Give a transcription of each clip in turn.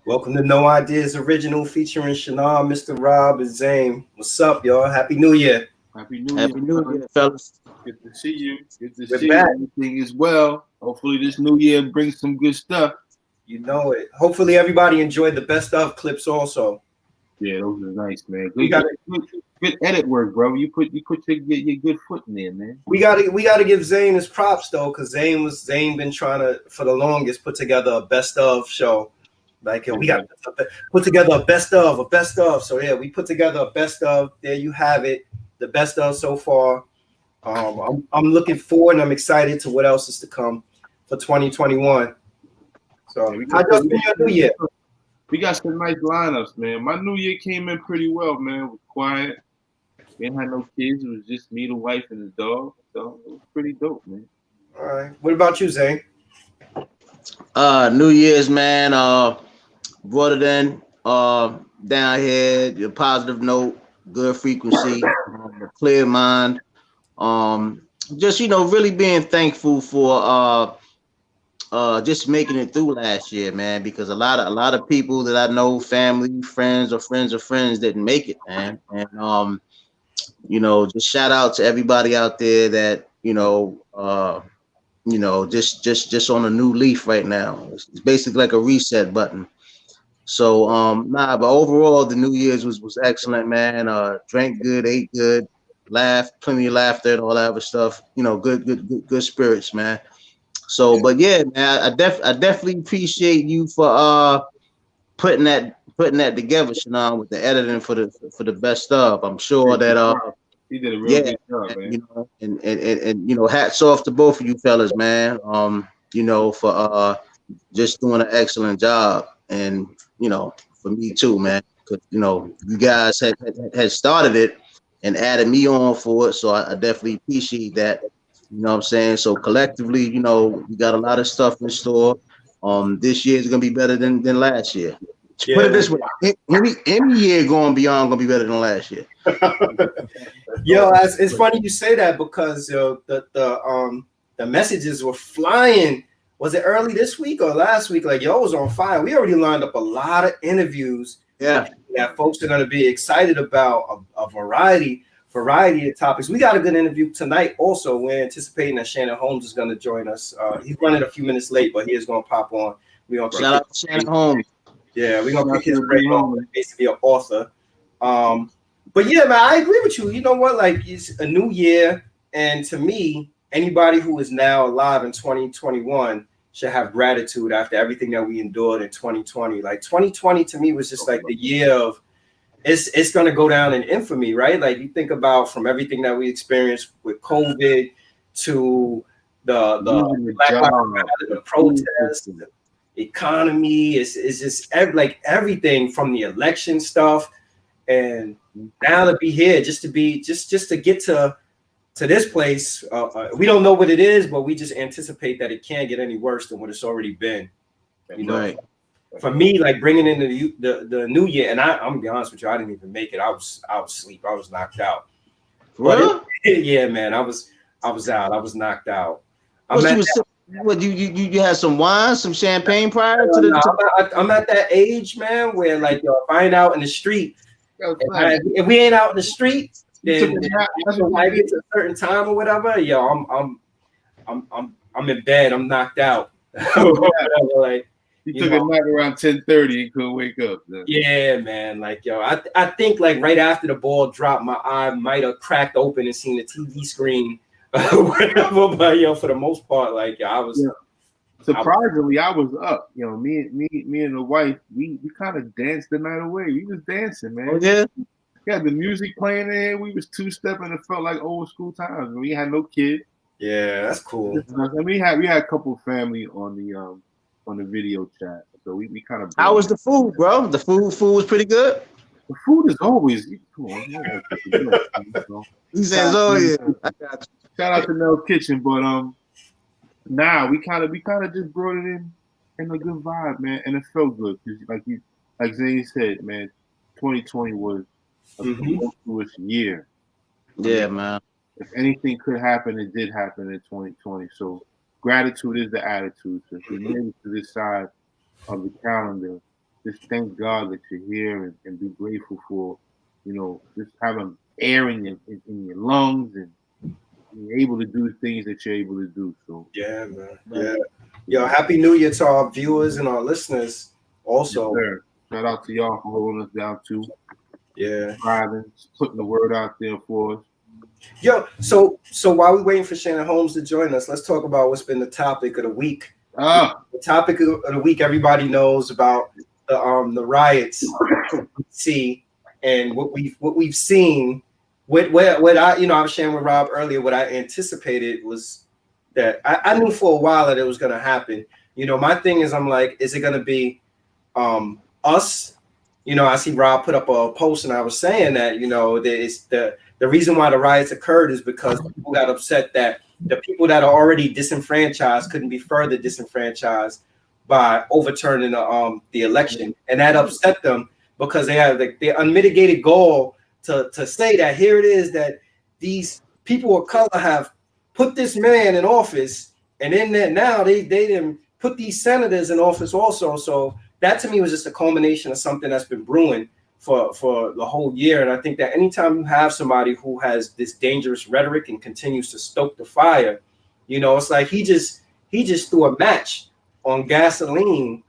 Welcome to No Ideas Original featuring Shannon, Mr. Rob, and Zane. What's up, y'all? Happy New Year. Happy New Happy Year, New Year, fellas. Good to see you. Good to We're see back. you. Everything is well. Hopefully this new year brings some good stuff. You know it. Hopefully everybody enjoyed the best of clips also. Yeah, those are nice, man. We got Good edit work, bro. You put your good foot in there, man. we gotta give Zane his props though, because Zane been trying to for the longest put together a best of show. Like we got to put together a best of. So yeah, we put together a best of. There you have it, the best of so far. I'm looking forward and I'm excited to what else is to come for 2021. So how just been your New Year? We got some nice lineups, man. My New Year came in pretty well, man. It was quiet. We didn't have no kids. It was just me, the wife, and the dog. So it was pretty dope, man. All right. What about you, Zane? New Year's, man. Brought it in down here, a positive note, good frequency, a clear mind. Just really being thankful for just making it through last year, man, because a lot of people that I know, family, friends of friends didn't make it, man. And just shout out to everybody out there that just on a new leaf right now. It's basically like a reset button. So but overall the New Year's was excellent, man. Drank good, ate good, laughed, plenty of laughter and all that other stuff. Good spirits, man. So, but yeah, man, I definitely appreciate you for putting that together, Shannon, with the editing for the best stuff. I'm sure that he did a real good job, man. And hats off to both of you fellas, man. For just doing an excellent job, and for me too, man, because you guys had started it and added me on for it, so I definitely appreciate that. You know what I'm saying? So collectively, we got a lot of stuff in store. This year is gonna be better than last year. Yeah. Put it this way: any year going beyond gonna be better than last year. Yo, it's funny you say that because the messages were flying. Was it early this week or last week? Like, yo, was on fire. We already lined up a lot of interviews. Yeah, that folks are going to be excited about a variety of topics. We got a good interview tonight. Also, we're anticipating that Shannon Holmes is going to join us. He's running a few minutes late, but he is going to pop on. We're going to shout out to Shannon Holmes. Yeah, we're going to pick his brain on. Basically, an author. But yeah, man, I agree with you. You know what? Like, it's a new year, and to me, anybody who is now alive in 2021 should have gratitude after everything that we endured in 2020. Like 2020 to me was just like the year of it's going to go down in infamy, right? Like you think about from everything that we experienced with COVID to the Black Lives Matter, the protests, the economy, it's just everything from the election stuff, and now to be here, just to get to this place. We don't know what it is, but we just anticipate that it can't get any worse than what it's already been. Right. For me, like bringing in the new year, and I'm gonna be honest with you, I didn't even make it. I was asleep. I was knocked out. Really? Yeah, man. I was out. I was knocked out. You had some wine, some champagne prior to the? I'm at that age, man, where like if I ain't out in the street, if we ain't out in the street, then I get to a certain time or whatever, yo, I'm in bed. I'm knocked out. Like you took a nap around 10:30 and couldn't wake up. Then. Yeah, man. Like yo, I think like right after the ball dropped, my eye might have cracked open and seen the TV screen, whatever. But yo, for the most part, like I was. Yeah. Surprisingly, I was up. Me and the wife, we kind of danced the night away. We was dancing, man. Oh, yeah. We had the music playing there. We was two-stepping. It felt like old school times. We had no kids. Yeah, that's cool. And we had a couple of family on the video chat. So we kind of. How was the food, bro? The food was pretty good. The food is always. Come on. He says, "Oh yeah." I got you. Shout out to Nell's Kitchen, but we kind of just brought it in a good vibe, man, and it felt good because like Zane said, man, 2020 was a tumultuous year. Yeah, man. If anything could happen, it did happen in 2020. So gratitude is the attitude. So if we made it to this side of the calendar, just thank God that you're here and be grateful for, just having air in your lungs and you're able to do things that you're able to do. So yeah, man. Yeah. Yo, happy New Year to our viewers and our listeners also. Yes, shout out to y'all for holding us down too. Yeah. Putting the word out there for us. Yo, so while we're waiting for Shannon Holmes to join us, let's talk about what's been the topic of the week. The topic of the week, everybody knows about the riots, see, and what we've seen. What I I was sharing with Rob earlier. What I anticipated was that I knew for a while that it was going to happen. My thing is, I'm like, is it going to be us? I see Rob put up a post, and I was saying that the reason why the riots occurred is because people got upset that the people that are already disenfranchised couldn't be further disenfranchised by overturning the election, and that upset them because they have the unmitigated goal to say that here it is that these people of color have put this man in office, and in that now they didn't put these senators in office also. So that to me was just a culmination of something that's been brewing for the whole year. And I think that anytime you have somebody who has this dangerous rhetoric and continues to stoke the fire, it's like he just threw a match on gasoline.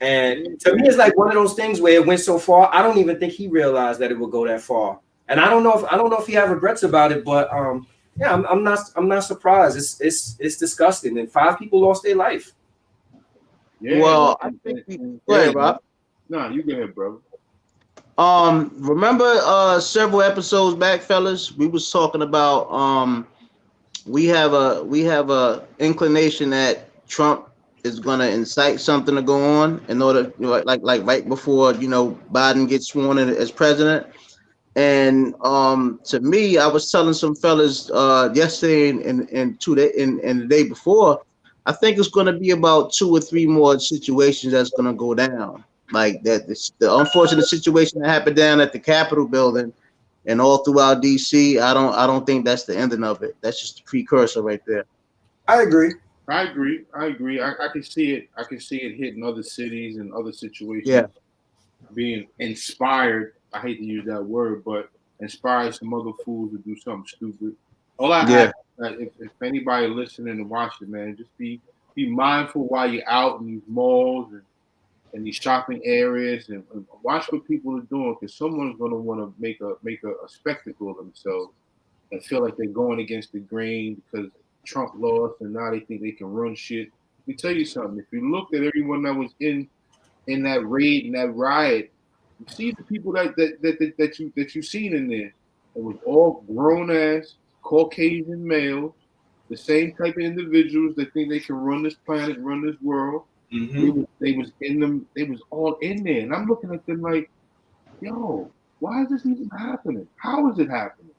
And to me, it's like one of those things where it went so far. I don't even think he realized that it would go that far. And I don't know if he had regrets about it, but yeah, I'm not surprised. It's disgusting. And 5 people lost their life. Yeah, well, I think go ahead, Rob. No, you go ahead, bro. Remember several episodes back, fellas, we was talking about we have a inclination that Trump is gonna incite something to go on in order, like right before Biden gets sworn in as president. And to me, I was telling some fellas yesterday and the day before, I think it's going to be about 2 or 3 more situations that's going to go down. Like that, the unfortunate situation that happened down at the Capitol building and all throughout DC. I don't think that's the ending of it. That's just a precursor right there. I agree. I can see it. I can see it hitting other cities and other situations. Yeah. Being inspired. I hate to use that word, but inspire some other fools to do something stupid. All I ask, if anybody listening and watching, man, just be mindful while you're out in these malls and these shopping areas, and watch what people are doing, because someone's going to want to make a spectacle of themselves and feel like they're going against the grain because Trump lost and now they think they can run shit. Let me tell you something. If you looked at everyone that was in that raid and that riot, you see the people that you seen in there. It was all grown ass Caucasian males, the same type of individuals that think they can run this planet, run this world. Mm-hmm. They was in them. They was all in there, and I'm looking at them like, yo, why is this even happening? How is it happening?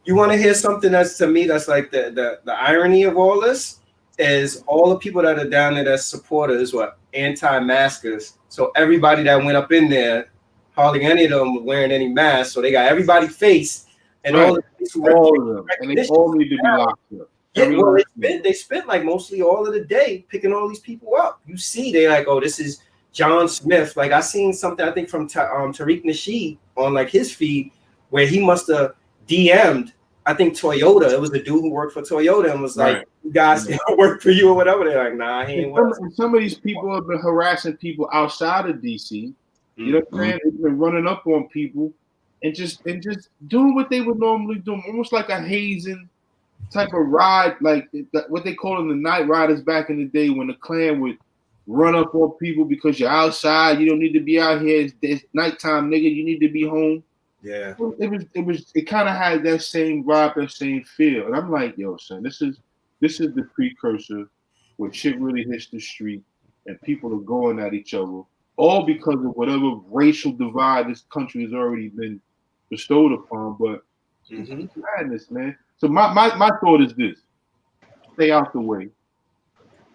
You want to hear something that's, to me, that's like the irony of all this is all the people that are down there as supporters were anti-maskers. So everybody that went up in there, hardly any of them were wearing any masks. So they got everybody face and all of them, and they all need to be locked up. Yeah, well, they spent like mostly all of the day picking all these people up. You see, they like, oh, this is John Smith. Like I seen something I think from Tariq Nasheed on like his feed where he must have DM'd, I think Toyota. It was the dude who worked for Toyota and was like, "You guys work for you or whatever." They're like, "Nah, he ain't." Some of these people have been harassing people outside of DC. You know what I'm saying? They've been running up on people and just doing what they would normally do, almost like a hazing type of ride, like what they call them the night riders back in the day when the Klan would run up on people because you're outside. You don't need to be out here. It's nighttime, nigga. You need to be home. Yeah, it kind of had that same vibe, that same feel, and I'm like, yo, son, this is the precursor where shit really hits the street and people are going at each other, all because of whatever racial divide this country has already been bestowed upon. But it's madness, man. So my thought is this: stay out the way,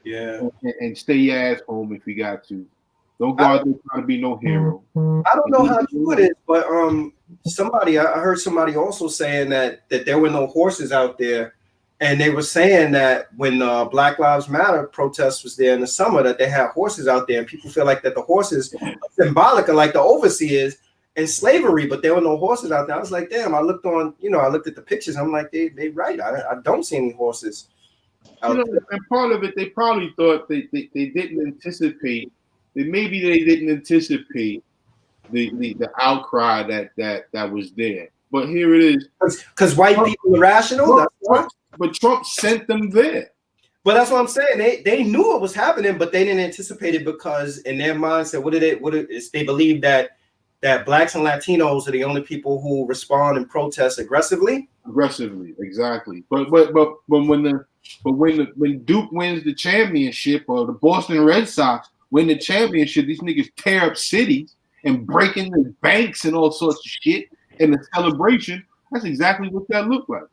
and stay your ass home if you got to. Don't go out there trying to be no hero. I don't know how true it is, but I heard somebody also saying that there were no horses out there, And they were saying that when Black Lives Matter protest was there in the summer, that they had horses out there, and people feel like that the horses are symbolic of like the overseers and slavery, but there were no horses out there. I was like, damn, I looked at the pictures. I'm like, they right. I don't see any horses out there. And part of it, they probably thought they didn't anticipate, maybe they didn't anticipate the outcry that was there. But here it is. Because white people are rational. But Trump sent them there. But that's what I'm saying. They knew it was happening, but they didn't anticipate it because in their mindset, they believe that blacks and Latinos are the only people who respond and protest aggressively. Aggressively, exactly. But when Duke wins the championship, or the Boston Red Sox win the championship, these niggas tear up cities and break into banks and all sorts of shit in the celebration. That's exactly what that looked like.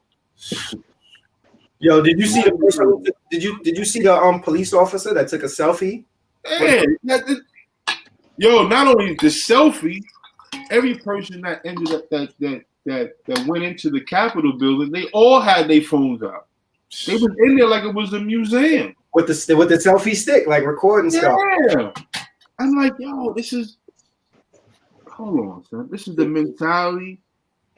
Yo, did you see the person? Did you see the police officer that took a selfie? Yeah, yo, not only the selfie, every person that ended up that went into the Capitol building, they all had their phones out. They was in there like it was a museum with the selfie stick, like recording stuff. Yeah, I'm like, yo, this is. Hold on, son. This is the mentality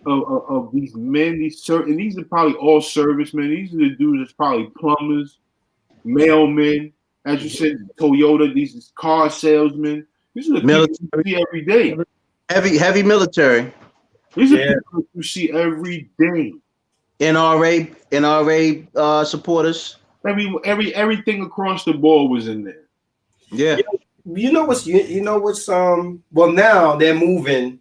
of these men. These are probably all servicemen. These are the dudes that's probably plumbers, mailmen, as you said, Toyota. These car salesmen. These are the people you see every day. Heavy military. These are people you see every day. NRA supporters. Everything across the board was in there. Yeah. You know what's well, now they're moving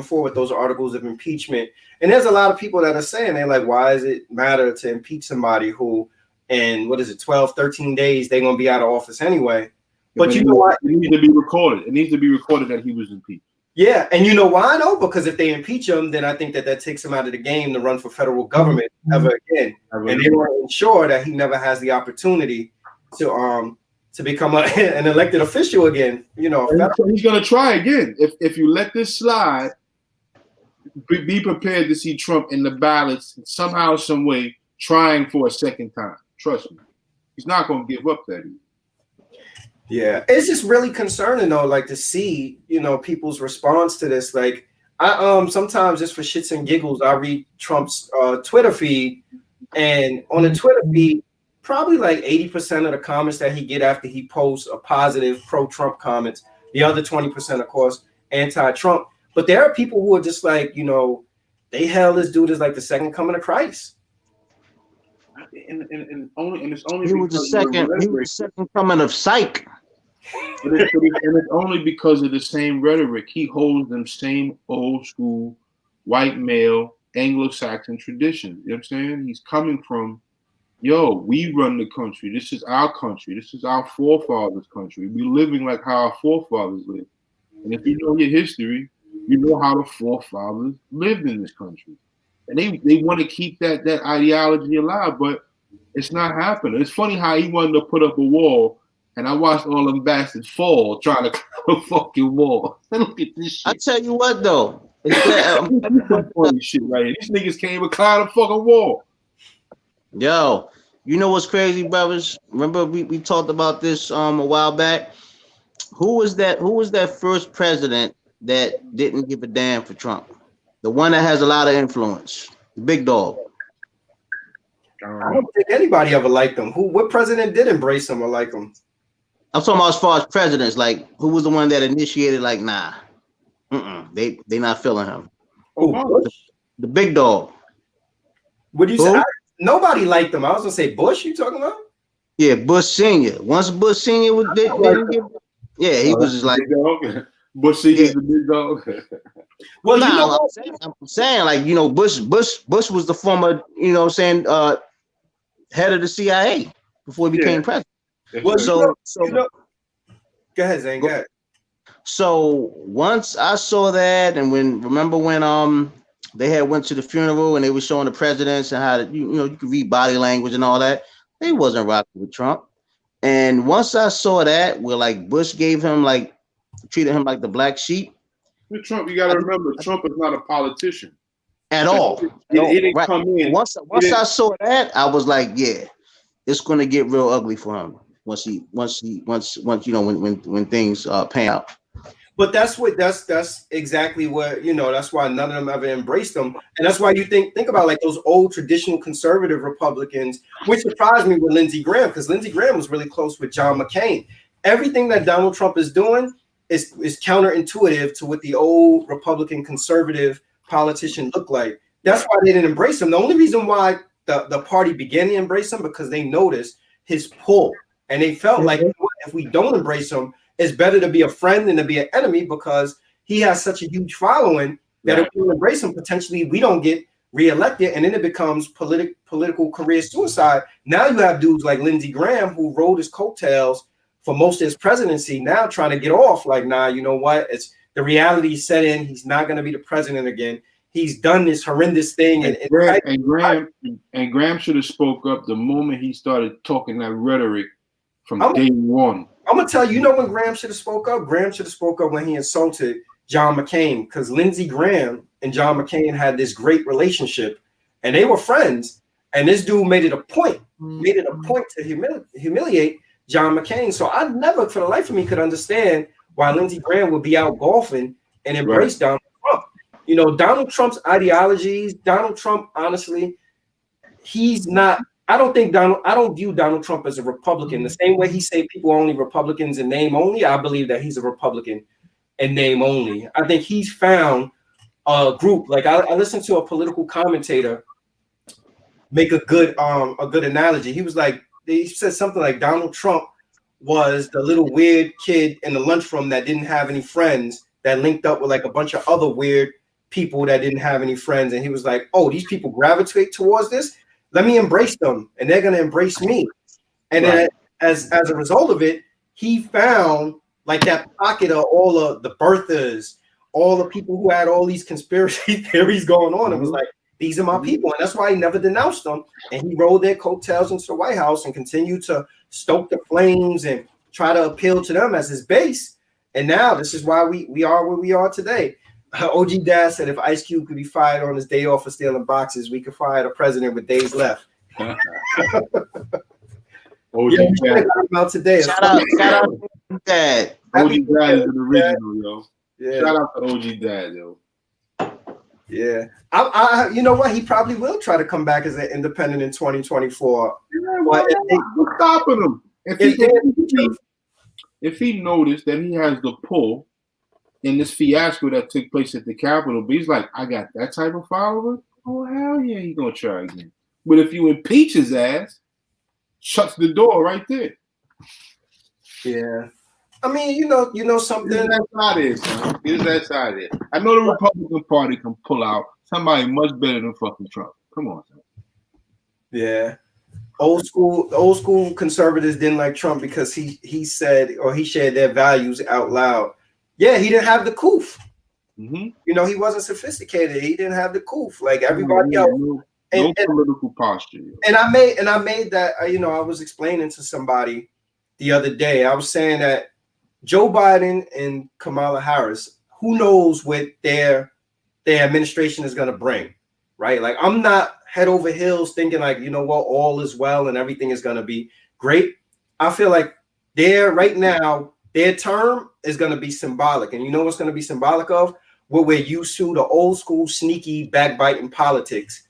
forward with those articles of impeachment, and there's a lot of people that are saying, they're like, why does it matter to impeach somebody who in 13 days they're gonna be out of office anyway? But you know what? It needs to be recorded. It needs to be recorded that he was impeached. Yeah, and you know why though? Because if they impeach him, then I think that takes him out of the game to run for federal government ever again, and they want to ensure that he never has the opportunity to become an elected official again. You know, he's gonna try again. If you let this slide, be prepared to see Trump in the ballots somehow, some way, trying for a second time. Trust me, he's not gonna give up that easy. Yeah, it's just really concerning though, like to see, people's response to this. Like, I sometimes just for shits and giggles, I read Trump's Twitter feed, and on the Twitter feed, probably like 80% of the comments that he get after he posts a positive pro-Trump comments. The other 20%, of course, anti-Trump. But there are people who are just like, they hail this dude as like the second coming of Christ. And it's only he was the second coming of psych. And it's only because of the same rhetoric. He holds them same old school white male Anglo-Saxon traditions. You know what I'm saying? He's coming from, yo, we run the country. This is our country. This is our forefathers' country. We're living like how our forefathers lived. And if you know your history, you know how the forefathers lived in this country. And they want to keep that ideology alive, but it's not happening. It's funny how he wanted to put up a wall, and I watched all them bastards fall trying to climb a fucking wall. Look at this shit. I tell you what, though. Funny shit right here. These niggas can't even climb a fucking wall. Yo, you know what's crazy, brothers? Remember we talked about this a while back. Who was that first president that didn't give a damn for Trump? The one that has a lot of influence, the big dog. I don't think anybody ever liked him. What president did embrace him or like him? I'm talking about as far as presidents, like who was the one that initiated, like, nah, they not feeling him. Oh, the big dog. What do you say? Nobody liked him. I was gonna say Bush. You talking about? Yeah, Bush Senior. Once Bush Senior was, he was just like Bush Senior's the big dog. Well, nah, I'm saying, like, Bush was the former, head of the CIA before he became president. Well, go ahead, Zane. Go ahead. So once I saw that, and remember when they had went to the funeral and they were showing the presidents and how you could read body language and all that, they wasn't rocking with Trump. And once I saw that, where like Bush treated him like the black sheep. Trump, you got to remember, Trump is not a politician. at all. It didn't Right. come in. Once I saw that, I was like, yeah, it's gonna get real ugly for him once you know when things pan out. But that's exactly what, that's why none of them ever embraced them. And that's why you think about like those old traditional conservative Republicans, which surprised me with Lindsey Graham, because Lindsey Graham was really close with John McCain. Everything that Donald Trump is doing is counterintuitive to what the old Republican conservative politician looked like. That's why they didn't embrace him. The only reason why the party began to embrace him, because they noticed his pull. And they felt like, if we don't embrace him, it's better to be a friend than to be an enemy, because he has such a huge following that if we embrace him, potentially we don't get reelected, and then it becomes political career suicide. Now you have dudes like Lindsey Graham, who rode his coattails for most of his presidency, now trying to get off. Like, nah, you know what? It's the reality set in. He's not going to be the president again. He's done this horrendous thing. And Graham should have spoke up the moment he started talking that rhetoric from day one. I'm gonna tell you, when Graham should have spoke up? Graham should have spoke up when he insulted John McCain, because Lindsey Graham and John McCain had this great relationship, and they were friends. And this dude made it a point to humiliate John McCain. So I never, for the life of me, could understand why Lindsey Graham would be out golfing and embrace Donald Trump. Donald Trump's ideologies. Donald Trump, honestly, he's not. I don't view Donald Trump as a Republican. The same way he say people are only Republicans in name only, I believe that he's a Republican in name only. I think he's found a group. Like I listened to a political commentator make a good analogy. He said something like Donald Trump was the little weird kid in the lunchroom that didn't have any friends, that linked up with like a bunch of other weird people that didn't have any friends. And he was like, oh, these people gravitate towards this. Let me embrace them, and they're going to embrace me. And then as a result of it, he found like that pocket of all of the birthers, all the people who had all these conspiracy theories going on. It was like, these are my people. And that's why he never denounced them. And he rode their coattails into the White House and continued to stoke the flames and try to appeal to them as his base. And now this is why we are where we are today. OG Dad said if Ice Cube could be fired on his day off for stealing boxes, we could fire the president with days left. OG Dad about today. Shout out Dad. OG Dad is an original, yo. Yeah. Shout out to OG Dad, yo. Yeah. I you know what? He probably will try to come back as an independent in 2024. What's stopping him? If he noticed that he has the pull in this fiasco that took place at the Capitol, but he's like, I got that type of follower. Oh hell yeah, he's gonna try again. But if you impeach his ass, shuts the door right there. Yeah, I mean, you know something. That's how it is, man. That's how it is. I know the Republican Party can pull out somebody much better than fucking Trump. Come on, man. Yeah. Old school conservatives didn't like Trump because he said, or he shared their values out loud. Yeah, he didn't have the coof. Mm-hmm. He wasn't sophisticated. He didn't have the coof like everybody else. No political posture. And I made that. I was explaining to somebody the other day. I was saying that Joe Biden and Kamala Harris, who knows what their administration is going to bring, right? Like, I'm not head over heels thinking like, all is well and everything is going to be great. I feel like right now, their term is going to be symbolic. And you know what's going to be symbolic of? What we're used to, the old school sneaky backbiting politics,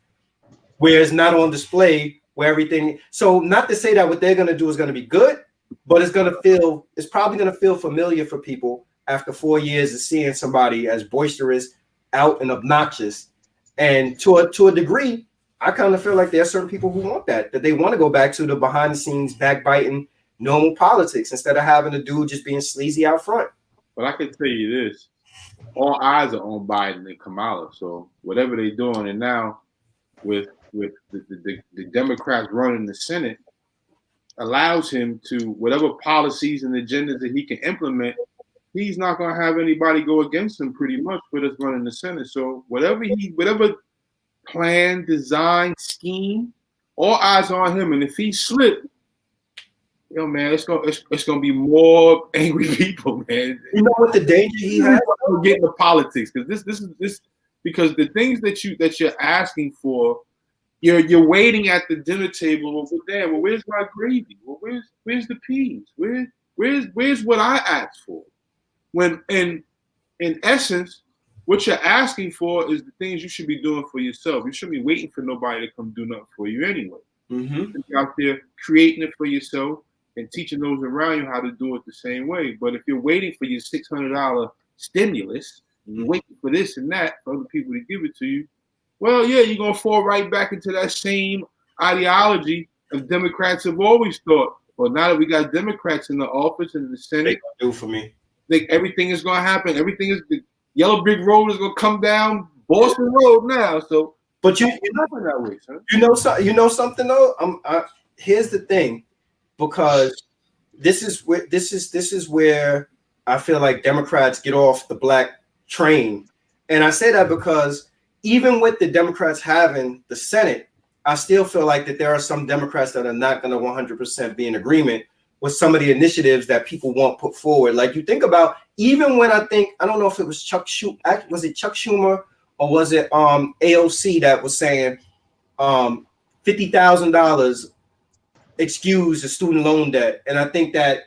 where it's not on display, where everything. So not to say that what they're going to do is going to be good, but it's probably going to feel familiar for people after 4 years of seeing somebody as boisterous, out and obnoxious. And to a degree, I kind of feel like there are certain people who want that they want to go back to the behind the scenes backbiting normal politics instead of having a dude just being sleazy out front. But I can tell you this, all eyes are on Biden and Kamala. So whatever they're doing, and now with the Democrats running the Senate, allows him to, whatever policies and agendas that he can implement, he's not going to have anybody go against him pretty much with us running the Senate. So whatever plan, design, scheme, all eyes on him. And if he slipped, man, it's gonna be more angry people, man. You know what the danger he has? Get into politics, because this because the things that you're asking for, you're waiting at the dinner table. Well, damn, well, where's my gravy? Well, where's the peas? Where's what I asked for? When in essence, what you're asking for is the things you should be doing for yourself. You shouldn't be waiting for nobody to come do nothing for you anyway. Mm-hmm. You're out there creating it for yourself and teaching those around you how to do it the same way. But if you're waiting for your $600 stimulus, and you're waiting for this and that for other people to give it to you, well, yeah, you're gonna fall right back into that same ideology of Democrats have always thought. Well, now that we got Democrats in the office and in the Senate, do for me. Like everything is gonna happen. Everything is the yellow brick road is gonna come down Boston Road now. So, but you happen that way, son. You know something though. Here's the thing, because this is where I feel like Democrats get off the black train, and I say that because even with the Democrats having the Senate, I still feel like that there are some Democrats that are not going to 100% be in agreement with some of the initiatives that people want put forward. Like you think about, even when I don't know if it was Chuck Schumer or was it AOC that was saying $50,000 excuse the student loan debt, and I think that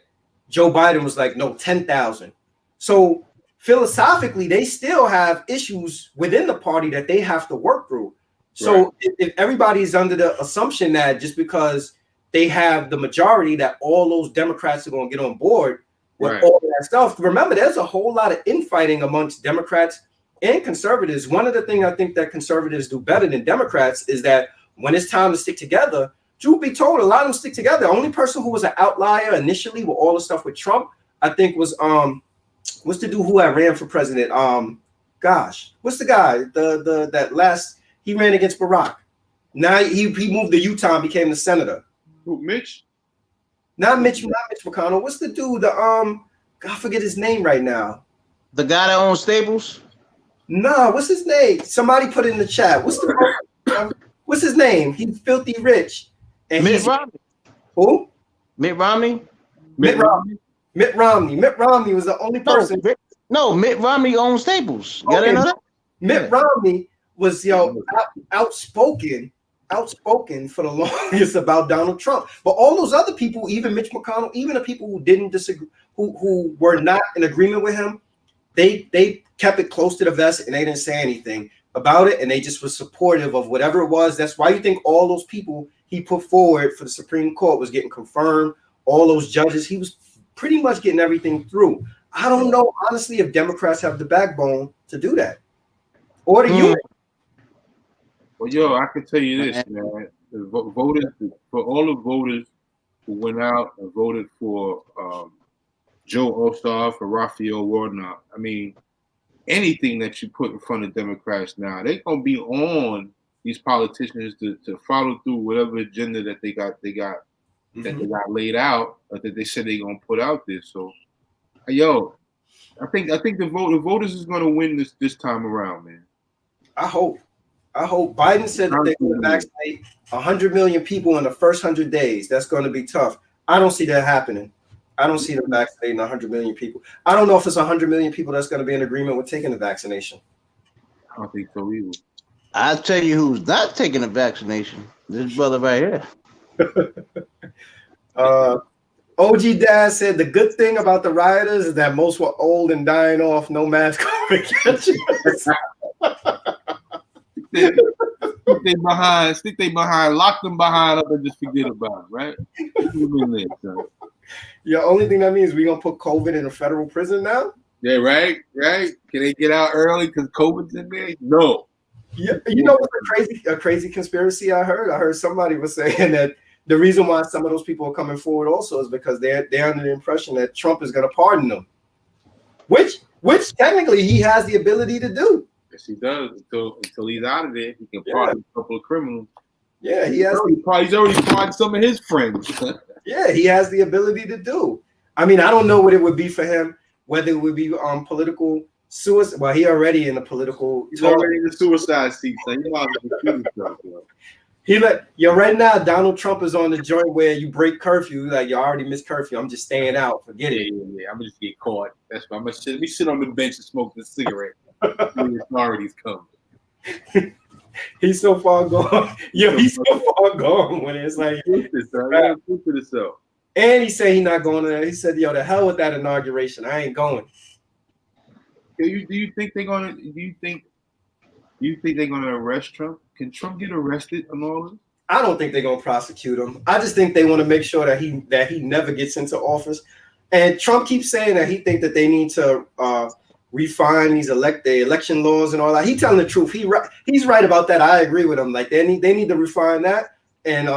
Joe Biden was like, no, 10,000. So philosophically, they still have issues within the party that they have to work through. So right. if everybody's under the assumption that just because they have the majority, that all those Democrats are going to get on board with right. all of that stuff. Remember, there's a whole lot of infighting amongst Democrats and conservatives. One of the things I think that conservatives do better than Democrats is that when it's time to stick together, truth be told, a lot of them stick together. The only person who was an outlier initially with all the stuff with Trump, I think, was what's the dude who had ran for president? What's the guy? He ran against Barack. Now he moved to Utah and became the senator. Who, Mitch? Not Mitch McConnell. What's the dude? I forget his name right now. The guy that owns Staples? No, what's his name? Somebody put it in the chat. What's his name? He's filthy rich. And Mitt Romney. Who? Mitt Romney? Mitt Romney. Mitt Romney was the only person. No, Mitt Romney owns Staples. You okay. Know that? Mitt Romney was outspoken for the longest about Donald Trump. But all those other people, even Mitch McConnell, even the people who didn't disagree, who were not in agreement with him, they kept it close to the vest and they didn't say anything about it, and they just were supportive of whatever it was. That's why you think all those people he put forward for the Supreme Court was getting confirmed. All those judges, he was pretty much getting everything through. I don't know, honestly, if Democrats have the backbone to do that. Or do you? Well, yo, I can tell you this, man. The voters, for all the voters who went out and voted for Joe Ossoff or Raphael Warnock, I mean, anything that you put in front of Democrats now, they're gonna be on these politicians to follow through whatever agenda that they got mm-hmm. that they got laid out, or that they said they're gonna put out there. So, yo, I think the voters is gonna win this time around, man. I hope. Biden said that they're going to vaccinate 100 million people in the first 100 days. That's going to be tough. I don't see that happening. I don't see them vaccinating 100 million people. I don't know if it's 100 million people that's going to be in agreement with taking the vaccination. I don't think so either. I'll tell you who's not taking the vaccination. This brother right here. OG Dad said the good thing about the rioters is that most were old and dying off, no mass COVID catches. Stick they behind, lock them behind up and just forget about it, right? Yeah, only thing that means we're gonna put COVID in a federal prison now? Yeah, right. Can they get out early because COVID's in there? No. Yeah, you know what's a crazy conspiracy I heard? I heard somebody was saying that the reason why some of those people are coming forward also is because they're under the impression that Trump is gonna pardon them. Which technically he has the ability to do. Yes, he does. Until he's out of there, he can pardon a couple of criminals. Yeah, he's already pardoned some of his friends. Yeah, he has the ability to do. I mean, I don't know what it would be for him, whether it would be political suicide. Well, he already in the political. He's already in the suicide seat, so he might right now, Donald Trump is on the joint where you break curfew. Like, you already missed curfew. I'm just staying out. Forget it. Yeah. I'm gonna just get caught. That's why let me sit on the bench and smoke this cigarette. The authorities come. He's so far gone. Yo, he's so far gone when it's like. And he said he's not going there. He said, "Yo, the hell with that inauguration. I ain't going." Do you think they're gonna? Do you think they're gonna arrest Trump? Can Trump get arrested on all of this? I don't think they're gonna prosecute him. I just think they want to make sure that he never gets into office. And Trump keeps saying that he think that they need to refine these the election laws and all that. He's telling the truth. He's right about that. I agree with him. Like they need to refine that. And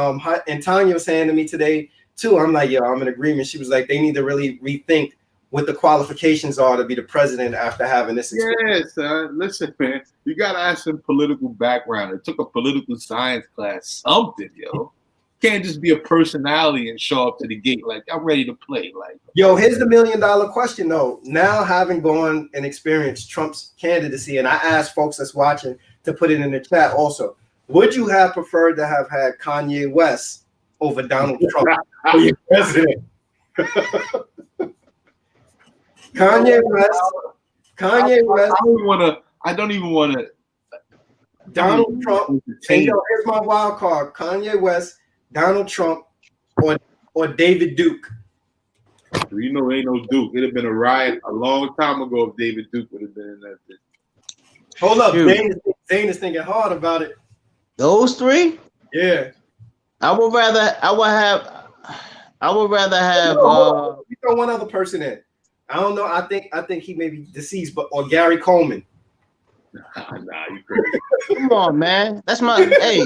Tanya was saying to me today too. I'm like, yo, I'm in agreement. She was like, they need to really rethink what the qualifications are to be the president after having this experience. Yeah, son. Listen, man, you gotta have some political background. It took a political science class, something, yo. Can't just be a personality and show up to the gate like I'm ready to play. Like, yo, here's the $1 million question though. Now having gone and experienced Trump's candidacy, and I asked folks that's watching to put it in the chat also, would you have preferred to have had Kanye West over Donald Trump for your president? Kanye West. I don't even want to. Donald Trump. And yo, here's my wild card: Kanye West, Donald Trump, or David Duke. You know, ain't no Duke. It'd have been a riot a long time ago if David Duke would have been in that thing. Hold up, Zane is thinking hard about it. Those three? Yeah. I would rather have. You throw one other person in. I don't know. I think he may be deceased, or Gary Coleman. Nah, you crazy. Come on, man. That's my hey.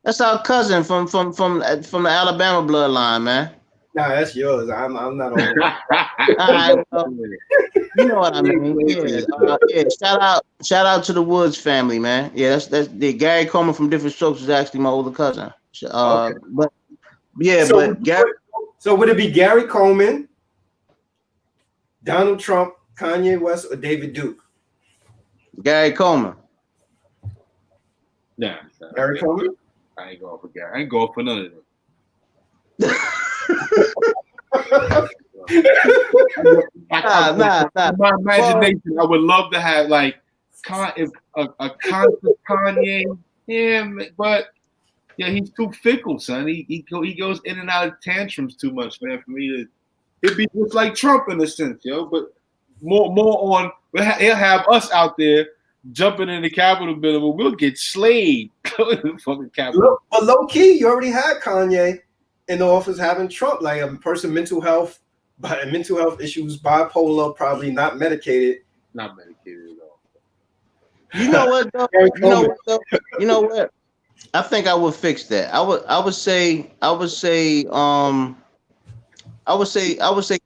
That's our cousin from the Alabama bloodline, man. Nah, that's yours. I'm not on right, well, you know what I mean. Yeah. Shout out to the Woods family, man. Yeah, that's the Gary Coleman from Different Strokes is actually my older cousin. Okay. But yeah, but Gary. So would it be Gary Coleman, Donald Trump, Kanye West, or David Duke? Gary Coleman. Nah, Gary Coleman. I ain't going for Gary. I ain't going for none of them. My imagination, I would love to have like a constant Kanye, him, but yeah, he's too fickle, son. He goes in and out of tantrums too much, man. For me, it'd be just like Trump in a sense, yo. But more on, he'll have us out there jumping in the Capitol building, we'll get slayed. Fucking Capitol. But low key, you already had Kanye in the office having Trump, like a person mental health issues, bipolar, probably not medicated. Not medicated at all. You know what though? You know what? I think I would fix that. I would say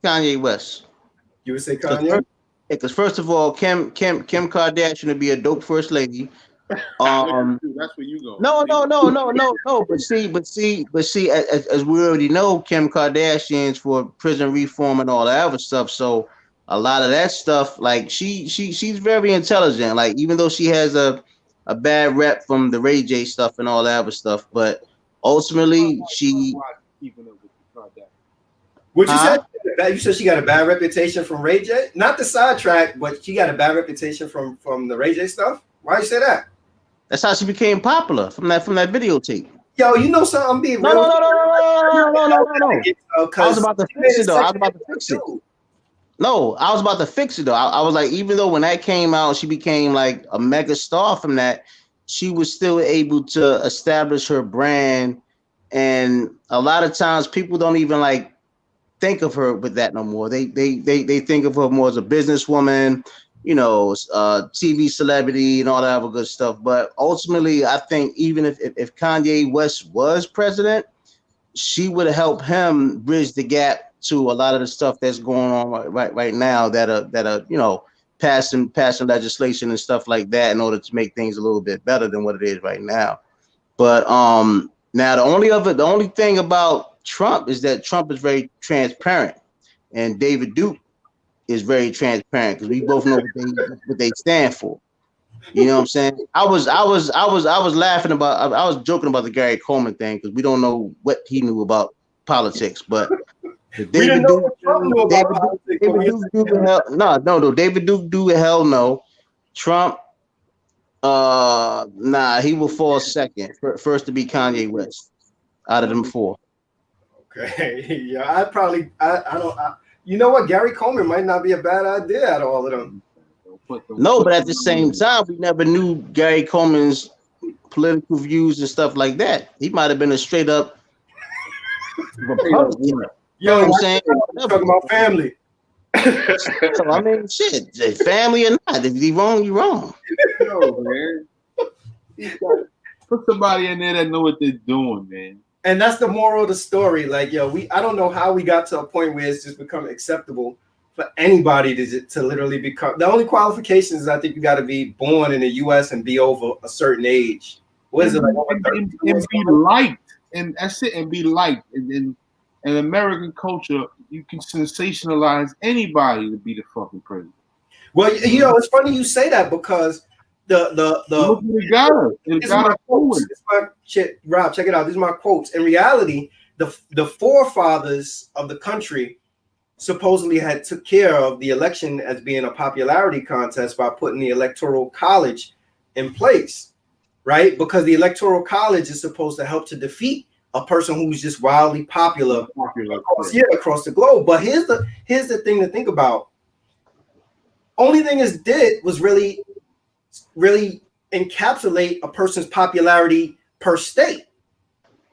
Kanye West. You would say Kanye? Because first of all, Kim Kardashian would be a dope first lady. That's where you go. No. But see, as we already know, Kim Kardashian's for prison reform and all that other stuff. So a lot of that stuff, like she's very intelligent. Like even though she has a bad rep from the Ray J stuff and all that other stuff, but ultimately she. What you said? You said she got a bad reputation from Ray J? Not the sidetrack, but she got a bad reputation from the Ray J stuff? Why you say that? That's how she became popular from that videotape. Yo, you know something? I'm being real. No. I was about to fix it though. I was about to fix it though. I was like, even though when that came out, she became like a mega star from that, she was still able to establish her brand. And a lot of times people don't even like think of her with that no more. They think of her more as a businesswoman, you know, TV celebrity and all that other good stuff. But ultimately, I think even if Kanye West was president, she would help him bridge the gap to a lot of the stuff that's going on right now that are you know passing legislation and stuff like that in order to make things a little bit better than what it is right now. But now the only thing about Trump is that Trump is very transparent, and David Duke is very transparent because we both know what they stand for. You know what I'm saying? I was laughing about. I was joking about the Gary Coleman thing because we don't know what he knew about politics, but David Duke do hell no. David Duke do hell no. Trump, Nah, he will fall second. First to be Kanye West out of them four. Okay, yeah, I don't. You know what? Gary Coleman might not be a bad idea out of all of them. No, but at the same time, we never knew Gary Coleman's political views and stuff like that. He might have been a straight up Republican. Yo, you know what I'm saying? Talking about family. So I mean, shit, family or not, if you wrong, you wrong. No, man. Put somebody in there that know what they're doing, man. And that's the moral of the story. Like, yo, I don't know how we got to a point where it's just become acceptable for anybody to literally become. The only qualifications is I think you got to be born in the U.S. and be over a certain age. What is it like? And be liked, and that's it. And be liked, and in American culture, you can sensationalize anybody to be the fucking president. Well, you know, it's funny you say that because Rob, check it out. These are my quotes. In reality, the forefathers of the country supposedly had took care of the election as being a popularity contest by putting the Electoral College in place, right? Because the Electoral College is supposed to help to defeat a person who's just wildly popular across the globe. But here's the thing to think about. Only thing it did was really encapsulate a person's popularity per state.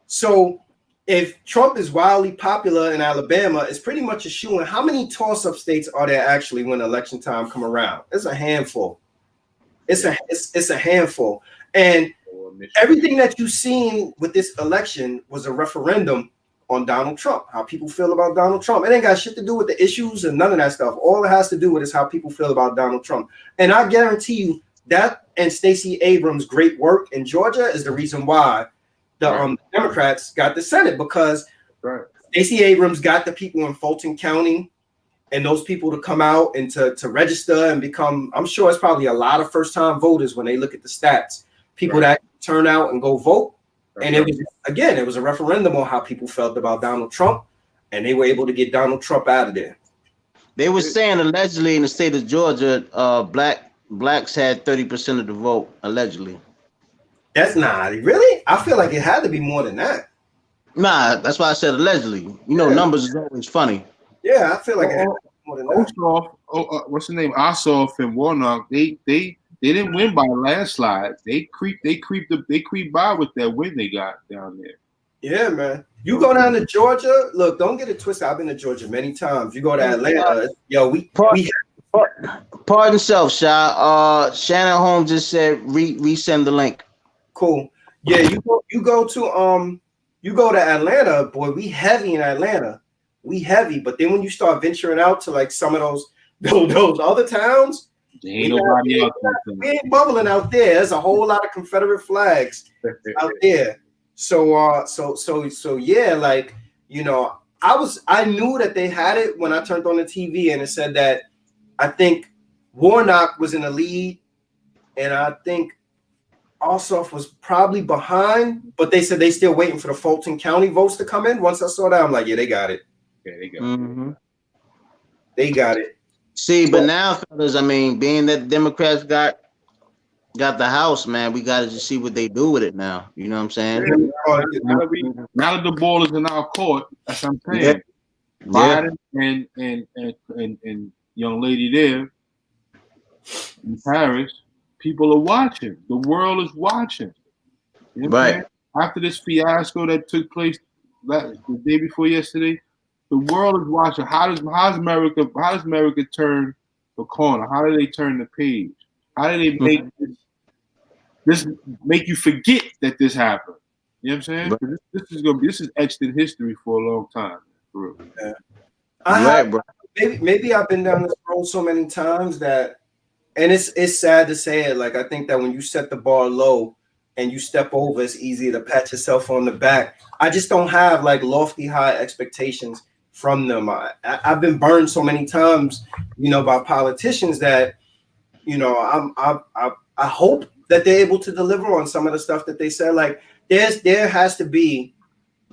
So if Trump is wildly popular in Alabama, it's pretty much a shoo-in. How many toss-up states are there actually when election time come around? It's a handful. It's a handful. And everything that you've seen with this election was a referendum on Donald Trump, how people feel about Donald Trump. It ain't got shit to do with the issues and none of that stuff. All it has to do with is how people feel about Donald Trump. And I guarantee you that and Stacey Abrams' great work in Georgia is the reason why the Democrats got the Senate, because Stacey Abrams got the people in Fulton County and those people to come out and to register and become, I'm sure it's probably a lot of first-time voters when they look at the stats, people that turn out and go vote. And it was a referendum on how people felt about Donald Trump, and they were able to get Donald Trump out of there. They were saying allegedly in the state of Georgia, blacks had 30% of the vote, allegedly. That's not really. I feel like it had to be more than that. Nah, that's why I said allegedly. You know, numbers is always funny. Yeah, I feel like it had to be more than that. What's the name? Ossoff and Warnock. They didn't win by a landslide. They creep by with that win they got down there. Yeah, man. You go down to Georgia. Look, don't get it twisted. I've been to Georgia many times. You go to Atlanta. Yo, Pardon self, Shy. Shannon Holmes just said resend the link. Cool. Yeah, you go to Atlanta, boy. We heavy in Atlanta. We heavy, but then when you start venturing out to like some of those other towns, ain't nobody out there. We ain't bubbling out there. There's a whole lot of Confederate flags out there. So yeah, like, you know, I knew that they had it when I turned on the TV and it said that I think Warnock was in the lead and I think Ossoff was probably behind, but they said they still waiting for the Fulton County votes to come in. Once I saw that, I'm like, yeah, they got it. Yeah, they got it. They got it. See, but now, fellas, I mean, being that Democrats got the House, man, we got to just see what they do with it now. You know what I'm saying? Now that the ball is in our court, that's what I'm saying. Biden and young lady there in Paris, people are watching. The world is watching. You know what I'm saying? After this fiasco that took place the day before yesterday, the world is watching. How does America turn the corner? How do they turn the page? How do they make this make you forget that this happened? You know what I'm saying? This is etched in history for a long time. For real. Yeah. Maybe I've been down this road so many times that, and it's sad to say it. Like, I think that when you set the bar low and you step over, it's easy to pat yourself on the back. I just don't have like lofty high expectations from them. I've been burned so many times, you know, by politicians that, you know, I hope that they're able to deliver on some of the stuff that they said. Like there has to be,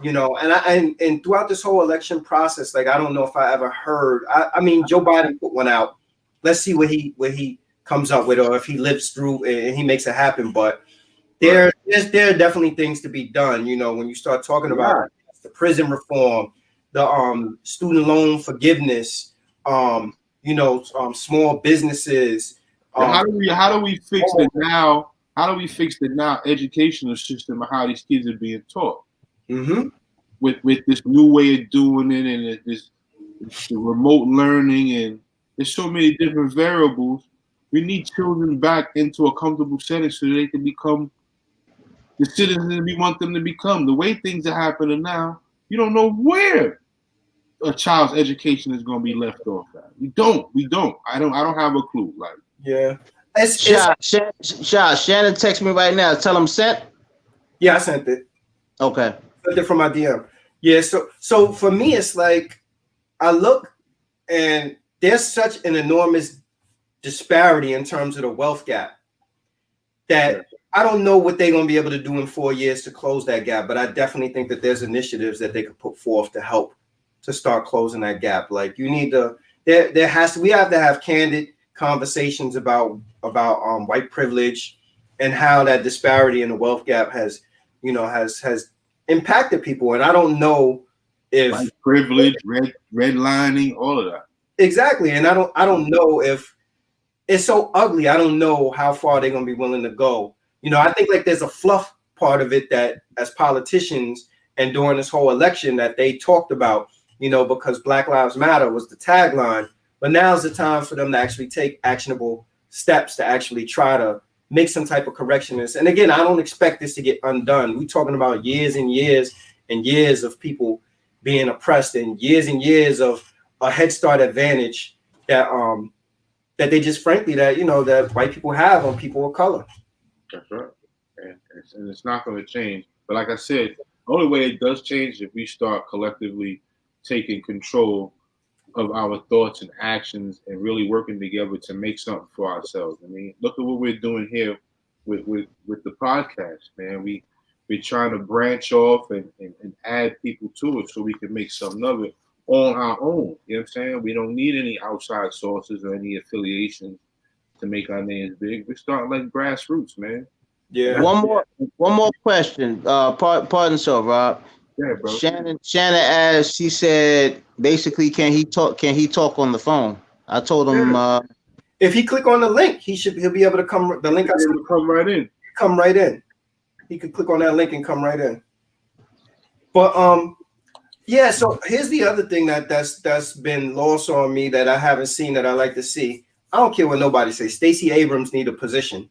you know, and throughout this whole election process, like I don't know if I ever heard. I mean, Joe Biden put one out. Let's see where he comes up with, or if he lives through and he makes it happen. But there are definitely things to be done. You know, when you start talking about the prison reform, the student loan forgiveness, small businesses. How do we fix it now? How do we fix the now educational system of how these kids are being taught? Mm-hmm. With this new way of doing it, and this remote learning, and there's so many different variables. We need children back into a comfortable setting so they can become the citizens we want them to become. The way things are happening now, you don't know where a child's education is going to be left off at. We don't. I don't have a clue. Like, yeah. Shannon text me right now. Tell him sent. Yeah, I sent it. Okay. Sent it from my DM. Yeah. So for me, it's like I look and there's such an enormous disparity in terms of the wealth gap that I don't know what they're going to be able to do in 4 years to close that gap. But I definitely think that there's initiatives that they could put forth to help to start closing that gap. Like you need to, we have to have candid conversations about white privilege and how that disparity in the wealth gap has impacted people. And I don't know if white privilege, redlining, all of that. Exactly. And I don't know if it's so ugly. I don't know how far they're going to be willing to go. You know, I think like there's a fluff part of it that as politicians and during this whole election that they talked about, you know, because Black Lives Matter was the tagline. But now's the time for them to actually take actionable steps to actually try to make some type of correction. And again, I don't expect this to get undone. We're talking about years and years and years of people being oppressed and years of a head start advantage that they just frankly that white people have on people of color. That's right. And it's not going to change. But like I said, the only way it does change is if we start collectively taking control of our thoughts and actions and really working together to make something for ourselves. I mean, look at what we're doing here with the podcast, man. We're trying to branch off and add people to it so we can make something of it on our own. You know what I'm saying? We don't need any outside sources or any affiliations to make our names big. We're starting like grassroots, man. Yeah. One more question. Pardon, so Rob. Yeah, bro. Shannon asked. She said, basically, can he talk on the phone? I told him. If he click on the link, he'll be able to come. The link come right in. Come right in. He could click on that link and come right in. But yeah. So here's the other thing that's been lost on me that I haven't seen that I like to see. I don't care what nobody says. Stacey Abrams need a position.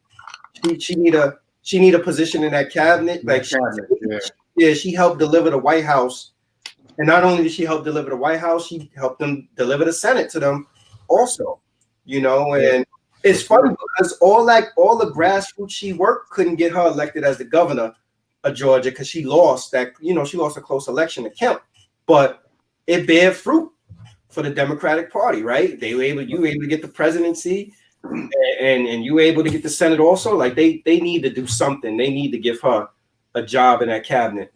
She need a position in that cabinet. Like she helped deliver the White House, and not only did she help deliver the White House, she helped them deliver the Senate to them, also. You know, and it's funny because all the grassroots she worked couldn't get her elected as the governor of Georgia because she lost that. You know, she lost a close election to Kemp, but it bare fruit for the Democratic Party, right? You were able to get the presidency, and you were able to get the Senate also. Like they need to do something. They need to give her a job in that cabinet.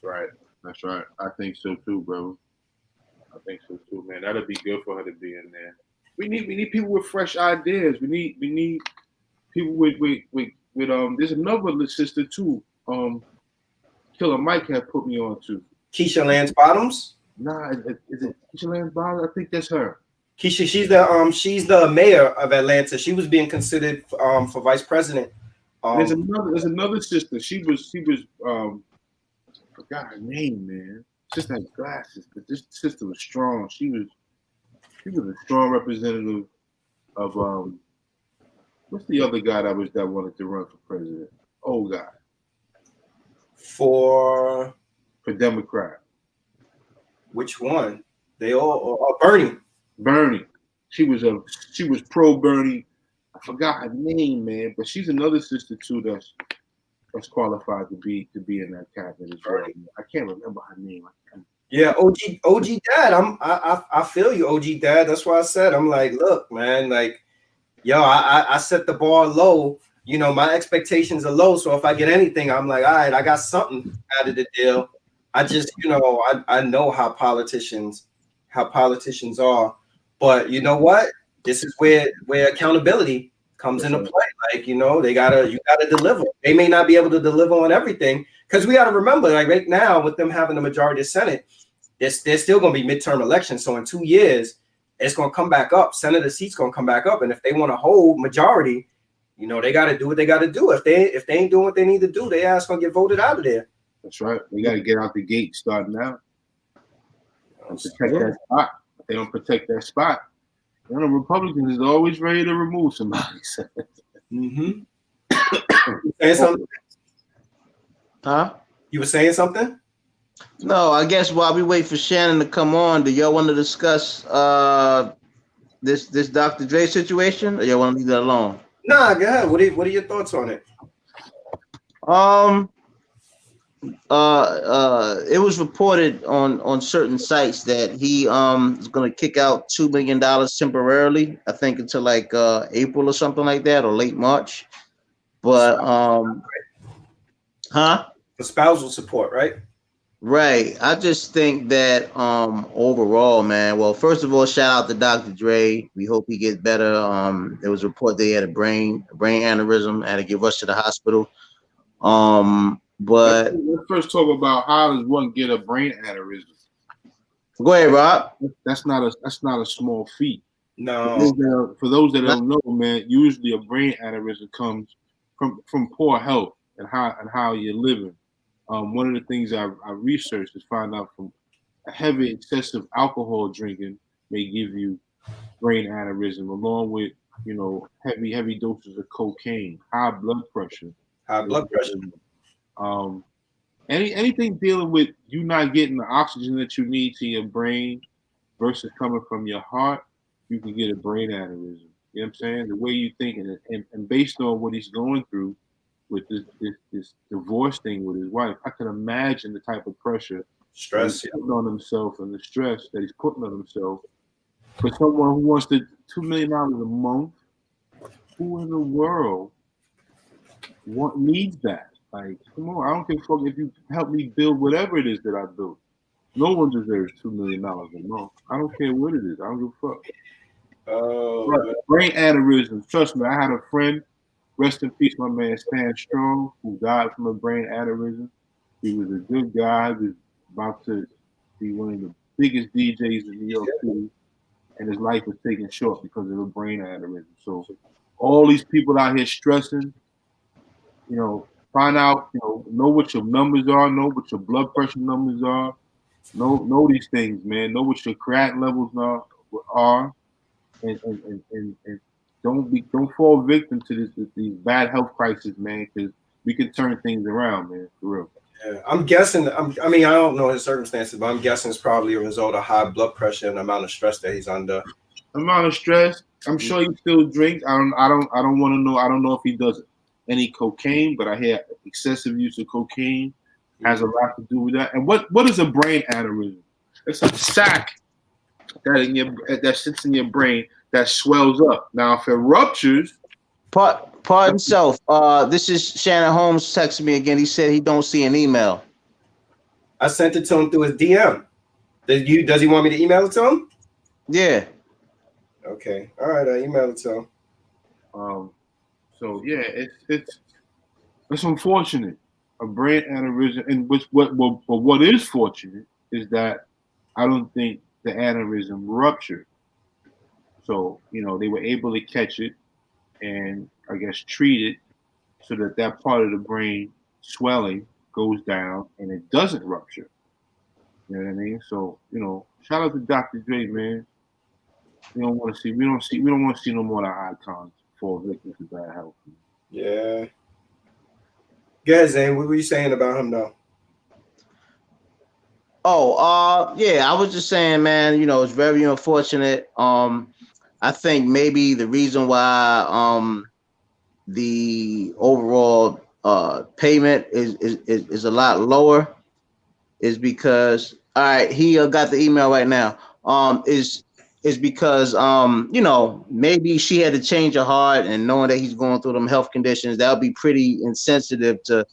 Right. That's right. I think so too, bro. I think so too, man. That'd be good for her to be in there. We need people with fresh ideas. We need people with there's another sister too. Killer Mike had put me on to. Keisha Lance Bottoms? Nah, is it Keisha Lance Bottoms? I think that's her. Keisha, she's the mayor of Atlanta. She was being considered for vice president. There's another sister. She was forgot her name, man. Sister had glasses, but this sister was strong. She was a strong representative of what's the other guy that wanted to run for president? Old guy. For Democrat. Which one? They all Bernie. Bernie. She was pro Bernie. I forgot her name, man, but she's another sister too that's qualified to be in that cabinet as well. I can't remember her name. Yeah, OG Dad. I feel you, OG Dad. That's why I said I'm like, look, man, like, yo, I set the bar low. You know, my expectations are low. So if I get anything, I'm like, all right, I got something out of the deal. I just, I know how politicians are. But you know what? This is where accountability comes into play. Like, you know, you gotta deliver. They may not be able to deliver on everything, because we got to remember, like right now, with them having the majority of Senate, there's still going to be midterm elections. So in 2 years, it's going to come back up. Senator seats going to come back up, and if they want to hold majority, you know, they got to do what they got to do. If they ain't doing what they need to do, they ass going to get voted out of there. That's right. They got to get out the gate starting now and protect that spot. If they don't protect that spot, you know, Republicans is always ready to remove somebody. Mm-hmm. Saying something? Huh? You were saying something? No, I guess while we wait for Shannon to come on, do y'all want to discuss this Dr. Dre situation, or y'all want to leave that alone? Nah, go ahead. What are your thoughts on it? It was reported on certain sites that he is going to kick out $2 million temporarily, I think until like April or something like that, or late March. But For spousal support, right? Right. I just think that overall, man, well, first of all, shout out to Dr. Dre. We hope he gets better. There was a report they had a brain aneurysm, had to get rushed to the hospital. But let's first talk about how does one get a brain aneurysm. Go ahead, Rob. That's not a small feat. No. For those that don't know, man, usually a brain aneurysm comes from poor health and how you're living. One of the things I researched is find out from a heavy excessive alcohol drinking may give you brain aneurysm, along with, you know, heavy doses of cocaine, high blood pressure. Anything dealing with you not getting the oxygen that you need to your brain versus coming from your heart, you can get a brain aneurysm. You know what I'm saying? The way you think, and based on what he's going through with this divorce thing with his wife, I can imagine the type of pressure, stress he's putting on himself, and the stress that he's putting on himself. For someone who wants $2 million a month, who in the world needs that? Like, come on, I don't give a fuck if you help me build whatever it is that I build. No one deserves $2 million a month. I don't care what it is. I don't give a fuck. Brain aneurysm. Trust me, I had a friend, rest in peace, my man Stan Strong, who died from a brain aneurysm. He was a good guy. He was about to be one of the biggest DJs in New York City, and his life was taken short because of a brain aneurysm. So all these people out here stressing, you know, find out, you know what your numbers are, know what your blood pressure numbers are, know these things, man. Know what your creatinine levels are, and don't fall victim to these bad health crises, man, because we can turn things around, man, for real. Yeah, I'm guessing. I don't know his circumstances, but I'm guessing it's probably a result of high blood pressure and the amount of stress that he's under. Amount of stress. I'm sure he still drinks. I don't want to know. I don't know if he does any cocaine, but I hear excessive use of cocaine has a lot to do with that. And what is a brain aneurysm? It's a sac that sits in your brain that swells up. Now, if it ruptures, pardon self. This is Shannon Holmes texting me again. He said he don't see an email. I sent it to him through his DM. Does he want me to email it to him? Yeah. Okay. All right. I emailed it to him. So yeah, it's unfortunate. A brain aneurysm, and what is fortunate is that I don't think the aneurysm ruptured. So, you know, they were able to catch it and I guess treat it so that part of the brain swelling goes down and it doesn't rupture. You know what I mean? So, you know, shout out to Dr. Dre, man. We don't want to see no more of the icons fall victims to bad health. Yeah. Go ahead, Zane. What were you saying about him though? Yeah, I was just saying, man, you know, it's very unfortunate. I think maybe the reason why the overall payment is a lot lower is because, all right, he got the email right now. Is because you know, maybe she had to change her heart, and knowing that he's going through them health conditions, that would be pretty insensitive to,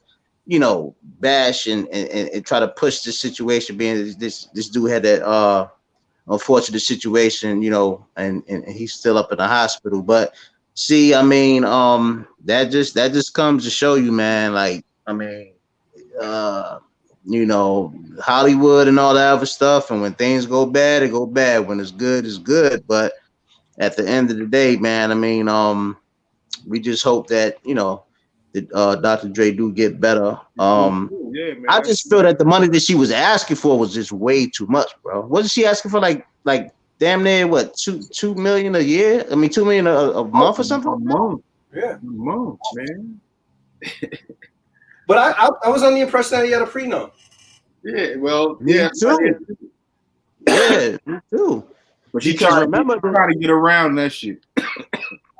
you know, bash and try to push this situation, being this dude had that unfortunate situation, you know, and he's still up in the hospital. But See, I mean, that just comes to show you, man. Like, I mean, you know, Hollywood and all that other stuff. And when things go bad, it go bad. When it's good, it's good. But at the end of the day, man, I mean, we just hope that, you know, that Dr. Dre do get better. Yeah, man. I just feel that the money that she was asking for was just way too much, bro. Wasn't she asking for like damn near what, two million a year? I mean, 2 million a month or something? A month. Yeah. A month, man. But I was on the impression that he had a prenup. Yeah, well, Me yeah, too. Yeah, me too. But she Because trying to get around that shit.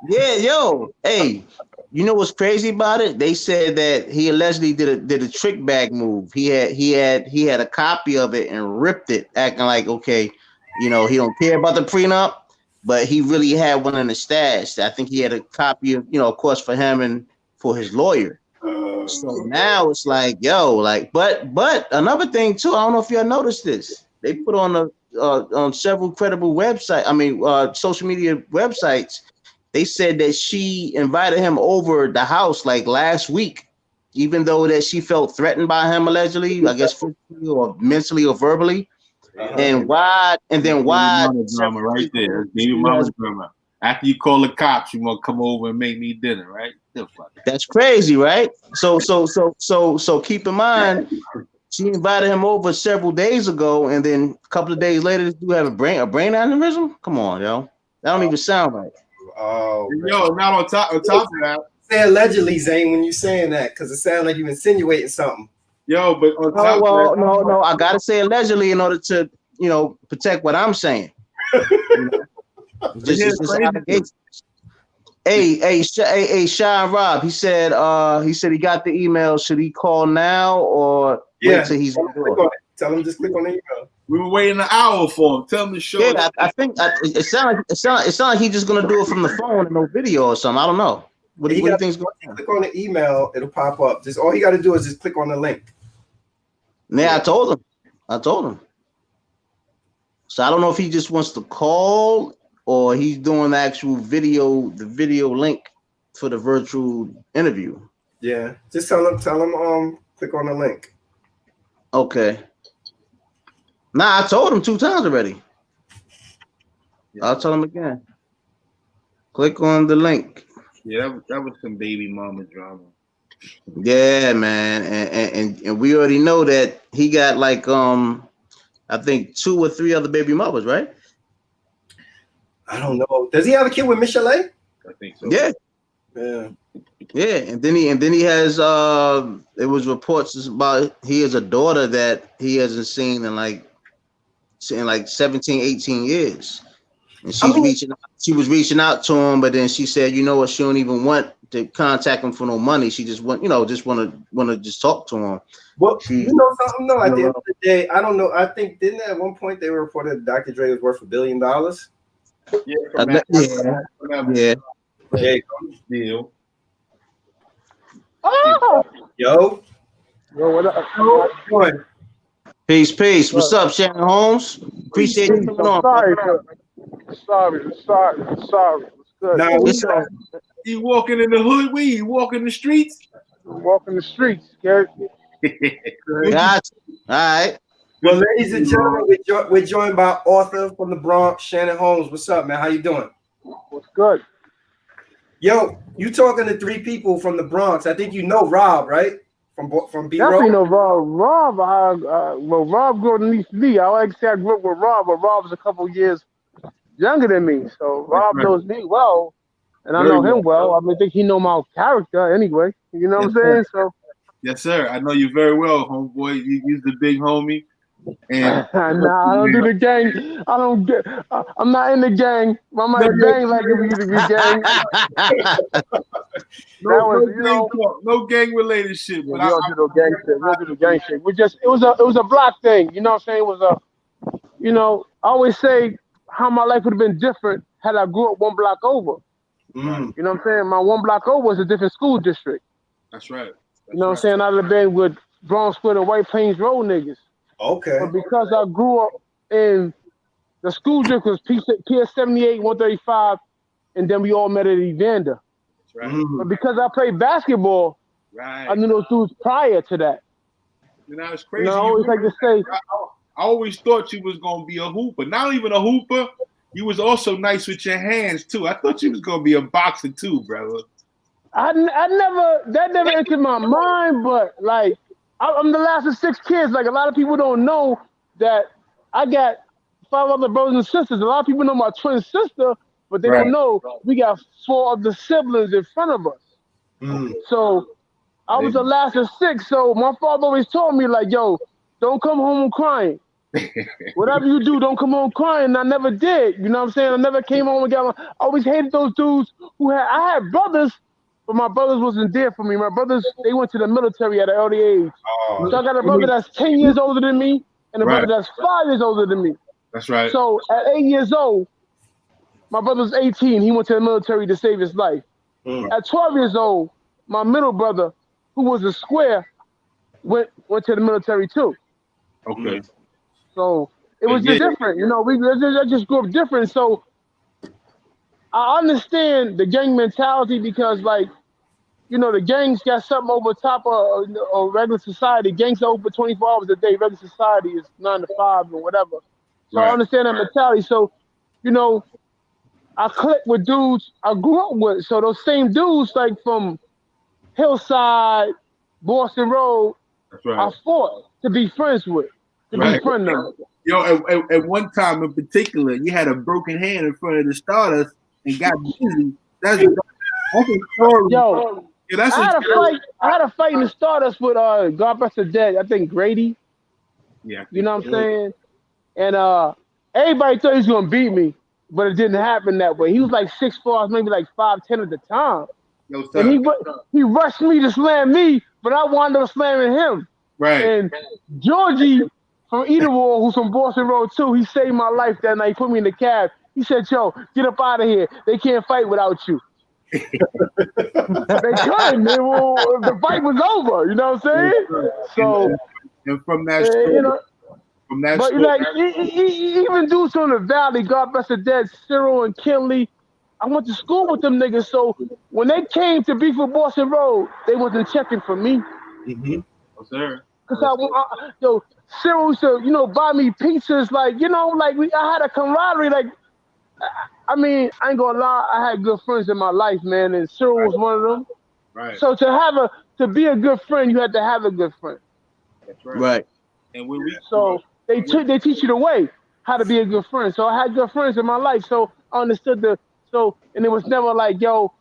Yeah, yo, hey, you know what's crazy about it? They said that he allegedly did a trick bag move. He had a copy of it and ripped it, acting like, okay, you know, he don't care about the prenup, but he really had one in the stash. I think he had a copy of, you know, of course, for him and for his lawyer. So now it's like, yo, like, but another thing too, I don't know if y'all noticed this. They put on on several credible websites, social media websites. They said that she invited him over the house like last week, even though that she felt threatened by him allegedly, I guess physically or mentally or verbally. And why? And then why? Drama right there. Baby mama drama. After you call the cops, you want to come over and make me dinner, right? That's crazy, right? So keep in mind, she invited him over several days ago, and then a couple of days later, this dude have a brain aneurysm. Come on, yo, that don't even sound right. Oh, yo, not on top of that. Say allegedly, Zane, when you saying that, because it sounds like you insinuating something. Yo, but on top of that, no, I gotta say allegedly in order to, you know, protect what I'm saying. Just allegations. Hey, Sean Rob, he said he got the email. Should he call now or wait till he's on the door? Tell him just click on the email. We were waiting an hour for him. Tell him to show. Yeah, I think it sounds like he's just gonna do it from the phone and no video or something. I don't know. What do you think's going on? Click on the email, it'll pop up. Just all he got to do is just click on the link. Yeah, I told him. So I don't know if he just wants to call or he's doing the actual video link for the virtual interview. Yeah, just tell him click on the link. Okay. Nah, I told him 2 times already. Yeah. I'll tell him again. Click on the link. Yeah, that was some baby mama drama. Yeah, man, and we already know that he got like I think 2 or 3 other baby mothers, right? I don't know. Does he have a kid with Michelle? I think so. Yeah. Yeah, and then he has it was reports about he has a daughter that he hasn't seen in like 17, 18 years. And she was reaching out to him, but then she said, you know what, she don't even want to contact him for no money. She just want to just talk to him. Well, you know something though, at the end of the day, I don't know. I think didn't at one point they reported Dr. Dre was worth $1 billion? Yeah. There you go. Deal. Oh. Yo, what up? Peace. What's up, Shannon Holmes? Appreciate you coming on. Sorry. What's good? Nah, you walking in the hood? Where you walking the streets? Walking the streets, Gary. Gotcha. All right. Well, ladies and gentlemen, we're joined by author from the Bronx, Shannon Holmes. What's up, man? How you doing? What's good? Yo, you talking to 3 people from the Bronx. I think you know Rob, right? From B. Definitely know Rob. Rob grew up underneath me. I like to say I grew up with Rob, but Rob's a couple years younger than me. So Rob knows me well, and I know him well. I think he know my character anyway. You know what I'm saying? So. Yes, sir. I know you very well, homeboy. You're the big homie. And nah, I don't do the gang. I'm not in the gang. I might bang like if we used to be gang. No gang related shit. But we don't do no gang shit. We don't do the gang shit. It was a block thing. You know what I'm saying? It was I always say how my life would have been different had I grew up 1 block over. Mm. You know what I'm saying? My 1 block over was a different school district. That's right. You know what I'm saying? I'd have been with Bronx and White Plains Road niggas. Okay. But because I grew up in the school district was PS 78, 135, and then we all met at Evander. Right. But because I played basketball, I knew those dudes prior to that. You know, it's crazy. And I always like to say, I always thought you was gonna be a hooper. Not even a hooper. You was also nice with your hands too. I thought you was gonna be a boxer too, brother. I never entered my mind, but like I'm the last of 6 kids. Like a lot of people don't know that I got 5 other brothers and sisters. A lot of people know my twin sister, but they don't know we got 4 other siblings in front of us. So I was the last of 6. So my father always told me like, yo, don't come home crying. Whatever you do, don't come home crying. And I never did. You know what I'm saying? I never came home and got. I always hated those dudes who had. I had brothers, but my brothers wasn't there for me. My brothers, they went to the military at an early age. So I got a brother that's 10 years older than me, and a brother that's 5 years older than me. That's right. So at 8 years old, my brother's 18. He went to the military to save his life. At 12 years old, my middle brother, who was a square, went to the military too. Okay. So it was just different, you know. I just grew up different. So I understand the gang mentality because, like, you know, the gangs got something over top of regular society. Gangs are open 24 hours a day. Regular society is 9 to 5 or whatever. So I understand that mentality. So, you know, I click with dudes I grew up with. So those same dudes, like from Hillside, Boston Road, I fought to be friends with. To befriend them. Yo, at one time in particular, you had a broken hand in front of the Stardust and got busy. That's a story. Yo, I had a fight in the Stardust with God Bless the Dead. I think Grady. Yeah. You know what I'm saying? And everybody thought he was gonna beat me, but it didn't happen that way. He was like 6'4", I was maybe like 5'10" at the time. And he rushed me to slam me, but I wound up slamming him. Right. And Georgie from Edenwald, who's from Boston Road too, he saved my life that night. He put me in the cab. He said, yo, get up out of here. They can't fight without you. They couldn't. The fight was over. You know what I'm saying? So, and from that story, you know, but story, like, even dudes from the Valley, God bless the dead, Cyril and Kinley, I went to school with them niggas. So when they came to beef with Boston Road, they wasn't checking for me. Oh, sir. Cause yo, Cyril used to, you know, buy me pizzas, like, you know, like I had a camaraderie, like, I mean, I ain't gonna lie, I had good friends in my life, man, and Cyril was one of them. Right. So to be a good friend, you had to have a good friend. That's right. And when they teach you the way how to be a good friend. So I had good friends in my life, so I understood and it was never like, yo,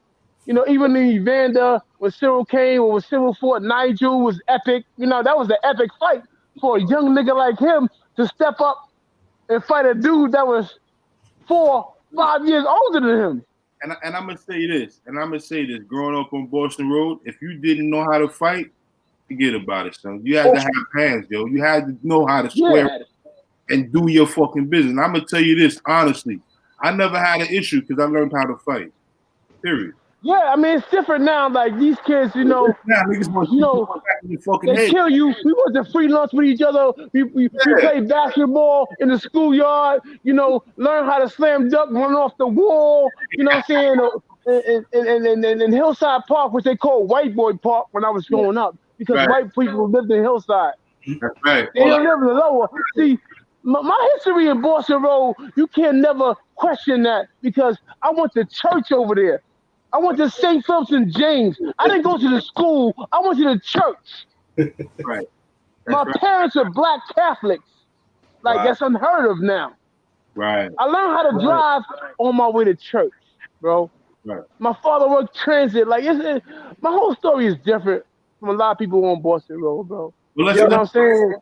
you know, even in Evander, when Cyril came, or when Cyril fought Nigel, was epic. You know, that was the epic fight for a young nigga like him to step up and fight a dude that was 4, 5 years older than him. And I'm gonna say this, growing up on Boston Road, if you didn't know how to fight, forget about it, son. You had to have hands, yo. You had to know how to square and do your fucking business. And I'm gonna tell you this, honestly. I never had an issue because I learned how to fight. Period. Yeah, I mean, it's different now. Like, these kids, you know, they kill you. We went to free lunch with each other. We played basketball in the schoolyard, you know, learn how to slam dunk, run off the wall, you know what I'm saying? And Hillside Park, which they call White Boy Park when I was growing up, because white people lived in Hillside. That's right. They don't live in the lower. See, my history in Boston Road, you can never question that because I went to church over there. I went to St. Philip's and James. I didn't go to the school. I went to the church. Right. My parents are black Catholics. Like, that's unheard of now. Right. I learned how to drive on my way to church, bro. Right. My father worked transit. Like, my whole story is different from a lot of people on Boston Road, bro. Well, you know what I'm saying?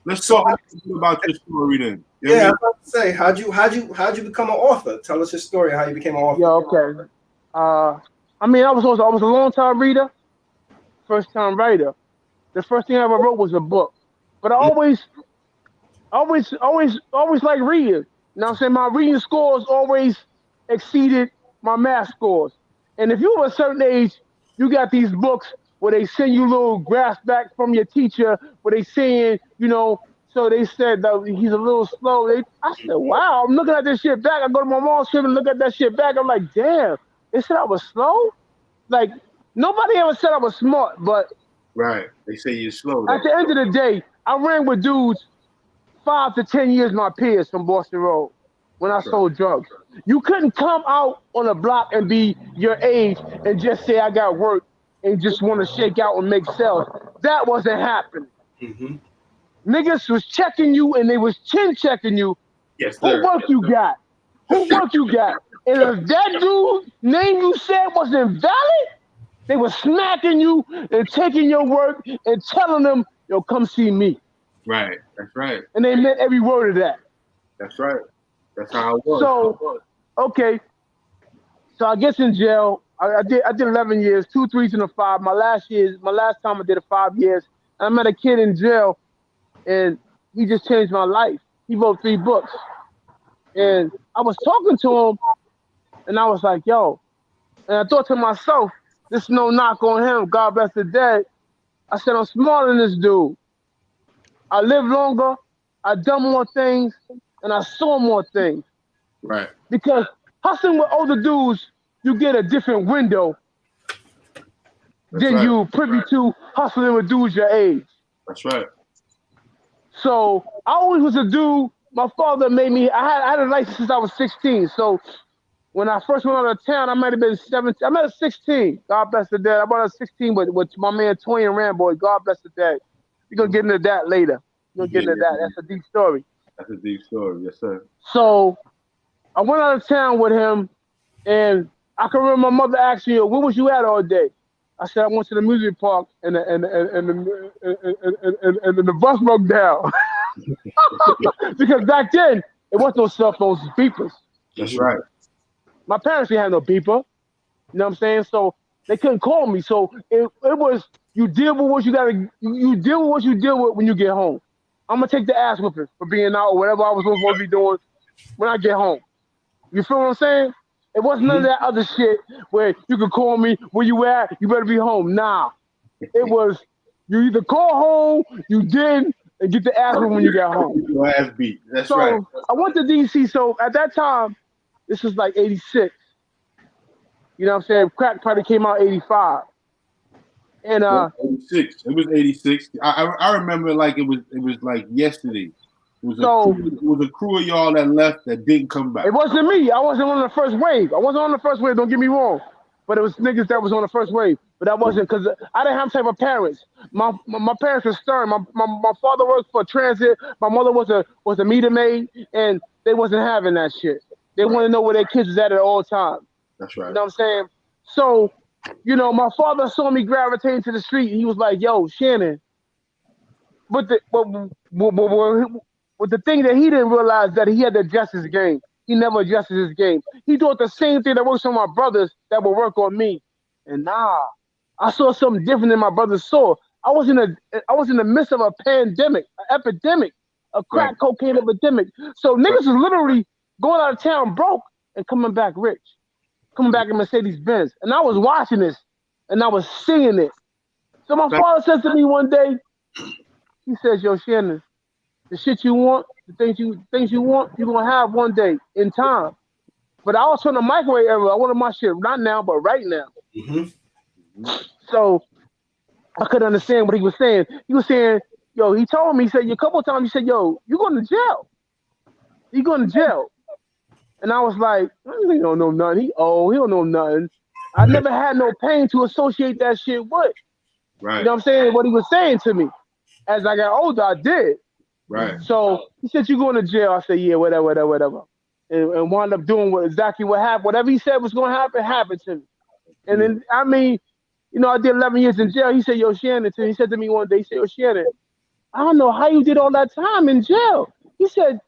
Let's talk about your story then. I was about to say, how'd you become an author? Tell us your story, how you became an author. Yeah, okay. I mean, I was a long time reader, first time writer. The first thing I ever wrote was a book, but I always like reading. You know what I'm saying? My reading scores always exceeded my math scores. And if you were a certain age, you got these books where they send you little graphs back from your teacher, where they saying, you know, So they said that he's a little slow. I said, wow. I'm looking at this shit back. I go to my mom's crib and look at that shit back. I'm like, damn. They said I was slow. Like nobody ever said I was smart, but right. They say you're slow. At the end of the day, I ran with dudes 5 to 10 years my peers from Boston Road when I sold drugs. You couldn't come out on a block and be your age and just say I got work and just want to shake out and make sales. That wasn't happening. Mm-hmm. Niggas was checking you and they was chin checking you. Yes, sir. Who work you got? Who work you got? And if that dude name you said wasn't valid, they were smacking you and taking your work and telling them, yo, come see me. Right. That's right. And they meant every word of that. That's right. That's how it was. So, okay. So I guess in jail, I did 11 years, 2 3s and a 5. My last time I did 5 years. I met a kid in jail, and he just changed my life. He wrote 3 books, and I was talking to him, and I was like, yo, and I thought to myself, this is no knock on him. God bless the dead. I said, I'm smarter than this dude. I lived longer, I done more things, and I saw more things. Right. Because hustling with older dudes, you get a different window than you privy to hustling with dudes your age. That's right. So I always was a dude. My father made me. I had a license since I was 16. So when I first went out of town, I might have been 17. I might have 16. God bless the dead. I bought a 16 with my man Toy and Rambo. God bless the dead. We're gonna get into that later. We're gonna get into that. That's a deep story. That's a deep story, yes, sir. So I went out of town with him, and I can remember my mother asked me, "Where was you at all day?" I said, "I went to the music park, and the bus broke down." Because back then, it wasn't no cell phones, beepers. That's right. My parents didn't have no beeper. You know what I'm saying? So they couldn't call me. So it was, you deal with what you gotta, you deal with what you deal with when you get home. I'm gonna take the ass whipping for being out or whatever I was supposed to be doing when I get home. You feel what I'm saying? It wasn't none of that other shit where you could call me, where you at, you better be home. Nah. It was, you either call home, you did, and get the ass whipping when you got home. Your ass beat. That's so right. I went to DC. So at that time, this was like 86. You know what I'm saying? Crack probably came out 85. And 86. It was 86. I remember like it was like yesterday. It was a crew of y'all that left that didn't come back. It wasn't me. I wasn't on the first wave. Don't get me wrong. But it was niggas that was on the first wave. But that wasn't because I didn't have type of parents. My parents were stern. My father worked for transit. My mother was a meter maid, and they wasn't having that shit. They want to know where their kids was at all times. That's right. You know what I'm saying? So, you know, my father saw me gravitating to the street. He was like, "Yo, Shannon." But the thing that he didn't realize that he had to adjust his game. He never adjusted his game. He doing the same thing that works on my brothers that will work on me. And I saw something different than my brothers saw. I was in the midst of a pandemic, an epidemic, a crack cocaine epidemic. So niggas was literally going out of town broke and coming back rich, coming back in Mercedes Benz. And I was watching this and I was seeing it. So my father says to me one day, he says, "Yo, Shannon, the shit you want, the things you want, you're gonna have one day in time." But I was from the microwave era. I wanted my shit not now, but right now. Mm-hmm. So I couldn't understand what he was saying. He was saying, "Yo," he told me, he said, a couple of times, he said, "Yo, you going to jail. You going to jail." And I was like, "He don't know nothing. He don't know nothing." I never had no pain to associate that shit with. Right. You know what I'm saying? What he was saying to me. As I got older, I did. Right. So he said, "You going to jail?" I said, "Yeah, whatever. And wound up doing exactly what happened. Whatever he said was going to happen, happened to me. And then, I mean, you know, I did 11 years in jail. He said, "Yo, Shannon," he said to me one day, he said, "Yo, Shannon, I don't know how you did all that time in jail." He said,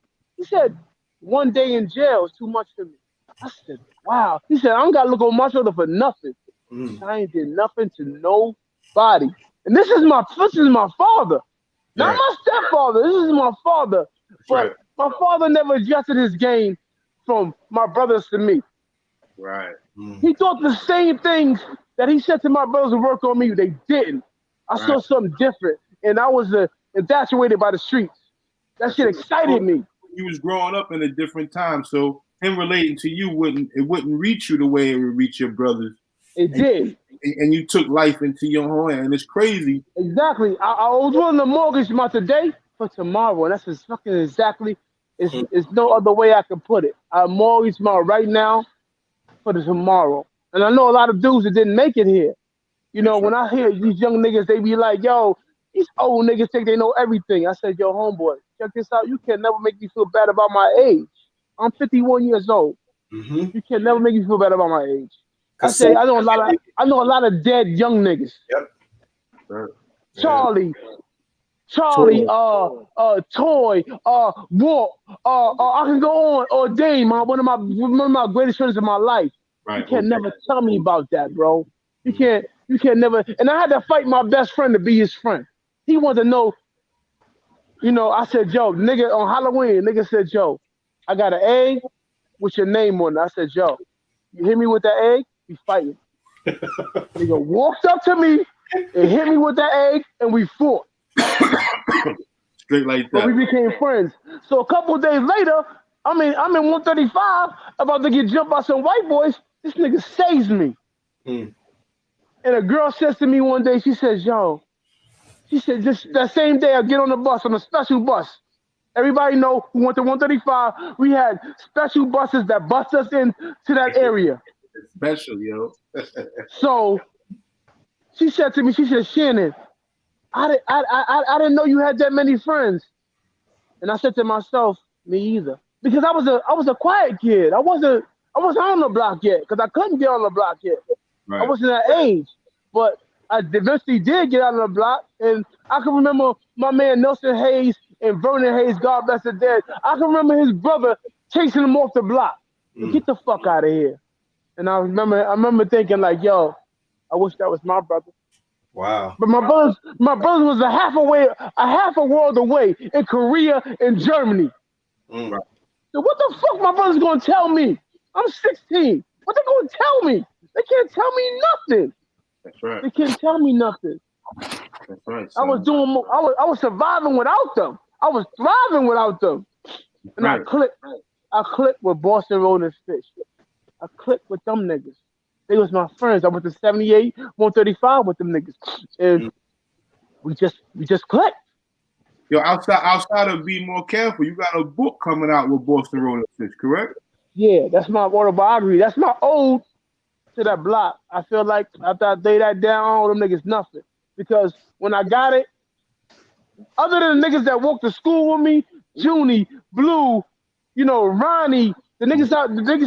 "1 day in jail is too much for me." I said, "Wow." He said, "I don't got to look on my shoulder for nothing." I ain't did nothing to nobody. And this is my father. Not my stepfather. This is my father. But my father never adjusted his game from my brothers to me. Right. He thought the same things that he said to my brothers would work on me. They didn't. I saw something different. And I was infatuated by the streets. That shit excited me. You was growing up in a different time, so him relating to you wouldn't reach you the way it would reach your brothers. It did. And you took life into your own hand, and it's crazy. Exactly. I was willing to mortgage my today for tomorrow, and that's just fucking exactly. It's no other way I can put it. I mortgage my right now for the tomorrow, and I know a lot of dudes that didn't make it here. You know, when I hear these young niggas, they be like, "Yo, these old niggas think they know everything." I said, "Yo, homeboy, check this out. You can never make me feel bad about my age. I'm 51 years old. You can never make me feel bad about my age." I say I know a lot of dead young niggas. Yep. Charlie, Toy, Walt, I can go on, or Dame, one of my greatest friends in my life. Right. You can't never tell me about that, bro. You can't never. And I had to fight my best friend to be his friend. He wanted to know. You know, I said, "Joe, nigga, on Halloween, nigga said, Joe, I got an egg with your name on it." I said, "Joe, you hit me with that egg, we fighting." Nigga walked up to me and hit me with that egg, and we fought. Straight like that. But we became friends. So a couple of days later, I'm in 135, about to get jumped by some white boys. This nigga saves me. And a girl says to me one day, she says, "Yo," she said, just that same day I get on the bus, on a special bus. Everybody know who went to 135. We had special buses that bus us in to that area. Special, yo. So she said to me, she said, "Shannon, I didn't know you had that many friends." And I said to myself, me either. Because I was a quiet kid. I wasn't on the block yet, because I couldn't get on the block yet. Right. I wasn't that age. But I eventually did get out of the block. And I can remember my man Nelson Hayes and Vernon Hayes, God bless the dead. I can remember his brother chasing him off the block. Get the fuck out of here. And I remember thinking like, yo, I wish that was my brother. Wow. But my brother was a half a world away in Korea and Germany. So what the fuck my brother's gonna tell me? I'm 16. What they gonna tell me? They can't tell me nothing. That's right. They can't tell me nothing. That's right. Son. I was surviving without them. I was thriving without them. And right. I clicked with Boston Road and Fish. I clicked with them niggas. They was my friends. I went to 78, 135 with them niggas. And we just clicked. Yo, outside of Be More Careful, you got a book coming out with Boston Road and Fish, correct? Yeah, that's my autobiography. That's my ode to that block. I feel like after I lay that down, all them niggas nothing. Because when I got it, other than the niggas that walked to school with me, Junie, Blue, you know, Ronnie, the niggas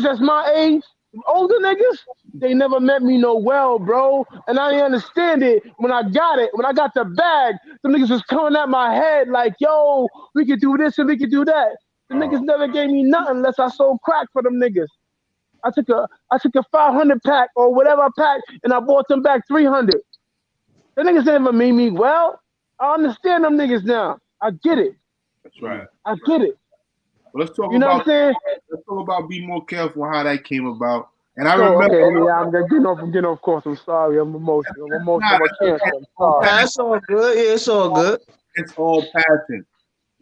that's my age, older niggas, they never met me no well, bro. And I didn't understand it. When I got the bag, the niggas was coming at my head like, yo, we could do this and we could do that. The niggas never gave me nothing unless I sold crack for them niggas. I took a 500 pack or whatever pack and I bought them back 300. The niggas never made me well. I understand them niggas now. I get it. That's right. I get it. Well, let's talk about Be More Careful, how that came about. And I remember. Okay, yeah, I'm getting off course. I'm sorry. I'm emotional. I'm sorry. That's all good. Yeah, it's all good. It's all passion.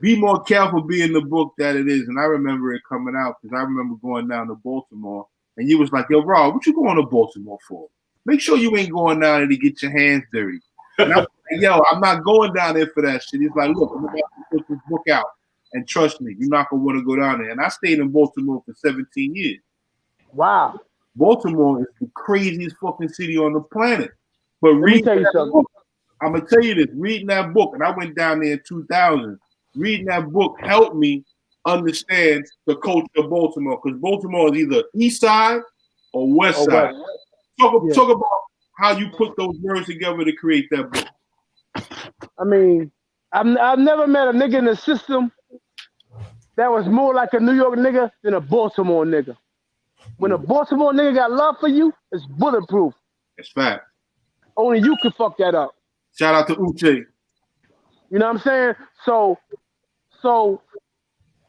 Be More Careful being the book that it is. And I remember it coming out because I remember going down to Baltimore. And you was like, yo, Rob, what you going to Baltimore for? Make sure you ain't going down there to get your hands dirty. And I was like, yo, I'm not going down there for that shit. He's like, look, I'm about to put this book out. And trust me, you're not going to want to go down there. And I stayed in Baltimore for 17 years. Wow. Baltimore is the craziest fucking city on the planet. But reading that book, I'm going to tell you this, reading that book, and I went down there in 2000, reading that book helped me understand the culture of Baltimore, because Baltimore is either east side or west side. Talk about how you put those words together to create that book. I mean, I've never met a nigga in the system that was more like a New York nigga than a Baltimore nigga. When a Baltimore nigga got love for you, it's bulletproof. That's fact. Only you can fuck that up. Shout out to Uche. You know what I'm saying? So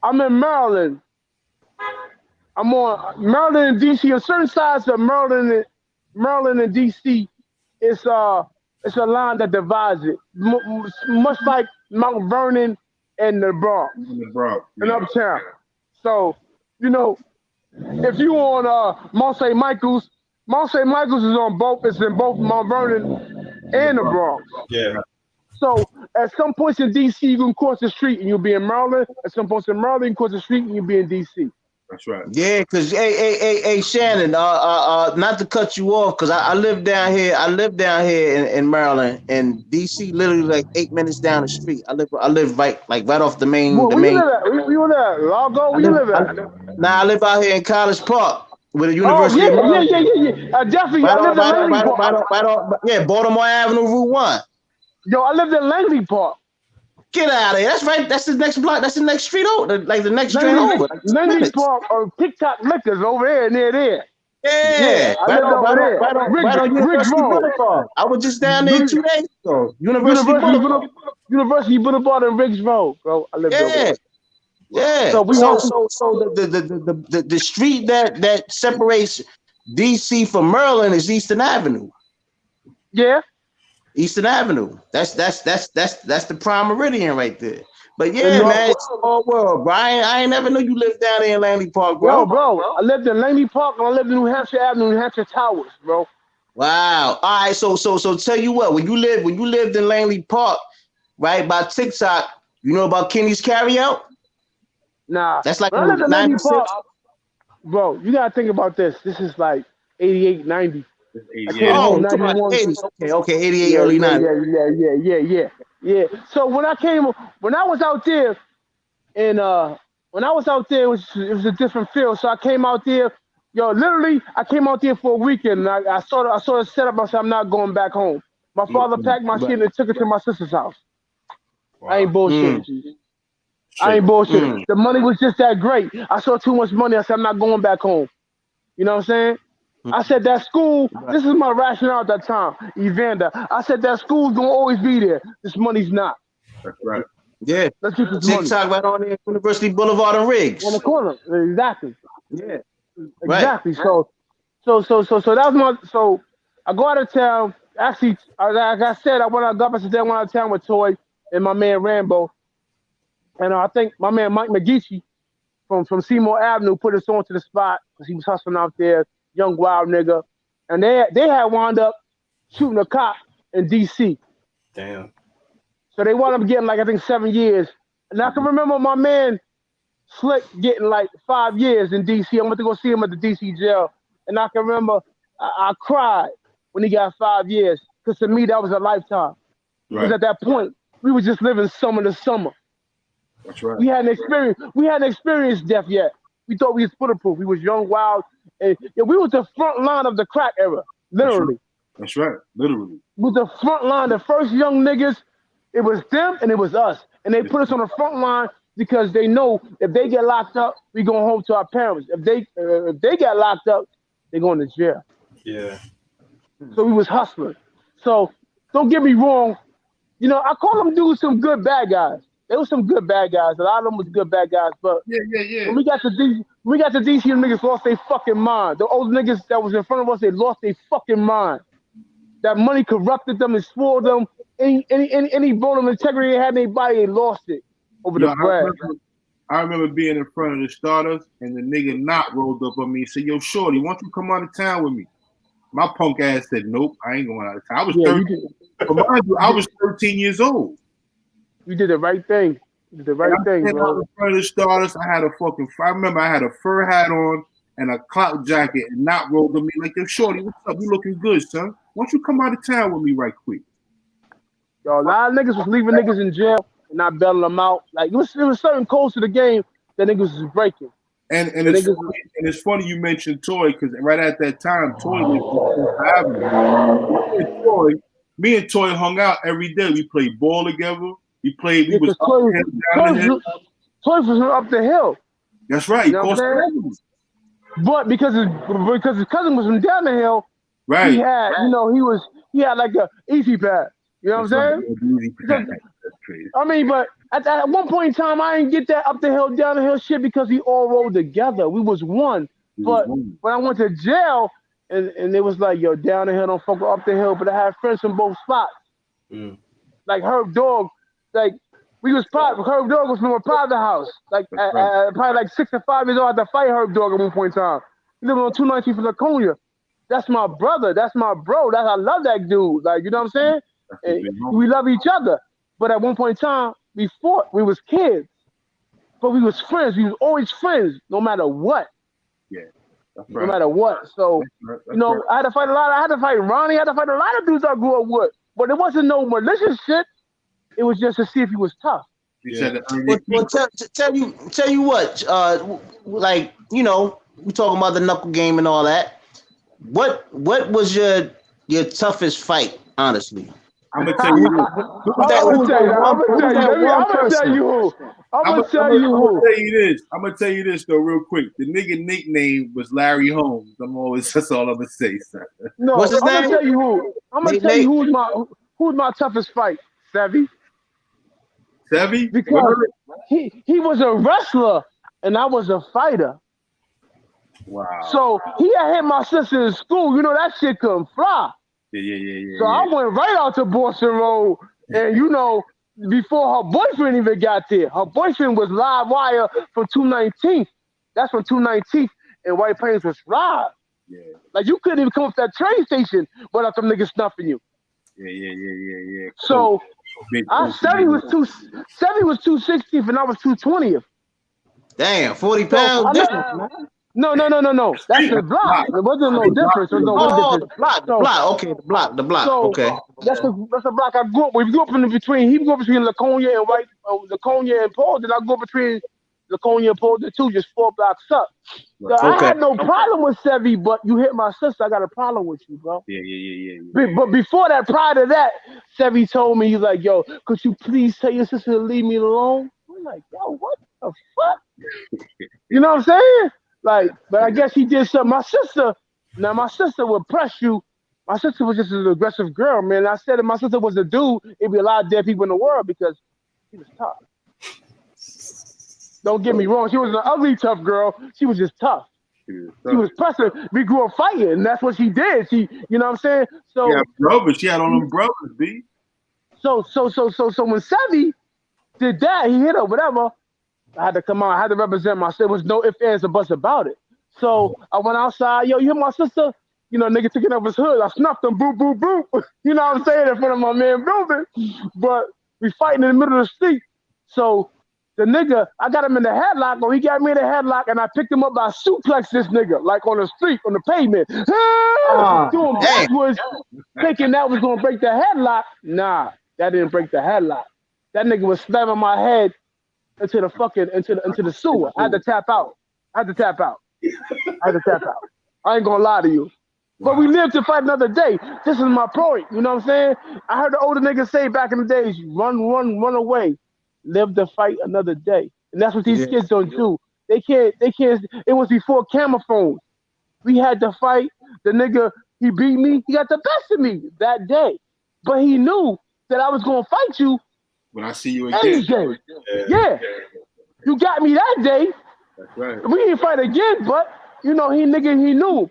I'm in Maryland. I'm on Maryland and DC. On certain sides of Maryland and DC, it's a line that divides it. Much like Mount Vernon in the Bronx. In the Bronx. In Uptown. So, you know, if you on Mont St. Michael's is on both. It's in both Mount Vernon and the Bronx. Yeah. So at some points in DC, you can cross the street and you'll be in Maryland. At some points in Maryland, you can cross the street and you'll be in DC. That's right. Yeah, because hey, Shannon, not to cut you off, because I live down here. I live down here in Maryland, and DC literally like 8 minutes down the street. I live right off the main. Well, the where main. you live at? Where you live at? Largo? Where you live at? I live out here in College Park with the University of Maryland. Yeah. Definitely. I live in Langley Park. Yeah, Baltimore Avenue, Route 1. Yo, I lived in Langley Park. Get out of here. That's right. That's the next block. That's the next street over. Like the next street over. Langley Park or TikTok Liquors over there near there. Yeah. Right on University Boulevard. I was just down there 2 days ago. University Boulevard and Riggs Road, bro. I lived over there. Yeah. So the street that separates DC from Maryland is Eastern Avenue. Yeah. Eastern Avenue. That's the prime meridian right there. But yeah, man, it's a small world, Brian. I ain't never knew you lived down there in Langley Park, bro. Yo, bro, I lived in Langley Park and I lived in New Hampshire Avenue, New Hampshire Towers, bro. Wow. All right, so tell you what, when you lived in Langley Park, right, by TikTok, you know about Kenny's Carryout? Nah. That's like when I lived in Langley Park, bro, you gotta think about this. This is like 88, 90. Oh, 80s. Okay, 88, early 90s. Yeah. So when I was out there, and when I was out there, it was a different feel. So I came out there, literally, I came out there for a weekend. And I sort of set up. I said, I'm not going back home. My father packed my shit and took it to my sister's house. Wow. I ain't bullshitting. I ain't bullshitting. The money was just that great. I saw too much money. I said, I'm not going back home. You know what I'm saying? I said that school, this is my rationale at that time, Evander. I said that school's gonna always be there. This money's not. That's right. Yeah. Let's keep this TikTok right on there, University Boulevard and Riggs. On the corner. Exactly. Yeah. Exactly. Right. So that was my, so I go out of town. Actually, like I said, I went out of town with Toy and my man Rambo. And I think my man Mike McGeechee from Seymour Avenue put us on to the spot because he was hustling out there. Young wild nigga, and they had wound up shooting a cop in DC. Damn. So they wound up getting like I think 7 years. And I can remember my man Slick getting like 5 years in DC. I went to go see him at the DC jail, and I can remember I cried when he got 5 years because to me that was a lifetime. Because at that point we were just living summer to summer. That's right. We hadn't experienced death yet. We thought we was bulletproof. We was young, wild. And we was the front line of the crack era, literally. That's right, literally. We was the front line, the first young niggas. It was them and it was us. And they put us on the front line because they know if they get locked up, we going home to our parents. If they get locked up, they going to jail. Yeah. So we was hustling. So don't get me wrong. I call them dudes some good bad guys. There was some good bad guys. A lot of them was good bad guys. But when we got to DC, them niggas lost their fucking mind. The old niggas that was in front of us, they lost their fucking mind. That money corrupted them and spoiled them. Any bone of integrity they had in their body, they lost it over the bread. I remember being in front of the starters, and the nigga Knott rolled up on me and said, "Yo, shorty, why don't you come out of town with me?" My punk ass said, "Nope, I ain't going out of town." I was 13. But mind you, I was 13 years old. You did the right thing. You did the right thing, bro. In front of the starters, I remember I had a fur hat on and a clout jacket, and Knott rolled on me like, "Yo, shorty, what's up? You looking good, son? Why don't you come out of town with me right quick?" Yo, a lot of niggas was leaving niggas in jail and not bailing them out. Like it was certain codes to the game that niggas was breaking. And it's funny you mentioned Toy because right at that time, Toy was me and Toy hung out every day. We played ball together. We was Toy was up the hill. That's right. But because his cousin was from down the hill, right? He had like a easy pad. You know what I'm saying? That's crazy. I mean, but at one point in time, I didn't get that up the hill, down the hill shit because we all rolled together. We was one. But when I went to jail, and it was like, yo, down the hill, don't fuck with up the hill. But I had friends from both spots. Like Herb Dog, like We was private. Herb Dog was from a private house. Like probably like 6 or 5 years old. I had to fight Herb Dog at one point in time. He lived on 219 for Laconia. That's my brother. That's my bro. I love that dude. Like, you know what I'm saying? And we love each other. But at one point in time, we fought. We was kids. But we was friends. We was always friends, no matter what. Yeah. That's right. No matter what. So, you know, I had to fight a lot. I had to fight Ronnie. I had to fight a lot of dudes I grew up with. But it wasn't no malicious shit. It was just to see if he was tough. Yeah. Well, tell you what, like, you know, we talking about the knuckle game and all that. What was your toughest fight, honestly? I'm gonna tell you. I'm gonna tell you this though, real quick. The nigga nickname was Larry Holmes. That's all I'm gonna say, sir. No, what's his name? I'm gonna tell you who. I'm gonna tell you who's my toughest fight, Sevy. Sevy? Because he was a wrestler and I was a fighter. Wow. So he had hit my sister in school. You know that shit couldn't fly. Yeah. So I went right out to Boston Road, and you know, before her boyfriend even got there, her boyfriend was live wire from 219th. That's when 219th and White Plains was live. Yeah. Like you couldn't even come up that train station without them niggas snuffing you. Yeah. So Sevy was 260th and I was 220th. Damn, 40 pounds difference, man. No. That's the block. There wasn't no difference. There was no difference. The block. Okay, the block. So okay. That's the block I grew up with. We grew up in between. He grew up between Laconia and Laconia and Paul. Then I grew up between Laconia and Paul too, just 4 blocks up. So I had no problem with Sevy, but you hit my sister. I got a problem with you, bro. Yeah. But before that, prior to that, Sevy told me, he's like, yo, could you please tell your sister to leave me alone? I'm like, yo, what the fuck? You know what I'm saying? Like, but I guess he did something. My sister would press you. My sister was just an aggressive girl, man. I said if my sister was a dude, it'd be a lot of dead people in the world because she was tough. Don't get me wrong. She was an ugly, tough girl. She was just tough. She was pressing. We grew up fighting, and that's what she did. You know what I'm saying? So yeah, brothers. She had on them brothers, B. So when Sevy did that, he hit her, whatever. I had to come out. I had to represent myself. There was no ifs, ands, or buts about it. So I went outside. Yo, you hear my sister? You know, nigga took it off his hood. I snuffed him. Boop, boop, boop. You know what I'm saying? In front of my man building. But we fighting in the middle of the street. So the nigga, I got him in the headlock. Or he got me in the headlock, and I picked him up. I suplexed this nigga, like on the street, on the pavement. Doing backwards, thinking that was going to break the headlock. Nah, that didn't break the headlock. That nigga was slamming my head into the sewer. I had to tap out. I ain't gonna lie to you. But we lived to fight another day. This is my point. You know what I'm saying? I heard the older niggas say back in the days, run away. Live to fight another day. And that's what these kids don't do. They can't. It was before camera phones. We had to fight. The nigga, he beat me. He got the best of me that day. But he knew that I was gonna fight you when I see you again. Yeah. You got me that day. That's right. We didn't fight again, but you know, he knew.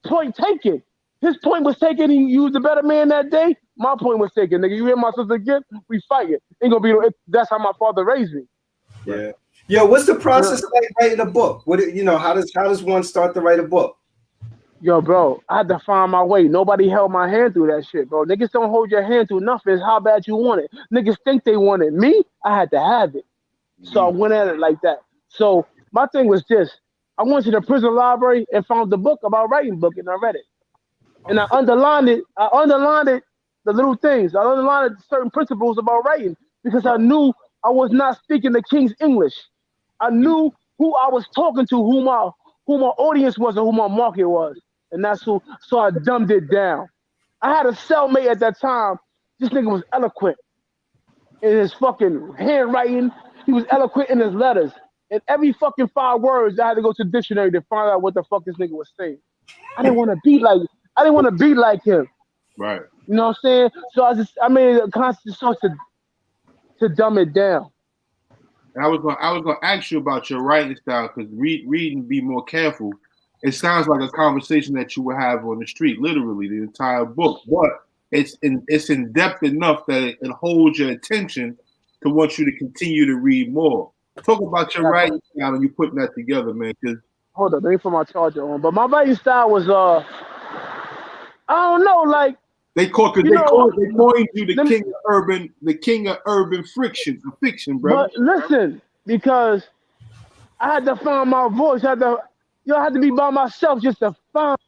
Point taken. His point was taken. He was the better man that day. My point was taken. Nigga, you hit my sister again, we fight it. Ain't gonna be. That's how my father raised me. Yeah. Yo, what's the process like writing a book? How does one start to write a book? Yo, bro, I had to find my way. Nobody held my hand through that shit, bro. Niggas don't hold your hand through nothing. It's how bad you want it. Niggas think they want it. Me, I had to have it. So I went at it like that. So my thing was this. I went to the prison library and found the book about writing book, and I read it. And I underlined it. The little things. I underlined certain principles about writing because I knew I was not speaking the King's English. I knew who I was talking to, who my audience was, and who my market was. And that's who. So I dumbed it down. I had a cellmate at that time. This nigga was eloquent in his fucking handwriting. He was eloquent in his letters. And every fucking 5 words, I had to go to the dictionary to find out what the fuck this nigga was saying. I didn't want to be like him. Right. You know what I'm saying? So I made a conscious choice to dumb it down. And I was gonna ask you about your writing style because reading, be more careful. It sounds like a conversation that you would have on the street, literally the entire book. But it's in depth enough that it holds your attention to want you to continue to read more. Talk about your writing style and you putting that together, man. Because hold up, let me put my charger on. But my writing style was I don't know, like they coined you the king of urban fiction, brother. But listen, because I had to find my voice. I had to be by myself just to find.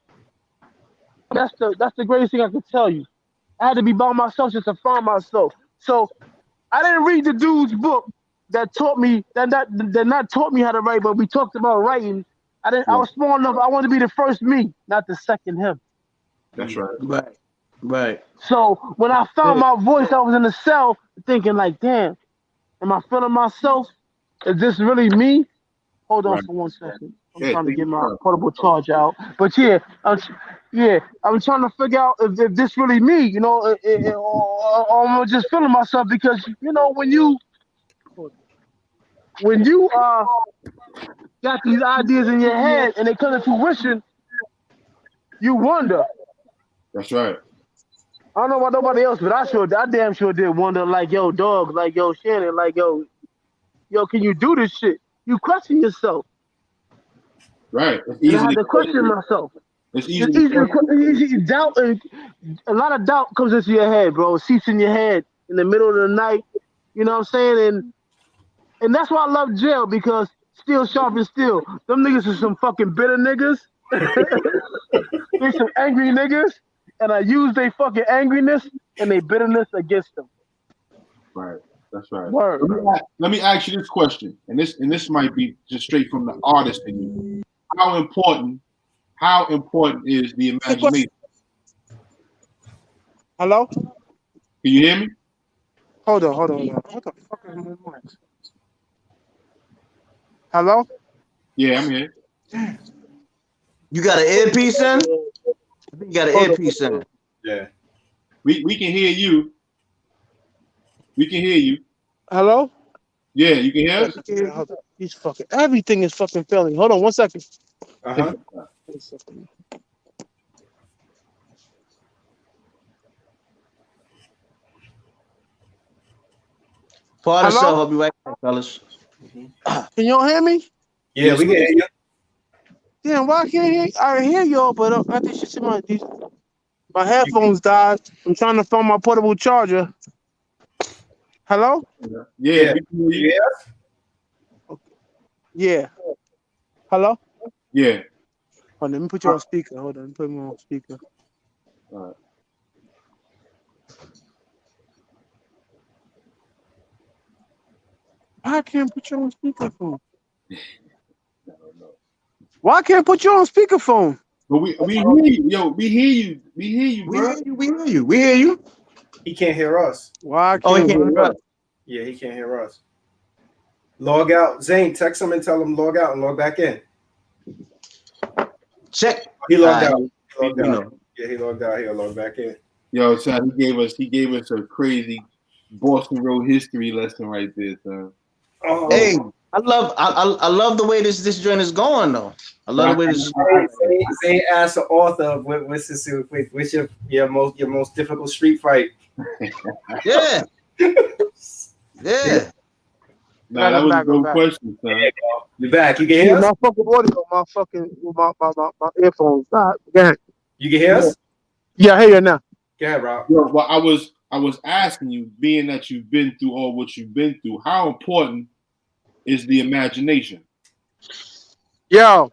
That's the greatest thing I could tell you. I had to be by myself just to find myself. So I didn't read the dude's book that taught me that not taught me how to write, but we talked about writing. I didn't. Yeah. I was small enough. I wanted to be the first me, not the second him. That's right. Right. So when I found my voice, I was in the cell thinking like, damn, am I feeling myself? Is this really me? Hold on for 1 second. I'm trying to get my portable charge out. But I'm trying to figure out if this really me, you know, or I'm just feeling myself because, you know, when you got these ideas in your head and they come to fruition, you wonder. That's right. I don't know about nobody else, but I damn sure did wonder, like, yo, dog, like, yo, Shannon, like, yo, can you do this shit? You question yourself. Right. I had to question myself. It's easy. Doubt, a lot of doubt comes into your head, bro. It seeps in your head in the middle of the night. You know what I'm saying? And that's why I love jail, because steel sharpens steel. Them niggas are some fucking bitter niggas. They some angry niggas. And I use their fucking angriness and their bitterness against them. Right. That's right. Word. Let me ask you this question, and this might be just straight from the artist in you. How important is the imagination? Hello? Can you hear me? Hold on. What the fuck is my mic? Hello? Yeah, I'm here. You got an earpiece in? I think you got an earpiece in. Yeah. We can hear you. We can hear you. Hello? Yeah, you can hear us? He's fucking, everything is fucking failing. Hold on 1 second. Uh-huh. Part of I'll be right back, fellas. Can y'all hear me? Yeah, we can hear you. Damn, why I can't hear you? I hear y'all, but I think shit my headphones died. I'm trying to find my portable charger. Hello? Yeah. Okay. Yeah. Hello? Yeah. Hold on, let me put you on speaker. Hold on, put me on speaker. All right. I can't put you on speakerphone. Why can't I put you on speakerphone? But we hear you, yo. We hear you, bro. We hear you. He can't hear us. Why can't he can't hear us? Yeah, he can't hear us. Log out. Zane, text him and tell him log out and log back in. Check. He logged out. He logged out. Yeah, he logged out. He'll log back in. Yo, son, he gave us a crazy Boston Road history lesson right there, son. Oh. Hey, I love the way this joint is going though. I love the way this. Zane asked the author, "What's your most difficult street fight?" Yeah. Yeah. Nah, that was a good question, son. You're back. You can hear us? My fucking audio, my earphones. Go ahead. You can hear us? Yeah, I hear you now. Go ahead, Rob. Yo, well, I was asking you, being that you've been through all what you've been through, how important is the imagination? Yo,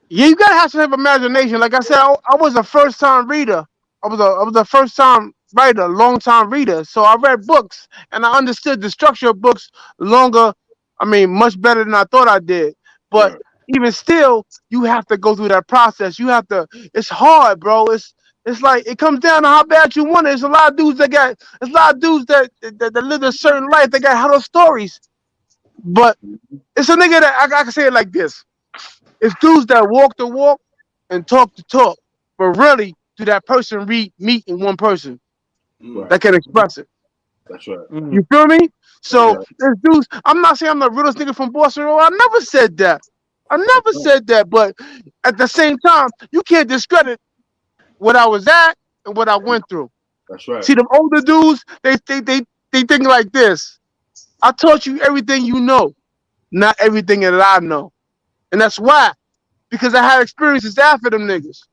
you gotta have some imagination. Like I said, I was a first time reader. I was a first time writer, long time reader. So I read books and I understood the structure of books longer. I mean, much better than I thought I did. But even still, you have to go through that process. You have to. It's hard, bro. It's like it comes down to how bad you want it. There's a lot of dudes that live a certain life. They got hollow stories. But it's a nigga that I can say it like this. It's dudes that walk the walk and talk the talk. But really, do that person meet in one person that can express it? That's right. You feel me? So there's dudes. I'm not saying I'm the realest nigga from Boston. I never said that. But at the same time, you can't discredit what I was at and what I went through. That's right. See, them older dudes, they think like this. I taught you everything you know, not everything that I know. And that's why. Because I had experiences after them niggas.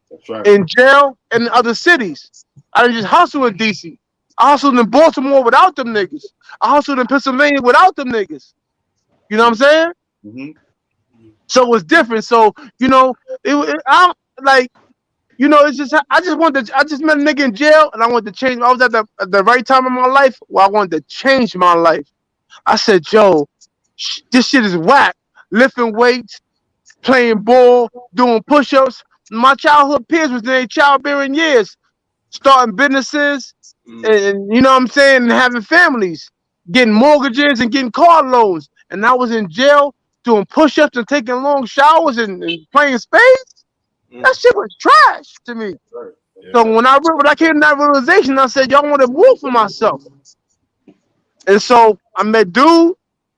That's right. In jail and in other cities. I didn't just hustle in DC. I hustled in Baltimore without them niggas. I hustled in Pennsylvania without them niggas. You know what I'm saying? Mm-hmm. So it's different. So, you know, I'm like, you know, it's just I just met a nigga in jail and I wanted to change. I was at the right time in my life where I wanted to change my life. I said, Joe, this shit is whack. Lifting weights, playing ball, doing push-ups. My childhood peers was in their childbearing years, starting businesses, and you know what I'm saying, and having families, getting mortgages and getting car loans. And I was in jail doing push-ups and taking long showers and playing spades. That shit was trash to me. Right. Yeah. So when I came to that realization, I said, y'all want to move for myself. And so I met dude,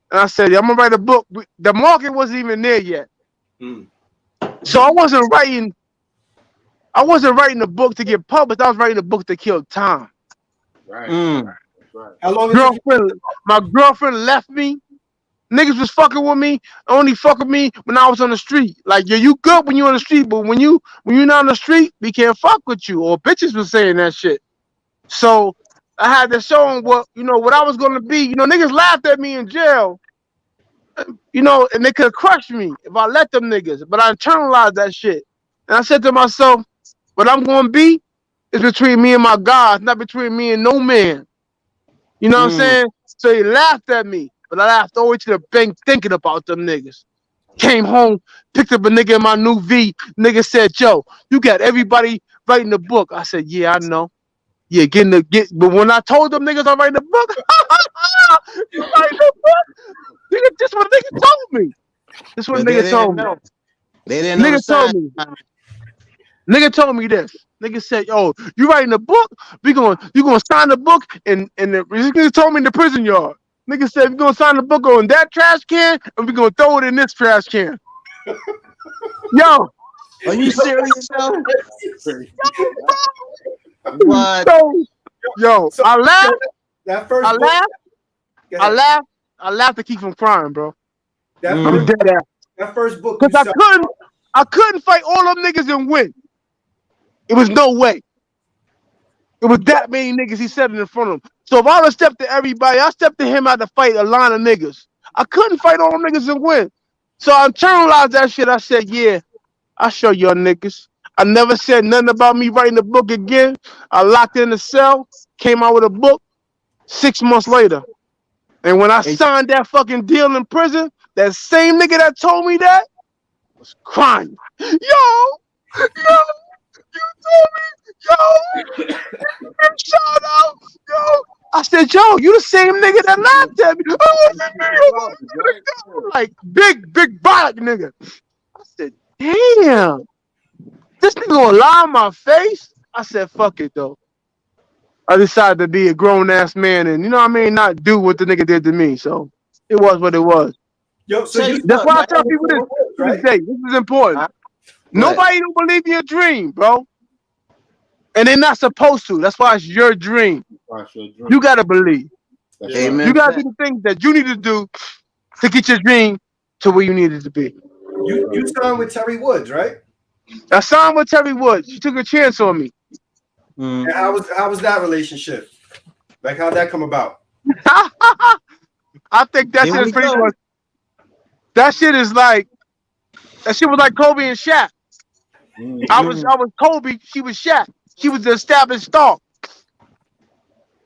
and I said, I'm gonna write a book. The market wasn't even there yet. So I wasn't writing a book to get published. I was writing a book to kill time. Right. Right. How long My girlfriend left me. Niggas was fucking with me, only fucking me when I was on the street. Like, yeah, you good when you on the street, but when you're not on the street, we can't fuck with you. Or bitches was saying that shit. So I had to show them what I was gonna be. You know, niggas laughed at me in jail. You know, and they could crush me if I let them niggas. But I internalized that shit. And I said to myself, what I'm gonna be is between me and my God, not between me and no man. You know what I'm saying? So he laughed at me. But I laughed all the way to the bank thinking about them niggas. Came home, picked up a nigga in my new V. Nigga said, Joe, you got everybody writing the book. I said, yeah, I know. Yeah, but when I told them niggas I'm writing the book, you writing the book? Nigga, this what a nigga told me. This what a nigga told me. They didn't know. Nigga told me this. Nigga said, yo, you writing a book? You gonna sign the book and the nigga told me in the prison yard. Nigga said, we're gonna sign the book on that trash can and we're gonna throw it in this trash can. Yo. Are you serious, though? What? So, I laughed. I laughed to keep from crying, bro. I'm dead ass. That first book. Because I couldn't fight all them niggas and win. It was no way. It was that many niggas he said in front of him. So if I would have stepped to everybody, I stepped to him out to fight a line of niggas. I couldn't fight all them niggas and win. So I internalized that shit. I said, yeah, I'll show y'all niggas. I never said nothing about me writing the book again. I locked in the cell, came out with a book 6 months later. And when I signed that fucking deal in prison, that same nigga that told me that was crying. Yo, you told me, shout out, yo. I said, yo, you the same nigga that laughed at me. Like, big body nigga. I said, damn. This nigga gonna lie in my face? I said, fuck it, though. I decided to be a grown-ass man and, you know what I mean, not do what the nigga did to me. So, it was what it was. Yo, so that's why I tell people this, right? This is important. Nobody don't believe in your dream, bro. And they're not supposed to. That's why it's your dream. You gotta believe. Amen. You gotta do the things that you need to do to get your dream to where you need it to be. You signed with Terri Woods, right? I signed with Terri Woods. She took a chance on me. And how was that relationship? Like, how'd that come about? I think that shit is pretty much. That shit was like Kobe and Shaq. I was Kobe. She was Shaq. She was the established star.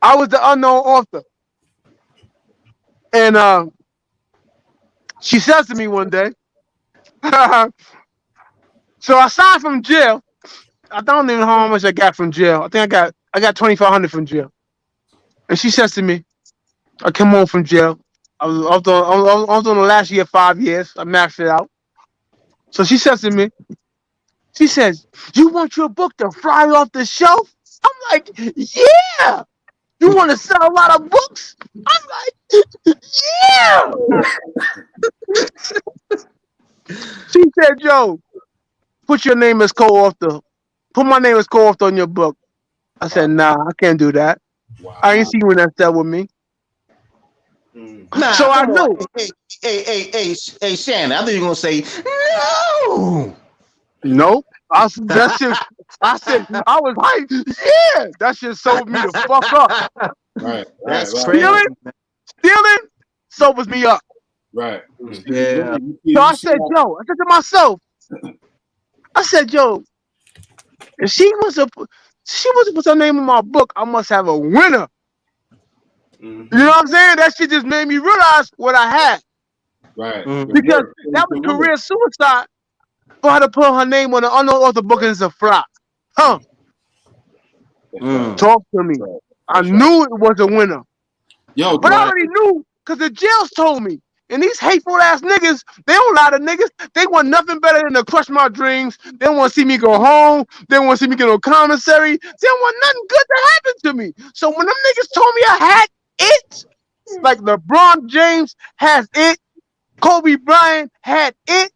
I was the unknown author. And she says to me one day. So I signed from jail. I don't even know how much I got from jail. I think I got $2,500 from jail. And she says to me, I come home from jail. I was on the last year 5 years. I maxed it out. So she says to me, she says, you want your book to fly off the shelf? I'm like, yeah. You want to sell a lot of books? I'm like, yeah. She said, Joe, put your name as co-author. Put my name as co-author on your book. I said, nah, I can't do that. Wow. I ain't see you in that cell with me. Nah, So I come knew. on. Hey, Shannon. I thought you were gonna say no. Nope. That shit. I said I was hyped. Yeah, that shit sobered me the fuck up. That's Stealing, crazy. stealing sobers me up. Right. Yeah. So I said, yo, I said to myself, I said, yo, if she was to put her name in my book, I must have a winner. You know what I'm saying? That shit just made me realize what I had. Right. Because that was career suicide for her to put her name on the unauthored book and it's a flop. Huh? Talk to me. I knew it was a winner. Yo, but I already knew because the jails told me. And these hateful ass niggas, they don't lie to niggas. They want nothing better than to crush my dreams. They don't want to see me go home. They don't want to see me get on commissary. They don't want nothing good to happen to me. So when them niggas told me I had it, like LeBron James has it, Kobe Bryant had it,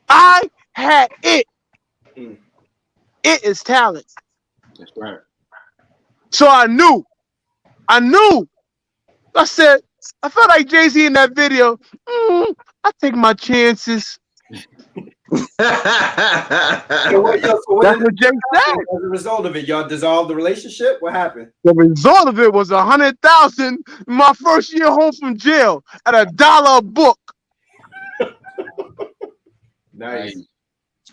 I had it. It is talent. That's right. So I knew. I said, I felt like Jay-Z in that video. I take my chances. That's what Jay said. As a result of it, y'all dissolved the relationship? What happened? The result of it was $100,000 my first year home from jail at $1 a book. Nice.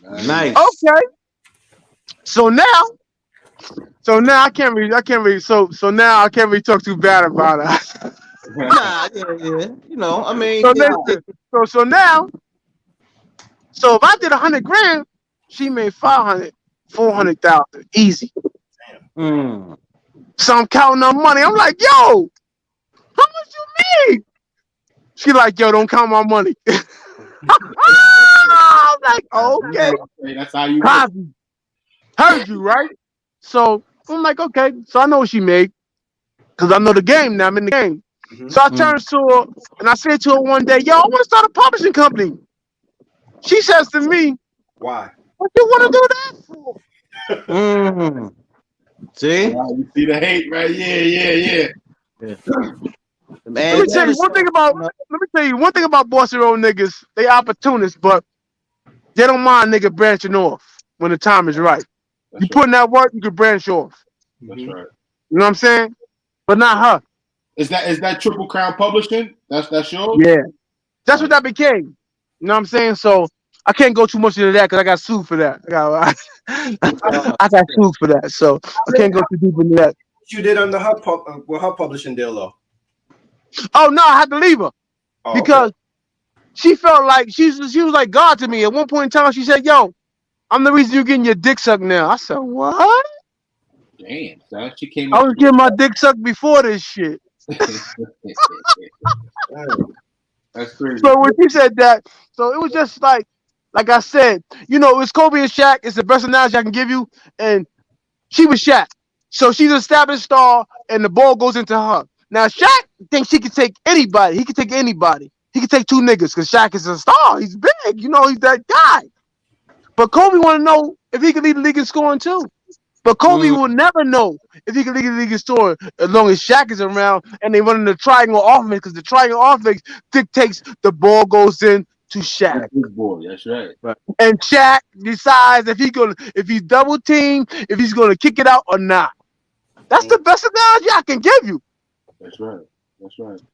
Nice. Okay. So now I can't really so now I can't really talk too bad about it. Nah, yeah. You know, I mean, so now, so if I did 100 grand, she made 500, 400,000 easy. So I'm counting on money. I'm like, yo, how much you make? She like, yo, don't count my money. I'm like, okay. That's how you heard you, right? So I'm like, okay. So I know what she made because I know the game now. I'm in the game. So I turned to her and I said to her one day, yo, I want to start a publishing company. She says to me, why? What you want to do that for? See? You see the hate, right? Yeah. Man, Let me tell you one thing about Boston Road niggas. They opportunists, but they don't mind nigga branching off when the time is right. You put in that work, you can branch off. That's right. You know what I'm saying? But not her. Is that Triple Crown Publishing? That's yours? Yeah. That's what that became. You know what I'm saying? So I can't go too much into that because I got sued for that. I got sued for that. So I can't go too deep into that. You did under her publishing deal though. Oh no, I had to leave her because she felt like she was like God to me. At one point in time, she said, "Yo, I'm the reason you're getting your dick sucked now." I said, "What?" Damn, son. She came. I was getting my dick sucked before this shit. That's crazy. So when she said that, so it was just like I said, you know, it's Kobe and Shaq. It's the best analogy I can give you. And she was Shaq. So she's an established star, and the ball goes into her. Now, Shaq thinks he can take anybody. He can take anybody. He can take two niggas because Shaq is a star. He's big. You know, he's that guy. But Kobe want to know if he can lead the league in scoring too. But Kobe will never know if he can lead the league in scoring as long as Shaq is around and they run the triangle offense because the triangle offense dictates the ball goes in to Shaq. That's right. And Shaq decides if he's double teamed, if he's gonna kick it out or not. That's the best analogy I can give you. That's right.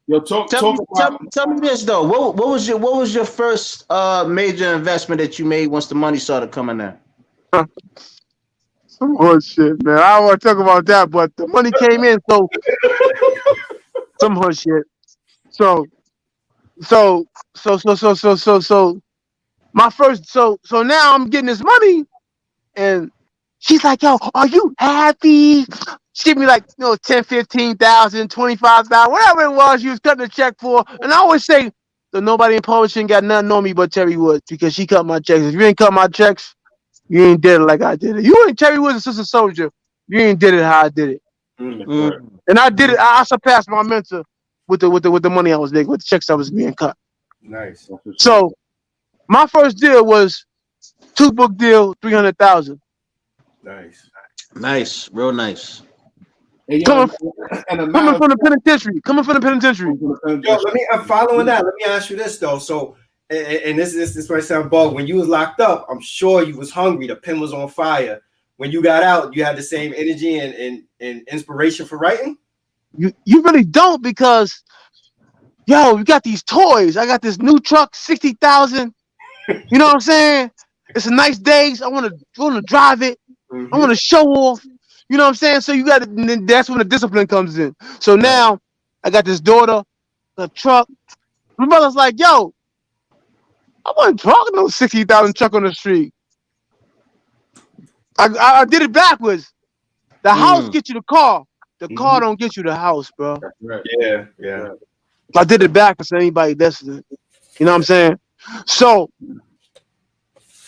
Yo, tell me this though. What was your first major investment that you made once the money started coming in? Some horseshit, man. I don't want to talk about that, but the money came in, so some horseshit. So my first, so now I'm getting this money, and she's like, "Yo, are you happy?" She give me like, 10, 15,000, 25,000, whatever it was. She was cutting a check for, and I always say, "So nobody in publishing got nothing on me but Terri Woods because she cut my checks. If you ain't cut my checks, you ain't did it like I did it. You ain't Terri Woods, Sister Soldier. You ain't did it how I did it." And I did it. I surpassed my mentor with the money I was making, with the checks I was being cut. Nice. So my first deal was 2-book deal, 300,000. Nice. Nice, real nice. And, Coming and from the penitentiary. Coming from the penitentiary. Yo, I'm following that. Let me ask you this though. So, and this might sound bold. When you was locked up, I'm sure you was hungry. The pen was on fire. When you got out, you had the same energy and inspiration for writing. You really don't, because yo, you got these toys. I got this new truck, 60,000. You know what I'm saying? It's a nice day. I want to drive it. I want to show off. You know what I'm saying? So you got to, that's when the discipline comes in. So now I got this daughter, a truck. My brother's like, yo, I wasn't talking no 60,000 truck on the street. I did it backwards. The house gets you the car. The car don't get you the house, bro. That's right. Yeah. I did it backwards for anybody listening. You know what I'm saying? So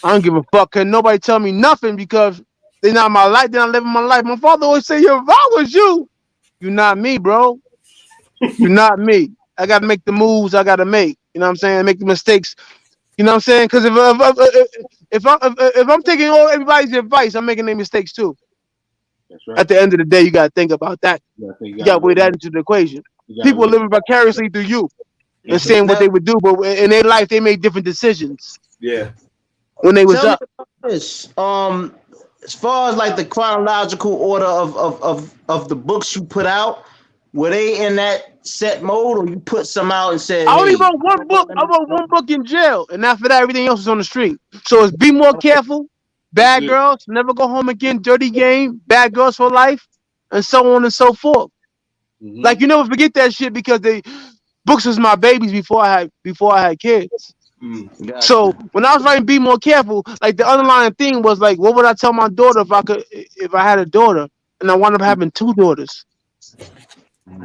I don't give a fuck. Can nobody tell me nothing, because they're not my life. They're not living my life. My father always say, yo, if I was you, you're not me, bro. You're not me. I got to make the moves I got to make. You know what I'm saying? Make the mistakes. You know what I'm saying? Because if I'm taking everybody's advice, I'm making their mistakes too. That's right. At the end of the day, you got to think about that. You got to weigh that into the equation. People are living vicariously through you and saying what they would do, but in their life, they made different decisions. Yeah. When they was Tell up. me about this. As far as like the chronological order of the books you put out, were they in that set mode, or you put some out and said, I only wrote one book. I wrote one book in jail, and after that, everything else was on the street. So it's Be More Careful, Bad Girls, Never Go Home Again, Dirty Game, Bad Girls for Life, and so on and so forth. Like, you never forget that shit, because books was my babies before I had kids. Gotcha. So when I was writing Be More Careful, like the underlying thing was like, what would I tell my daughter if I had a daughter, and I wound up having two daughters?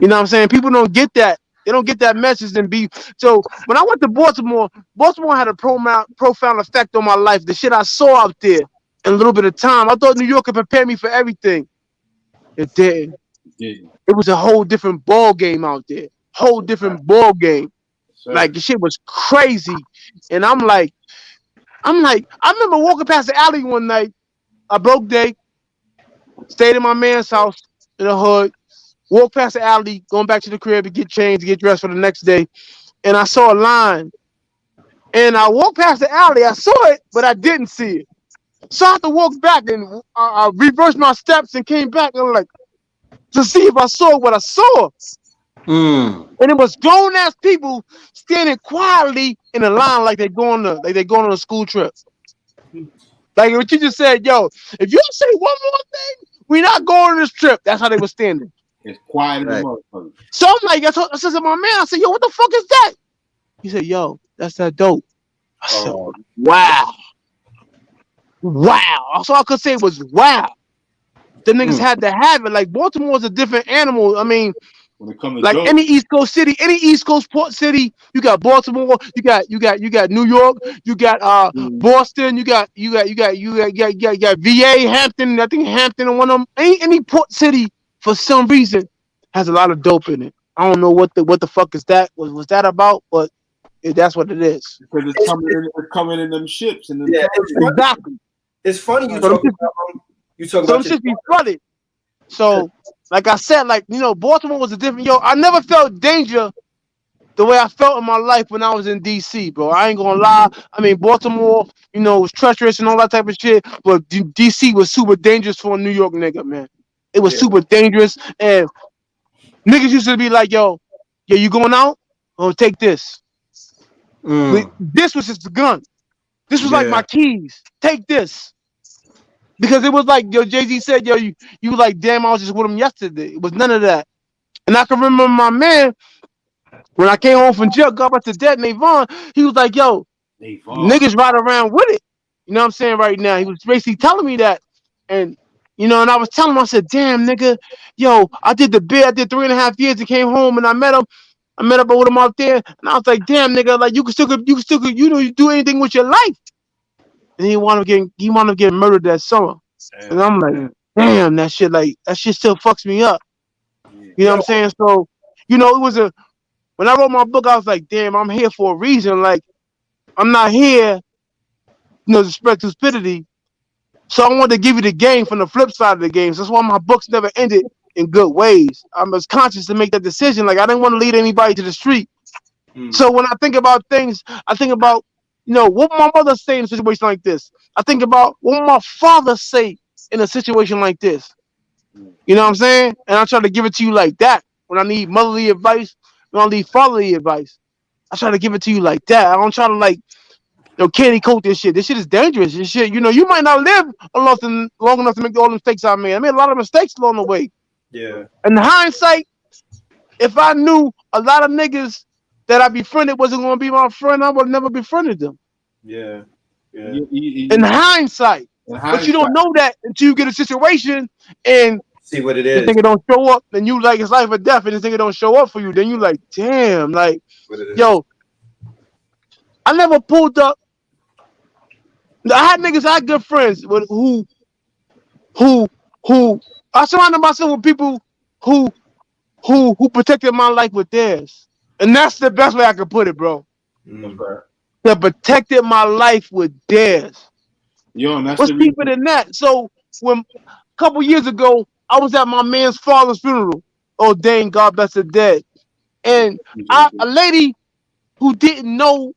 You know what I'm saying? People don't get that. They don't get that message. So when I went to Baltimore had a profound effect on my life. The shit I saw out there in a little bit of time. I thought New York could prepare me for everything. It didn't. It was a whole different ball game out there. Whole different ball game. Like, the shit was crazy. And I'm like, I remember walking past the alley one night, a broke day, stayed in my man's house in the hood, walked past the alley, going back to the crib to get changed, to get dressed for the next day, and I saw a line. And I walked past the alley, I saw it, but I didn't see it. So I had to walk back, and I reversed my steps and came back, and like, to see if I saw what I saw. And it was grown ass people standing quietly in a line like they're going on a school trip. Like what you just said, yo, if you say one more thing, we're not going on this trip. That's how they were standing. It's quiet in the motherfucker. So I'm like, I said to my man, I said, yo, what the fuck is that? He said, yo, that's that dope. I said, wow. That's all I could say was wow. The niggas had to have it. Like, Baltimore's a different animal. I mean, when it comes to like dope. any East Coast city, any East Coast port city, you got Baltimore, you got New York, you got Boston, you got VA, Hampton. I think Hampton and one of them. Any port city for some reason has a lot of dope in it. I don't know what the fuck is that was that about, but that's what it is. Because it's coming in them ships and exactly. It's funny you talk about some shit be flooded. So, like I said, like, you know, Baltimore was a different. Yo, I never felt danger the way I felt in my life when I was in DC, bro. I ain't gonna lie. I mean, Baltimore, you know, was treacherous and all that type of shit, but DC was super dangerous for a New York nigga, man. It was super dangerous, and niggas used to be like, yo, you going out? Oh, take this. This was just a gun. This was like my keys. Take this. Because it was like, yo, Jay-Z said, yo, you like, damn, I was just with him yesterday. It was none of that. And I can remember my man, when I came home from jail, got back to dead, Navon, he was like, yo, niggas ride around with it. You know what I'm saying right now? He was basically telling me that. And, you know, and I was telling him, I said, damn, nigga, yo, I did the bid. I did 3.5 years and came home and I met him. I met up with him out there. And I was like, damn, nigga, like, you do anything with your life. And he wound up getting murdered that summer. Damn. And I'm like, damn, that shit still fucks me up. You know what I'm saying? So, you know, when I wrote my book, I was like, damn, I'm here for a reason. Like, I'm not here, you know, to spread stupidity. So I wanted to give you the game from the flip side of the game. So that's why my books never ended in good ways. I was conscious to make that decision. Like I didn't want to lead anybody to the street. So when I think about things, I think about, what my mother say in a situation like this. I think about what my father say in a situation like this. You know what I'm saying? And I try to give it to you like that. When I need motherly advice, when I need fatherly advice, I try to give it to you like that. I don't try to candy coat this shit. This shit is dangerous. This shit, you might not live long enough to make all the mistakes I made. I made a lot of mistakes along the way. Yeah. In hindsight, if I knew a lot of niggas that I befriended wasn't going to be my friend, I would have never befriended them. Yeah. In hindsight. But you don't know that until you get a situation and see what it is. This nigga don't show up, and you like it's life or death, and this nigga don't show up for you. Then you like, damn, like, yo, I never pulled up. I had good friends who I surrounded myself with people who protected my life with theirs, and that's the best way I could put it, bro. That protected my life with theirs. Yo, and that's what's deeper than that? So when a couple years ago, I was at my man's father's funeral. Oh, dang, God bless the dead. And a lady who didn't know,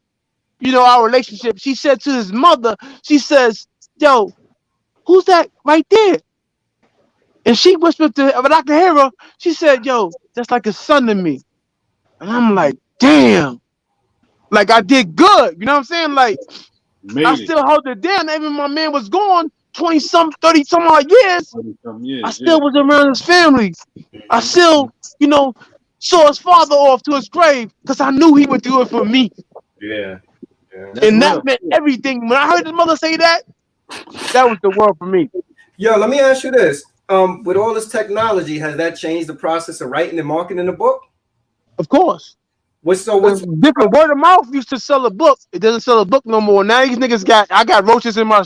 our relationship, she said to his mother, she says, yo, who's that right there? And she whispered to her, but I could hear her. She said, yo, that's like a son to me. And I'm like, damn. Like I did good. You know what I'm saying? Like, I still held it down. Even my man was gone 20-some, 30-some odd years. I still was around his family. I still, saw his father off to his grave because I knew he would do it for me. Yeah. And that meant everything. When I heard his mother say that, that was the world for me. Yo, let me ask you this. With all this technology, has that changed the process of writing and marketing a book? Of course. What's different? Word of mouth used to sell a book. It doesn't sell a book no more. Now these niggas I got roaches in my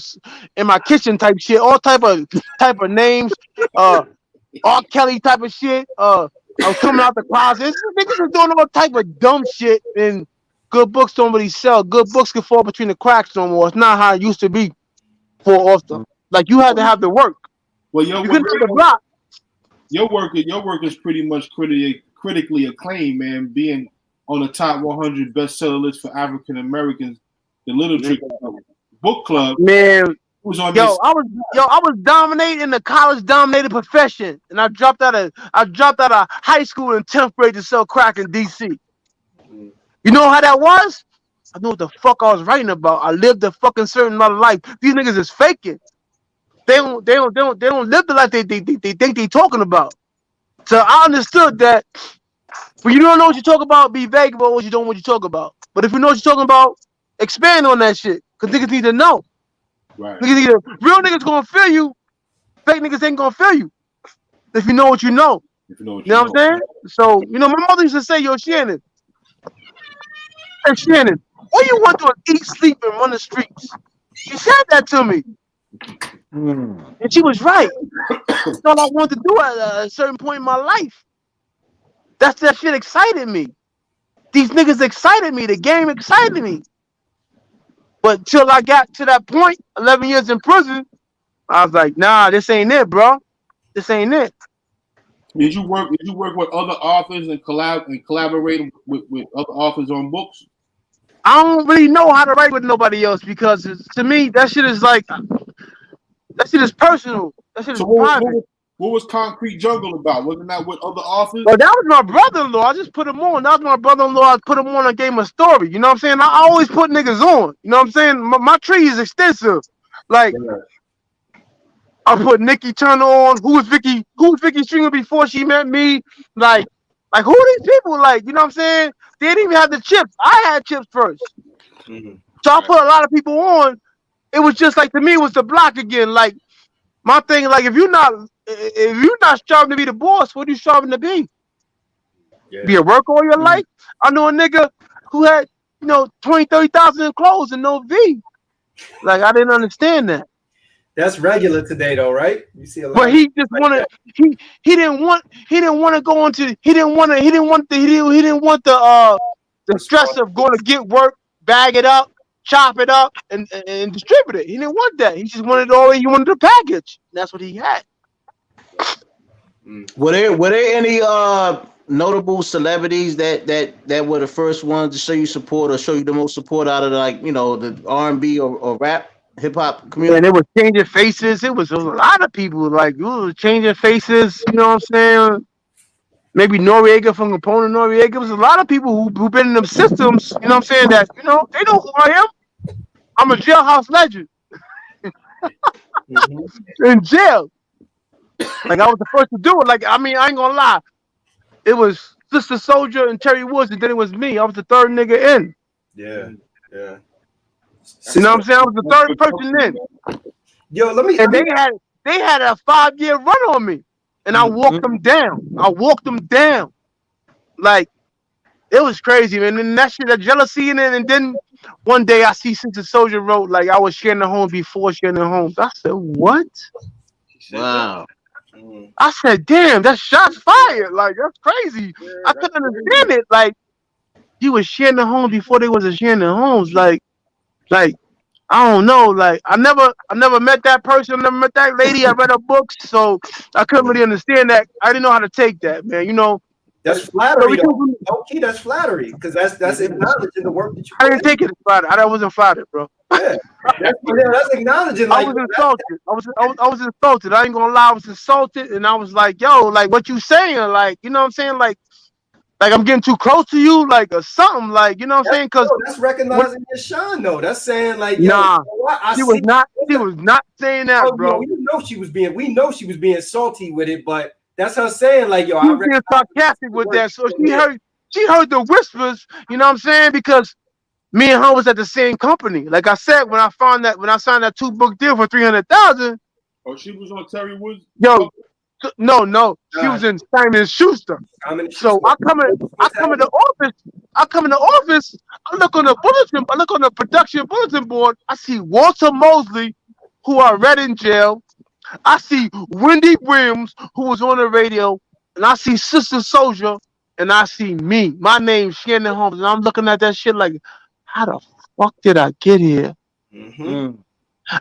kitchen type shit. All type of names. R. Kelly type of shit. I'm coming out the closet. Niggas are doing all type of dumb shit, and good books don't really sell. Good books can fall between the cracks no more. It's not how it used to be for often. Like you had to have the work. Well, you couldn't have the block. Your work is pretty much critically acclaimed, man. Being on the top 100 bestseller list for African Americans, the Little Trick Book Club. Man, I was dominating the college dominated profession, and I dropped out of high school in 10th grade to sell crack in DC. You know how that was? I know what the fuck I was writing about. I lived a fucking certain amount of life. These niggas is faking. They don't live the life they think they talking about. So I understood that when you don't know what you talk about, be vague about what you don't want you talk about. But if you know what you're talking about, expand on that shit. Because niggas need to know. Right. Real niggas gonna feel you. Fake niggas ain't gonna feel you. If you know what you know. You know what I'm saying? So, my mother used to say, yo, Shannon. Hey, Shannon, all you want to do is eat, sleep, and run the streets. She said that to me. And she was right. That's all I wanted to do at a certain point in my life. That shit excited me. These niggas excited me. The game excited me. But till I got to that point, 11 years in prison, I was like, nah, this ain't it, bro. This ain't it. Did you work with other authors and collaborate with other authors on books? I don't really know how to write with nobody else because to me, that shit is personal. That shit is private. What was Concrete Jungle about? Wasn't that with other authors? Well, that was my brother-in-law. I just put him on. That was my brother-in-law. I put him on. I gave him a story. You know what I'm saying? I always put niggas on. You know what I'm saying? My tree is extensive. Like, I put Nikki Turner on. Who was Vicky Stringer before she met me? Like who are these people? Like, you know what I'm saying? They didn't even have the chips. I had chips first. Mm-hmm. So I put a lot of people on. It was just like, to me, it was the block again. Like, my thing, like, if you're not striving to be the boss, what are you striving to be? Yeah. Be a worker all your life? I know a nigga who had, 20, 30,000 in clothes and no V. Like, I didn't understand that. That's regular today, though, right? You see a lot. But he just wanted. He didn't want to go into. He didn't want the stress of going to get work, bag it up, chop it up, and distribute it. He didn't want that. He just wanted he wanted the package. And that's what he had. Were there any notable celebrities that were the first ones to show you support or show you the most support out of the R&B or rap hip hop community? And it was changing faces. It was a lot of people like it was changing faces. You know what I'm saying? Maybe Noriega from Capone Noriega. It was a lot of people who been in them systems. You know what I'm saying? That they know who I am. I'm a jailhouse legend. In jail. Like I was the first to do it. Like I ain't gonna lie. It was Sister Soldier and Terri Woods, and then it was me. I was the third nigga in. Yeah. You know what I'm saying? I was the third person in. Yo, they had a 5-year run on me, and I walked them down. Like it was crazy, man. And that shit, that jealousy in it, and then one day I see Sister Soldier wrote like I was Shannon Holmes before Shannon Holmes. I said, what? Wow. I said, damn, that shots fired. Like, that's crazy. I couldn't understand it. Like, you was Shannon Holmes before there was a Shannon Holmes. Like, I don't know. Like, I never met that person. I never met that lady. I read her books, so I couldn't really understand that. I didn't know how to take that, man. You know. That's flattery. Okay, that's flattery because that's acknowledging the work that you. I didn't take it as flattery. I wasn't flattered, bro. Yeah, that's acknowledging. Like, I was insulted. I was insulted. I ain't gonna lie. I was insulted, and I was like, "Yo, like, what you saying? Like, you know what I'm saying? Like I'm getting too close to you, like, or something. Like, you know what I'm saying? Because that's recognizing your shine, though. That's saying like, yo, nah, she was not saying that, bro. We know she was being salty with it, but that's her saying like, yo, she was being sarcastic with that. So she heard the whispers. You know what I'm saying? Because me and her was at the same company. Like I said, when I signed that 2-book deal for $300,000. Oh, she was on Terri Woods. Yo, no, she was in Simon Schuster. So I come in the office. I look on the production bulletin board. I see Walter Mosley, who I read in jail. I see Wendy Williams, who was on the radio, and I see Sister Soldier, and I see me. My name's Shannon Holmes, and I'm looking at that shit like, how the fuck did I get here? I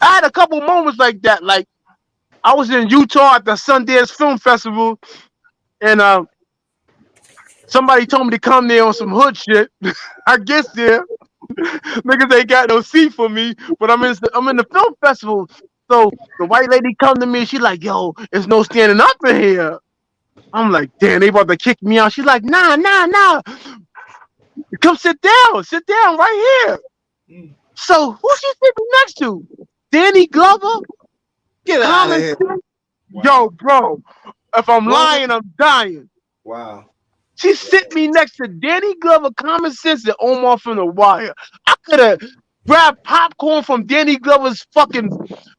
had a couple moments like that. Like I was in Utah at the Sundance Film Festival, and somebody told me to come there on some hood shit. I guess there, niggas ain't got no seat for me, but I'm in the film festival. So the white lady come to me, she like, yo, there's no standing up in here. I'm like, damn, they about to kick me out. She's like, nah. Come sit down right here. So who she sitting next to? Danny Glover? Get out of here. Wow. Yo, bro, if I'm lying, I'm dying. Wow. She sit me next to Danny Glover, Common Sense, and Omar from The Wire. I could have grabbed popcorn from Danny Glover's fucking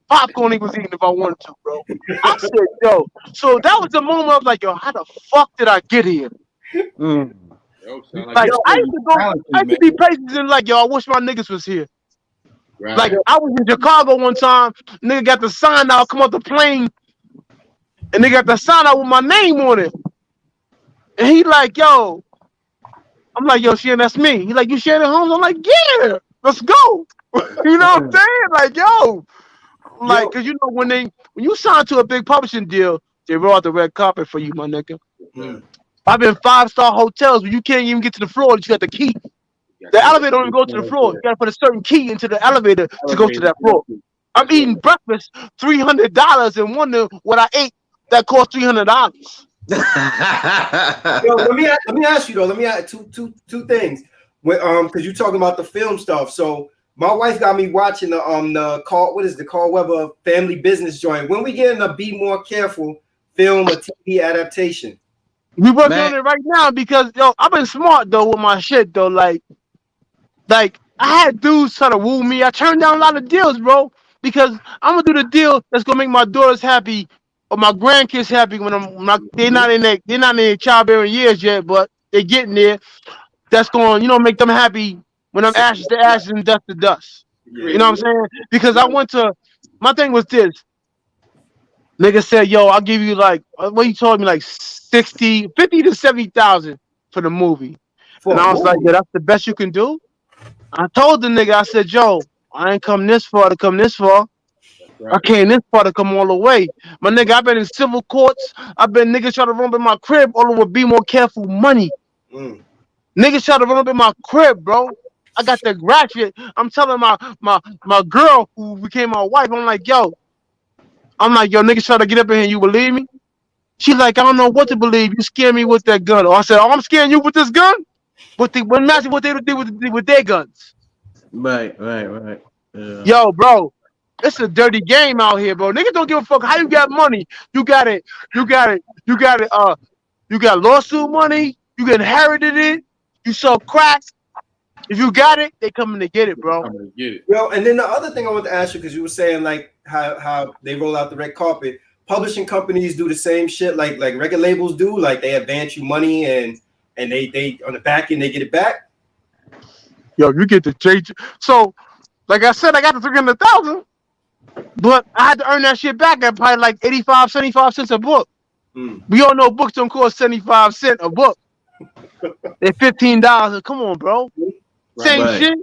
popcorn he was eating if I wanted to, bro. I said, yo. So that was the moment I was like, yo, how the fuck did I get here? Like, I used to be places and like, yo, I wish my niggas was here. Right. Like, I was in Chicago one time, nigga got the sign out, come off the plane, and they got the sign out with my name on it. And he like, yo, I'm like, yo, Shannon, that's me. He like, you Shannon Holmes? I'm like, yeah, let's go. You know what I'm saying? Like, yo. Like, cause you know when you sign to a big publishing deal, they roll out the red carpet for you, my nigga. I've been 5-star hotels where you can't even get to the floor, you got the key. The elevator don't even go to the floor. You gotta put a certain key into the elevator to go to that floor. I'm eating breakfast $300 and wonder what I ate that cost $300. Yo, let me ask you though. Let me ask two things. Because you're talking about the film stuff. So my wife got me watching the Carl Weber Family Business joint. When we getting a Be More Careful film or TV adaptation? We working on it right now because yo, I've been smart though with my shit though. Like I had dudes try to woo me. I turned down a lot of deals, bro, because I'm gonna do the deal that's gonna make my daughters happy or my grandkids happy when they're not in their childbearing years yet, but they're getting there. That's going, make them happy when I'm ashes to ashes and dust to dust. Yeah. You know what I'm saying? Because my thing was this. Nigga said, yo, I'll give you like, what he told me, like 50 to 70,000 for the movie. And I was like, yeah, that's the best you can do? I told the nigga, I said, yo, I ain't come this far to come this far. I came this far to come all the way. My nigga, I've been in civil courts. I've been niggas trying to run up in my crib all over Be More Careful money. Niggas trying to run up in my crib, bro. I got the ratchet. I'm telling my girl who became my wife, I'm like, yo, niggas trying to get up in here. You believe me? She's like, I don't know what to believe. You scare me with that gun. Or I said, oh, I'm scaring you with this gun? Imagine what they would do with their guns. Right. Yeah. Yo, bro, it's a dirty game out here, bro. Niggas don't give a fuck how you got money. You got it. You got lawsuit money. You get inherited it. You sell crack. If you got it, they coming to get it, bro. Yo, and then the other thing I want to ask you, because you were saying like how they roll out the red carpet. Publishing companies do the same shit like record labels do. Like they advance you money and they on the back end they get it back. Yo, you get the change. So, like I said, I got the 300,000, but I had to earn that shit back at probably like 85, 75 cents a book. We all know books don't cost 75 cents a book. They're $15. Come on, bro. Same shit.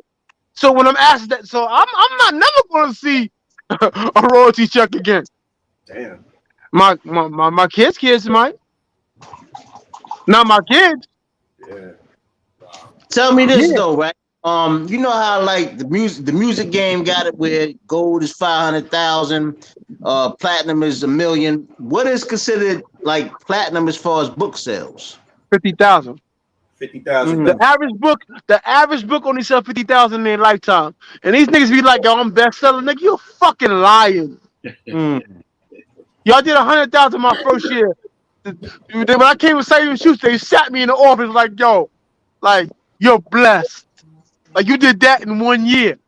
So when I'm asked that, so I'm not never going to see a royalty check again. Damn. My kids might. Not my kids. Yeah. Tell me this though, right? You know how like the music game got it where gold is 500,000, platinum is 1 million. What is considered like platinum as far as book sales? 50,000. 50,000. The average book only sell 50,000 in their lifetime, and these niggas be like, "Yo, I'm bestseller, nigga. You fucking lying." Y'all did 100,000 my first year. When I came with Sagan Shoots, they sat me in the office like, "Yo, like you're blessed. Like you did that in 1 year."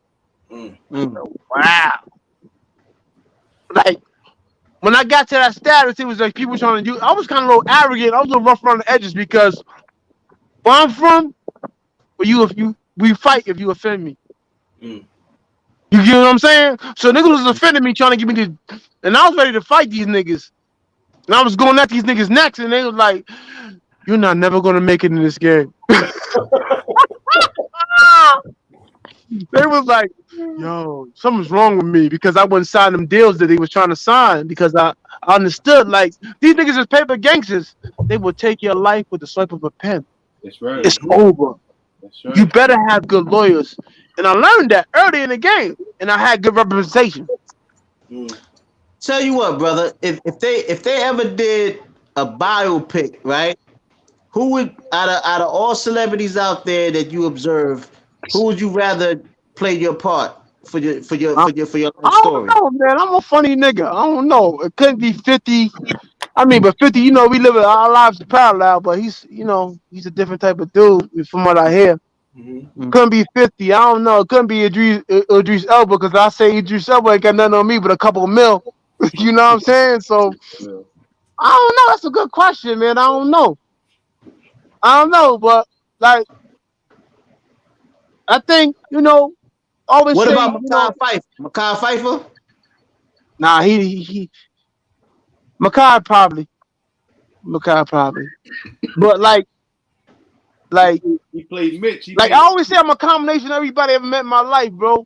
Wow. Like when I got to that status, it was like people trying to do. I was kind of a little arrogant. I was a little rough around the edges because where I'm from, we fight if you offend me. You get what I'm saying? So niggas was offending me, trying to give me the, and I was ready to fight these niggas. And I was going at these niggas next, and they was like, "You're not never gonna make it in this game." They was like, "Yo, something's wrong with me," because I wouldn't sign them deals that they was trying to sign because I understood like these niggas is paper gangsters. They will take your life with the swipe of a pen. That's right. It's over. That's right. You better have good lawyers. And I learned that early in the game, and I had good representation. Tell you what, brother, if they ever did a biopic, right? Who would out of all celebrities out there that you observe, who would you rather play your part for your life story? I don't know, man. I'm a funny nigga. I don't know. It couldn't be 50. I mean, but 50, you know, we live our lives parallel, but he's a different type of dude from what I hear. Couldn't be 50. I don't know. It couldn't be Idris Elba because I say Idris Elba ain't got nothing on me but a couple of mil. You know what I'm saying? So I don't know. That's a good question, man. I don't know, but like I think always. What say, about Makai Pfeiffer? Makai Pfeiffer? Nah, he Makai probably. But like he played Mitch. I always say I'm a combination of everybody I ever met in my life, bro.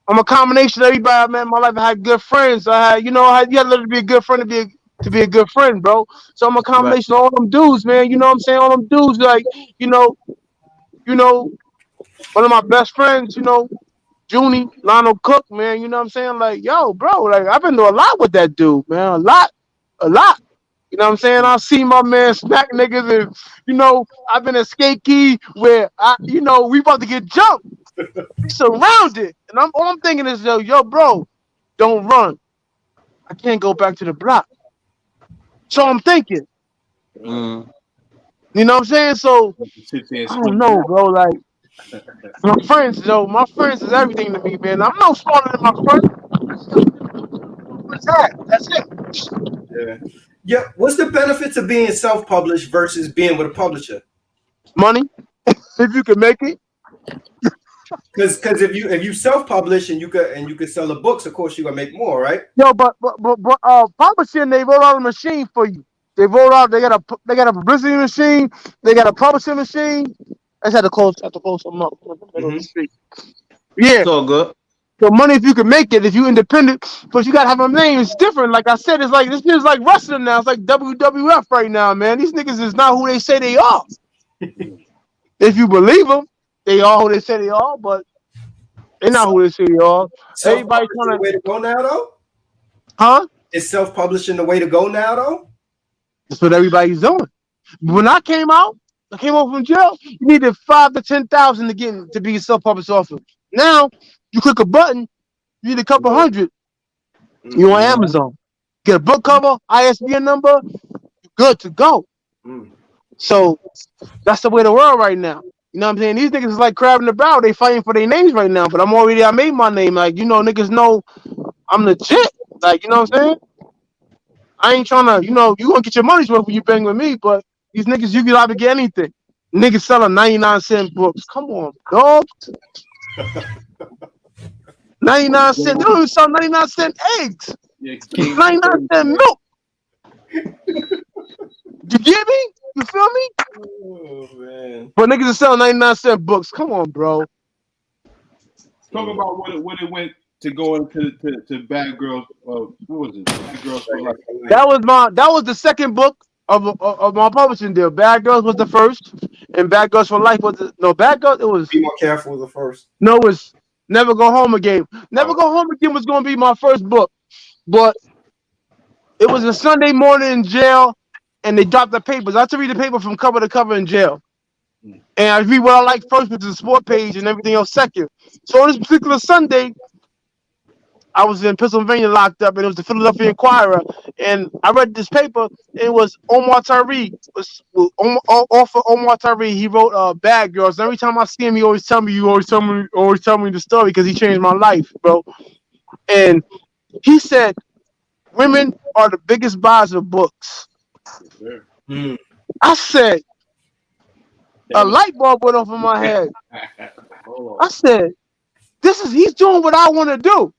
I'm a combination of everybody I met in my life. I had good friends. I had, you had to be a good friend to be a good friend, bro. So I'm a combination of all them dudes, man. You know what I'm saying? All them dudes, like, one of my best friends, Junie, Lionel Cook, man. You know what I'm saying? Like, yo, bro, like I've been through a lot with that dude, man. A lot. You know what I'm saying? I see my man smack niggas and, I've been at skate key where we about to get jumped. We surrounded. And all I'm thinking is, yo, bro, don't run. I can't go back to the block. So I'm thinking. You know what I'm saying? So I don't know, bro. Like my friends is everything to me, man. I'm no smarter than my friends. What's that? That's it. Yeah. What's the benefits of being self-published versus being with a publisher? Money, if you can make it. Because if you self-publish and you could sell the books, of course you're gonna make more, right? Yo, but publishing, they roll out a machine for you. They got a publicity machine, they got a publishing machine. I just had to close something up. Yeah. It's all good. So money, if you can make it, if you independent, but you gotta have a name. It's different. Like I said, it's like this is like wrestling now. It's like WWF right now, man. These niggas is not who they say they are. If you believe them, they are who they say they are, but they're not who they say they are. Everybody Self-publishing the way to go now, though. Huh? Is self-publishing the way to go now, though? That's what everybody's doing. When I came out from jail, you needed 5,000 to 10,000 to be a self-published author. Now you click a button, you need a couple hundred. You on Amazon, get a book cover, ISBN number, you're good to go. So that's the way of the world right now. You know what I'm saying? These niggas is like crabbing the barrel. They fighting for their names right now. But I made my name. Like, you know, niggas know I'm legit. Like, you know what I'm saying? I ain't trying to, you know, you gonna get your money's worth when you bang with me, but these niggas, you can either get anything. Niggas selling 99-cent books. Come on, dog. 99 cents. They don't even sell 99-cent eggs. 99-cent milk. You get me? You feel me? Oh, man. But niggas are selling 99-cent books. Come on, bro. Talk about when it went to go into to Bad Girls. What was it? Bad Girls for Life. That was the second book of my publishing deal. Bad Girls was the first, and Bad Girls for Life was Bad Girls. It was Be More Careful was the first. No, it was Never Go Home Again. Never Go Home Again was gonna be my first book, but it was a Sunday morning in jail, and they dropped the papers. I had to read the paper from cover to cover in jail. And I read what I like first, which is the sport page, and everything else second. So on this particular Sunday, I was in Pennsylvania locked up, and it was the Philadelphia Inquirer. And I read this paper. It was Omar Tariq. Author Omar Tariq. He wrote Bad Girls. And every time I see him, he always tell me the story because he changed my life, bro. And he said, women are the biggest buyers of books. I said, a light bulb went off in my head. I said, he's doing what I want to do.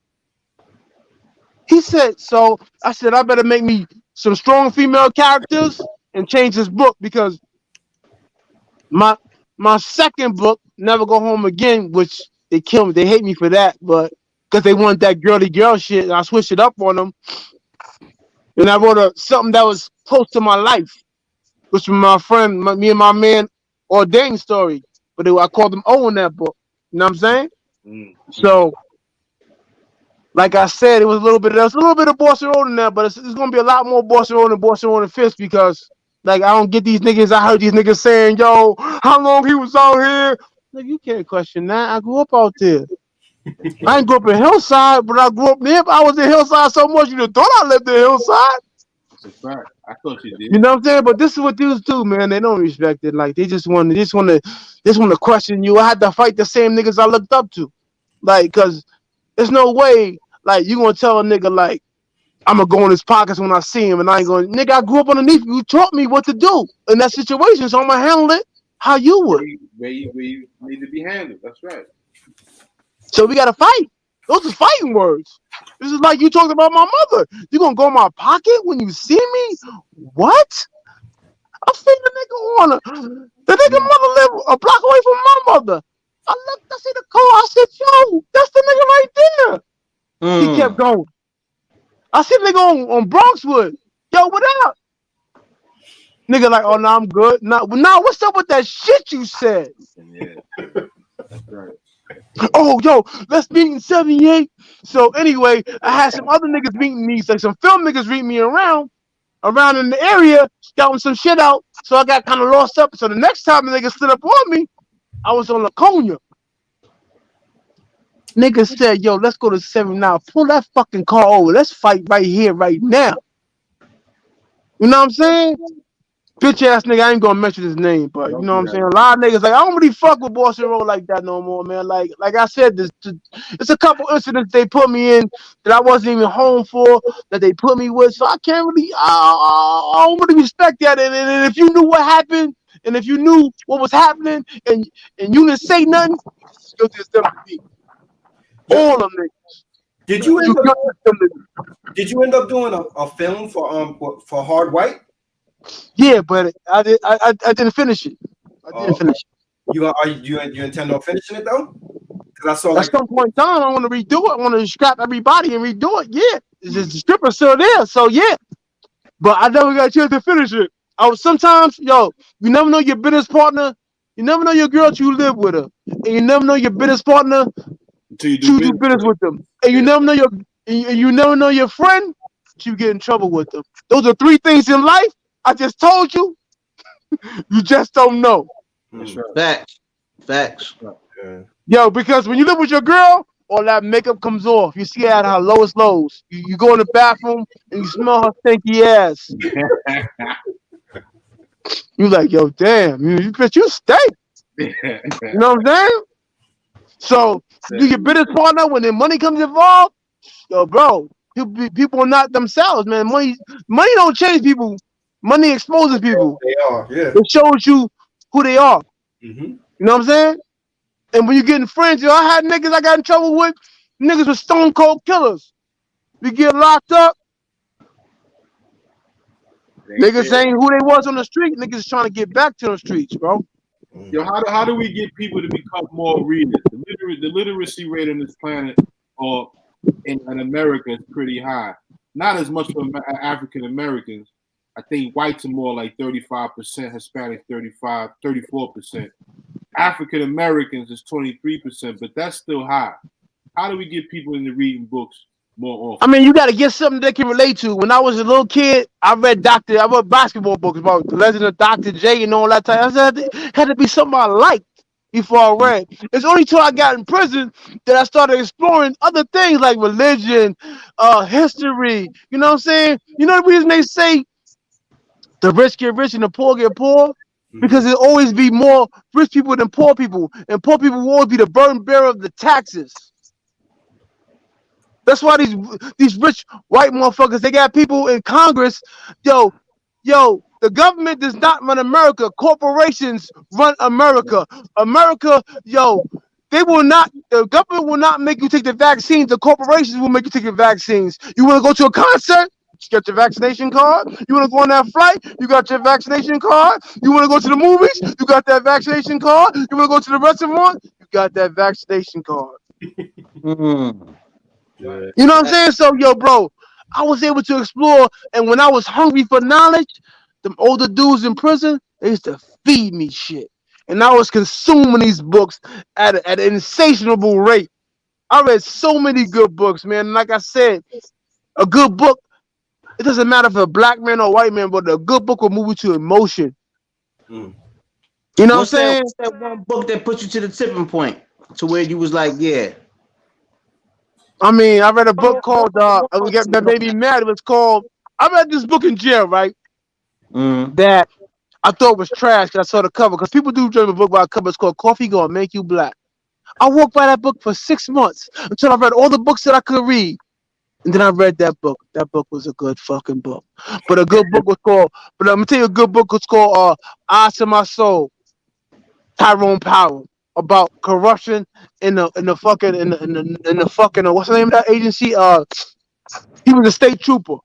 He said, so I said, I better make me some strong female characters and change this book because my second book, Never Go Home Again, which they kill me. They hate me for that, but because they want that girly girl shit, and I switched it up on them. And I wrote something that was close to my life, which was my friend, me and my man, ordained story. But I called them O in that book. You know what I'm saying? So, like I said, it was a little bit of Boston Road in there, but it's gonna be a lot more Boston Road and Fist because, like, I don't get these niggas. I heard these niggas saying, "Yo, how long he was out here?" Like, you can't question that. I grew up out there. I ain't grew up in Hillside, but I grew up there. I was in Hillside so much you thought I lived in Hillside. That's a fact. I thought you did. You know what I'm saying? But this is what dudes do, man. They don't respect it. Like they just want to question you. I had to fight the same niggas I looked up to, like, cause there's no way. Like, you gonna tell a nigga, like, I'm gonna go in his pockets when I see him, and I ain't going, nigga, I grew up underneath you. You taught me what to do in that situation, so I'm gonna handle it how you would. Where you need to be handled. That's right. So we gotta fight. Those are fighting words. This is like you talking about my mother. You gonna go in my pocket when you see me? What? I think the nigga mother live a block away from my mother. I see the car. I said, yo, that's the nigga right there. He kept going. I see the nigga on Bronxwood. Yo, what up? Nigga like, oh, no, I'm good. No, what's up with that shit you said? Yeah. That's right. Oh, yo, let's meet in 78. So anyway, I had some other niggas meeting me, like some film niggas meeting me around in the area, scouting some shit out. So I got kind of lost up. So the next time the nigga stood up on me, I was on Laconia. Niggas said, yo, let's go to 7 now. Pull that fucking car over. Let's fight right here, right now. You know what I'm saying? Bitch ass nigga, I ain't gonna mention his name, but you know what I'm saying? A lot of niggas like, I don't really fuck with Boston Road like that no more, man. Like I said, it's a couple incidents they put me in that I wasn't even home for, that they put me with, so I can't really, I don't really respect that. And if you knew what happened, and if you knew what was happening, and you didn't say nothing, you'll just them to me. All them niggas. Did you end up doing a film for Hard White? Yeah, but I didn't finish it. I didn't finish it. You intend on finishing it though? Because I saw at like some point in time, I want to redo it. I want to scrap everybody and redo it. Yeah, it's just the stripper's still there. So yeah, but I never got a chance to finish it. I was sometimes, yo, you never know your business partner. You never know your girl till you live with her, and you never know your business partner Until you till do you do business with them, and you never know you never know your friend till you get in trouble with them. Those are three things in life. I just told you. You just don't know. That's right. Facts. yeah. Yo, because when you live with your girl, all that makeup comes off. You see her at her lowest lows. You go in the bathroom and you smell her stinky ass. You like, yo, damn, bitch, you stink. You know what I'm saying? So, do your business partner when the money comes involved? Yo, bro, people are not themselves, man. Money don't change people. Money exposes people. They are, yeah. It shows you who they are. Mm-hmm. You know what I'm saying? And when you get in friends, yo, I had niggas I got in trouble with. Niggas were stone cold killers. We get locked up. Niggas saying who they was on the street. Niggas trying to get back to the streets, bro. Yo, how do we get people to become more readers? The literacy rate on this planet or in America is pretty high. Not as much for African Americans. I think whites are more like 35%, Hispanics 34%. African Americans is 23%, but that's still high. How do we get people into reading books more often? I mean, you got to get something they can relate to. When I was a little kid, I read basketball books about the legend of Dr. J and all that type. I said it had to be something I liked before I read. It's only till I got in prison that I started exploring other things like religion, history. You know what I'm saying? You know the reason they say the rich get rich and the poor get poor? Because there'll always be more rich people than poor people. And poor people will always be the burden bearer of the taxes. That's why these rich white motherfuckers, they got people in Congress. Yo, the government does not run America. Corporations run America. America, the government will not make you take the vaccines. The corporations will make you take the vaccines. You want to go to a concert? You got your vaccination card. You want to go on that flight? You got your vaccination card. You want to go to the movies? You got that vaccination card. You want to go to the restaurant? You got that vaccination card. Yeah. You know what I'm saying? So, yo, bro, I was able to explore, and when I was hungry for knowledge, them older dudes in prison, they used to feed me shit. And I was consuming these books at an insatiable rate. I read so many good books, man. And like I said, a good book, it doesn't matter if a black man or white man, but a good book will move you to emotion. You know what I'm saying? What's that one book that put you to the tipping point to where you was like, yeah? I mean, I read a book called that made me mad. It was called, I read this book in jail, right? That I thought was trash because I saw the cover. Because people do judge a book by a cover. It's called Coffee Gonna Make You Black. I walked by that book for 6 months until I read all the books that I could read. And then I read that book. That book was a good fucking book. But a good book was called, but I'm gonna tell you a good book was called Eyes to My Soul. Tyrone Powell. About corruption in the fucking what's the name of that agency? He was a state trooper.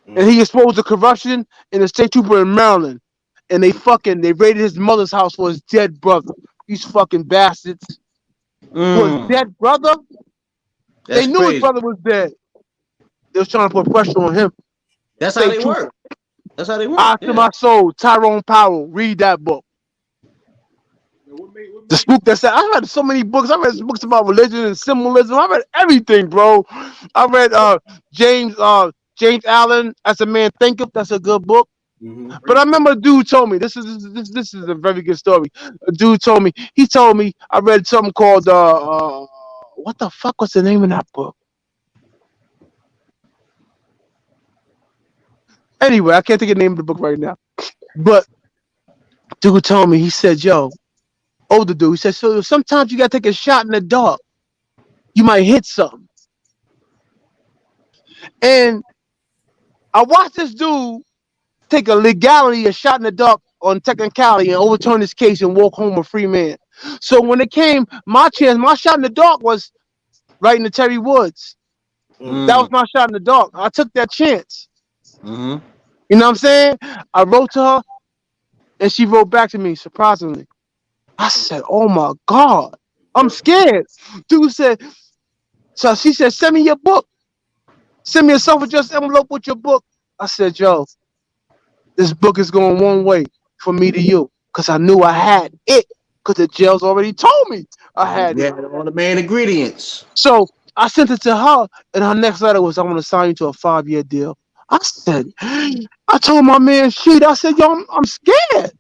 And he exposed the corruption in the state trooper in Maryland. And they raided his mother's house for his dead brother. These fucking bastards. For his dead brother? That's they knew crazy. His brother was dead. They was trying to put pressure on him. That's how they work. That's how they work. Eyes to My Soul, Tyrone Powell. Read that book. The spook that said, I read so many books. I read books about religion and symbolism. I read everything, bro. I read James Allen, As a Man Thinketh. That's a good book. But I remember a dude told me, this is a very good story. A dude told me, I read something called what the fuck was the name of that book? Anyway, I can't think of the name of the book right now. But dude told me, he said, yo, older dude, he said, so sometimes you gotta take a shot in the dark. You might hit something. And I watched this dude take a shot in the dark on technicality and overturn his case and walk home a free man. So when it came my chance, my shot in the dark was writing to Terri Woods. That was my shot in the dark. I took that chance. You know what I'm saying? I wrote to her and she wrote back to me, surprisingly. I said, oh my God. I'm scared. Dude said, so she said, send me your book. Send me a self-addressed envelope with your book. I said, yo, this book is going one way from me to you. Because I knew I had it. Because the jails already told me I had it. All the main ingredients. So I sent it to her, and her next letter was, I want to sign you to a 5-year deal. I said, I told my man, shit, I said, yo, I'm scared.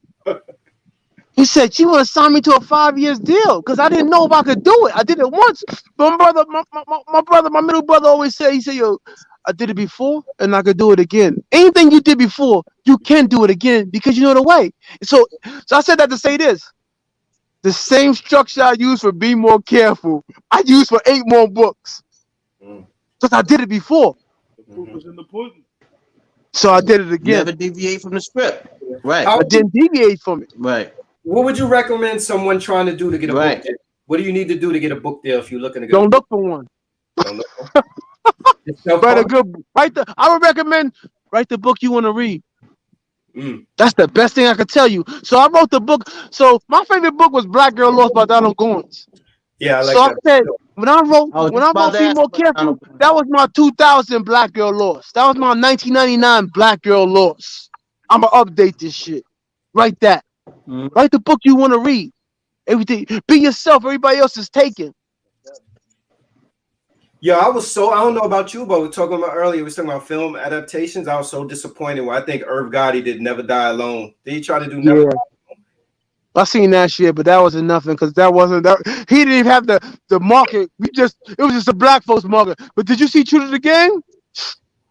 He said, she want to sign me to a 5-year deal because I didn't know if I could do it. I did it once. But my middle brother always said, he said, yo, I did it before and I could do it again. Anything you did before, you can do it again because you know the way. So I said that to say this. The same structure I use for Be More Careful, I use for 8 more books. Because I did it before. The proof was in the pudding. So I did it again. Never deviate from the script. Right. I didn't deviate from it. Right. What would you recommend someone trying to do to get a book deal? What do you need to do to get a book deal if you're looking to get Don't look for one. Don't look for one. Write a good I would recommend write the book you want to read. That's the best thing I could tell you. So I wrote the book. So my favorite book was Black Girl Lost by Donald Goins. Yeah, I like so that. I said when I wrote Be More Careful, that was my 2000 Black Girl Lost. That was my 1999 Black Girl Lost. I'ma update this shit. Write that. Write the book you want to read. Everything. Be yourself. Everybody else is taken. Yeah, I don't know about you, but we were talking about earlier, we were talking about film adaptations. I was so disappointed when I think Irv Gotti did Never Die Alone. Did he try to do Never Die Alone? I seen that shit, but that wasn't nothing because that wasn't that. He didn't even have the market. It was just a black folks market. But did you see True to the Game?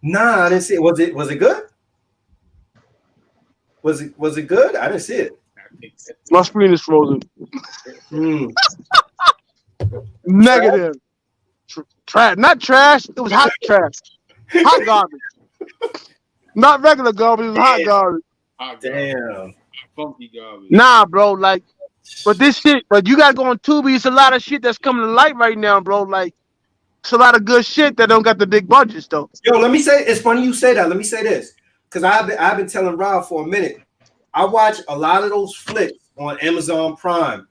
Nah, I didn't see it. Was it good? Was it good? I didn't see it. My screen is frozen. Negative. Trash, not trash. It was hot trash. Hot garbage. Not regular garbage. It was hot garbage. Damn. Funky garbage. Nah, bro. Like, but this shit. But you gotta go on Tubi. It's a lot of shit that's coming to light right now, bro. Like, it's a lot of good shit that don't got the big budgets though. Yo, let me say. It's funny you say that. Let me say this, because I've been telling Rob for a minute. I watch a lot of those flicks on Amazon Prime,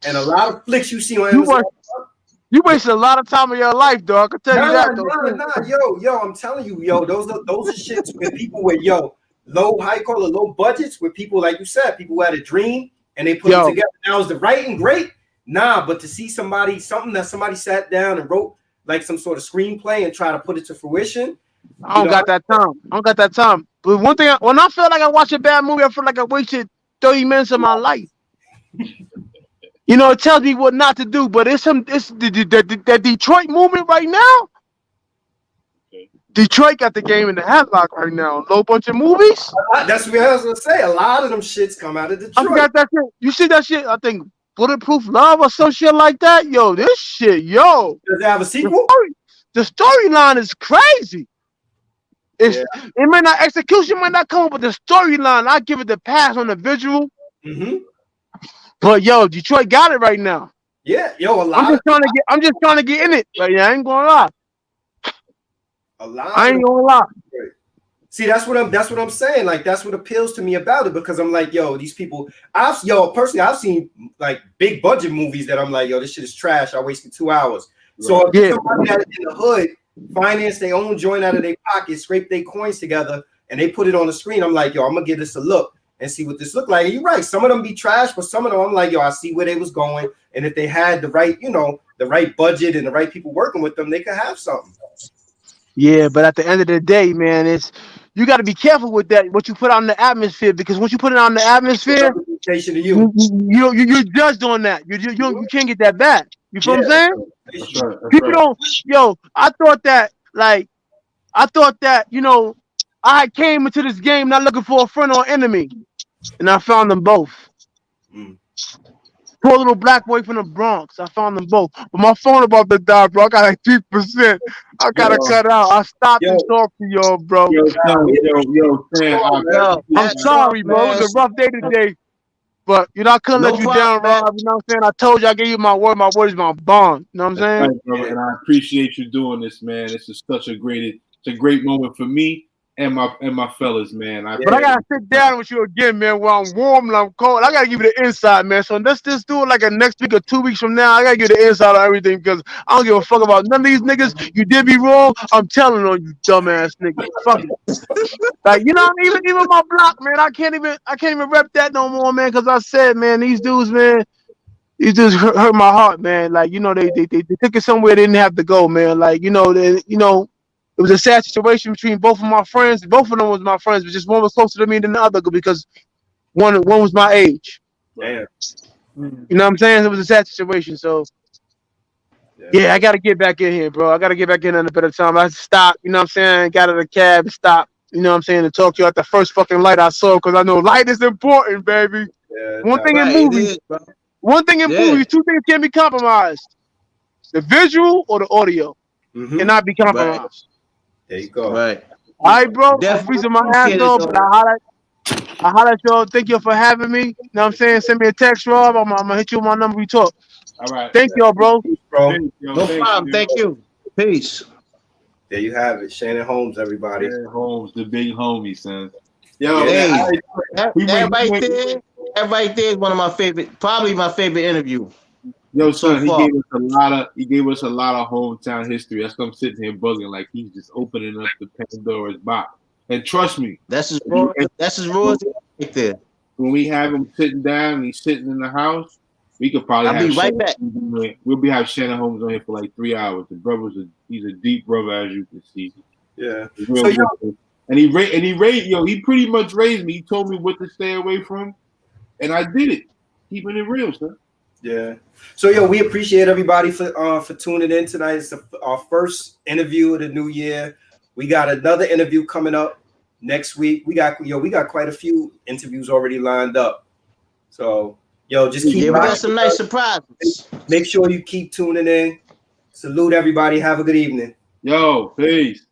and a lot of flicks you see on Amazon. You wasted a lot of time of your life, dog. I can tell you that. Yo, I'm telling you, yo, those are shits with people with low budgets, with people like you said, people who had a dream and they put it together. Now is the writing great? Nah, but to see something that somebody sat down and wrote like some sort of screenplay and try to put it to fruition. I don't got that time. But one thing, when I feel like I watch a bad movie, I feel like I wasted 30 minutes of my life. You know, it tells me what not to do, but it's the Detroit movement right now. Detroit got the game in the headlock right now. Low bunch of movies. That's what I was gonna say. A lot of them shits come out of Detroit. I got that shit. You see that shit? I think Bulletproof Love or some shit like that. Yo, this shit, yo. Does it have a sequel? The storyline is crazy. It may not execution might not come, but the storyline, I give it the pass on the visual. But yo, Detroit got it right now. Yeah, yo, I'm just trying to get in it. Right now, I ain't gonna lie. I ain't gonna lie. See, that's what I'm saying. Like, that's what appeals to me about it, because I'm like, yo, these people. Personally, I've seen like big budget movies that I'm like, yo, this shit is trash. I wasted 2 hours. Right. So if somebody had it in the hood, finance their own joint out of their pocket, scrape their coins together, and they put it on the screen, I'm like, yo, I'm gonna give this a look and see what this look like. And you're right, some of them be trash, but some of them I'm like, yo, I see where they was going, and if they had the right, the right budget and the right people working with them, they could have something. Yeah, but at the end of the day, man, you got to be careful with that. What you put out in the atmosphere, because once you put it out in the atmosphere, you're judged on that. You can't get that back. You feel what I'm saying? That's right. People don't. Yo, I thought that I came into this game not looking for a friend or enemy, and I found them both. Poor little black boy from the Bronx. I found them both. But my phone about to die, bro. I got like 3%. I gotta cut out. I stopped and talked to y'all, bro. I'm sorry, bro. It was a rough day today. But I couldn't let you down, Rob. You know what I'm saying? I told you I gave you my word. My word is my bond. You know what I'm saying? Right, bro. And I appreciate you doing this, man. This is such a great moment for me and my fellas, man. But I gotta sit down with you again, man. While I'm warm and I'm cold, I gotta give you the inside, man. So let's just do it like a next week or 2 weeks from now. I gotta give you the inside of everything because I don't give a fuck about none of these niggas. You did me wrong. I'm telling on you, dumbass nigga. Fuck it. Like you know, even my block, man. I can't even rep that no more, man. Because I said, man, these dudes, man. These dudes hurt my heart, man. Like you know, they took it somewhere they didn't have to go, man. Like you know, it was a sad situation between both of my friends. Both of them was my friends, but just one was closer to me than the other because one was my age. Damn. You know what I'm saying? It was a sad situation. So yeah, I gotta get back in here, bro. I gotta get back in at a better time. I stopped, you know what I'm saying? Got out of the cab and stopped, you know what I'm saying, to talk to you at the first fucking light I saw because I know light is important, baby. Yeah, One thing in movies, two things can't be compromised. The visual or the audio cannot be compromised. Right. There you go. Right. All right, bro. I'm freezing my ass off, but I highlight y'all. Thank you for having me. You know what I'm saying? Send me a text, Rob. I'm gonna hit you with my number. We talk. All right. Thank y'all, bro. No problem. Thank you. Peace. There you have it. Shannon Holmes, everybody. Shannon Holmes, the big homie, son. Yo, hey, that right there is one of my favorite, probably my favorite interview. Yo, son, he gave us a lot of hometown history. That's why I'm sitting here bugging like he's just opening up the Pandora's box. And trust me, that's his rules right there. When we have him sitting down and he's sitting in the house, we could probably I'll be right back. We'll have Shannon Holmes on here for like 3 hours. The he's a deep brother, as you can see. Yeah. And he pretty much raised me. He told me what to stay away from, and I did it. Keeping it real, son. Yeah. So we appreciate everybody for tuning in tonight. It's our first interview of the new year. We got another interview coming up next week. We got quite a few interviews already lined up. So just keep. Yeah, we got some nice surprises. Make sure you keep tuning in. Salute everybody. Have a good evening. Yo, peace.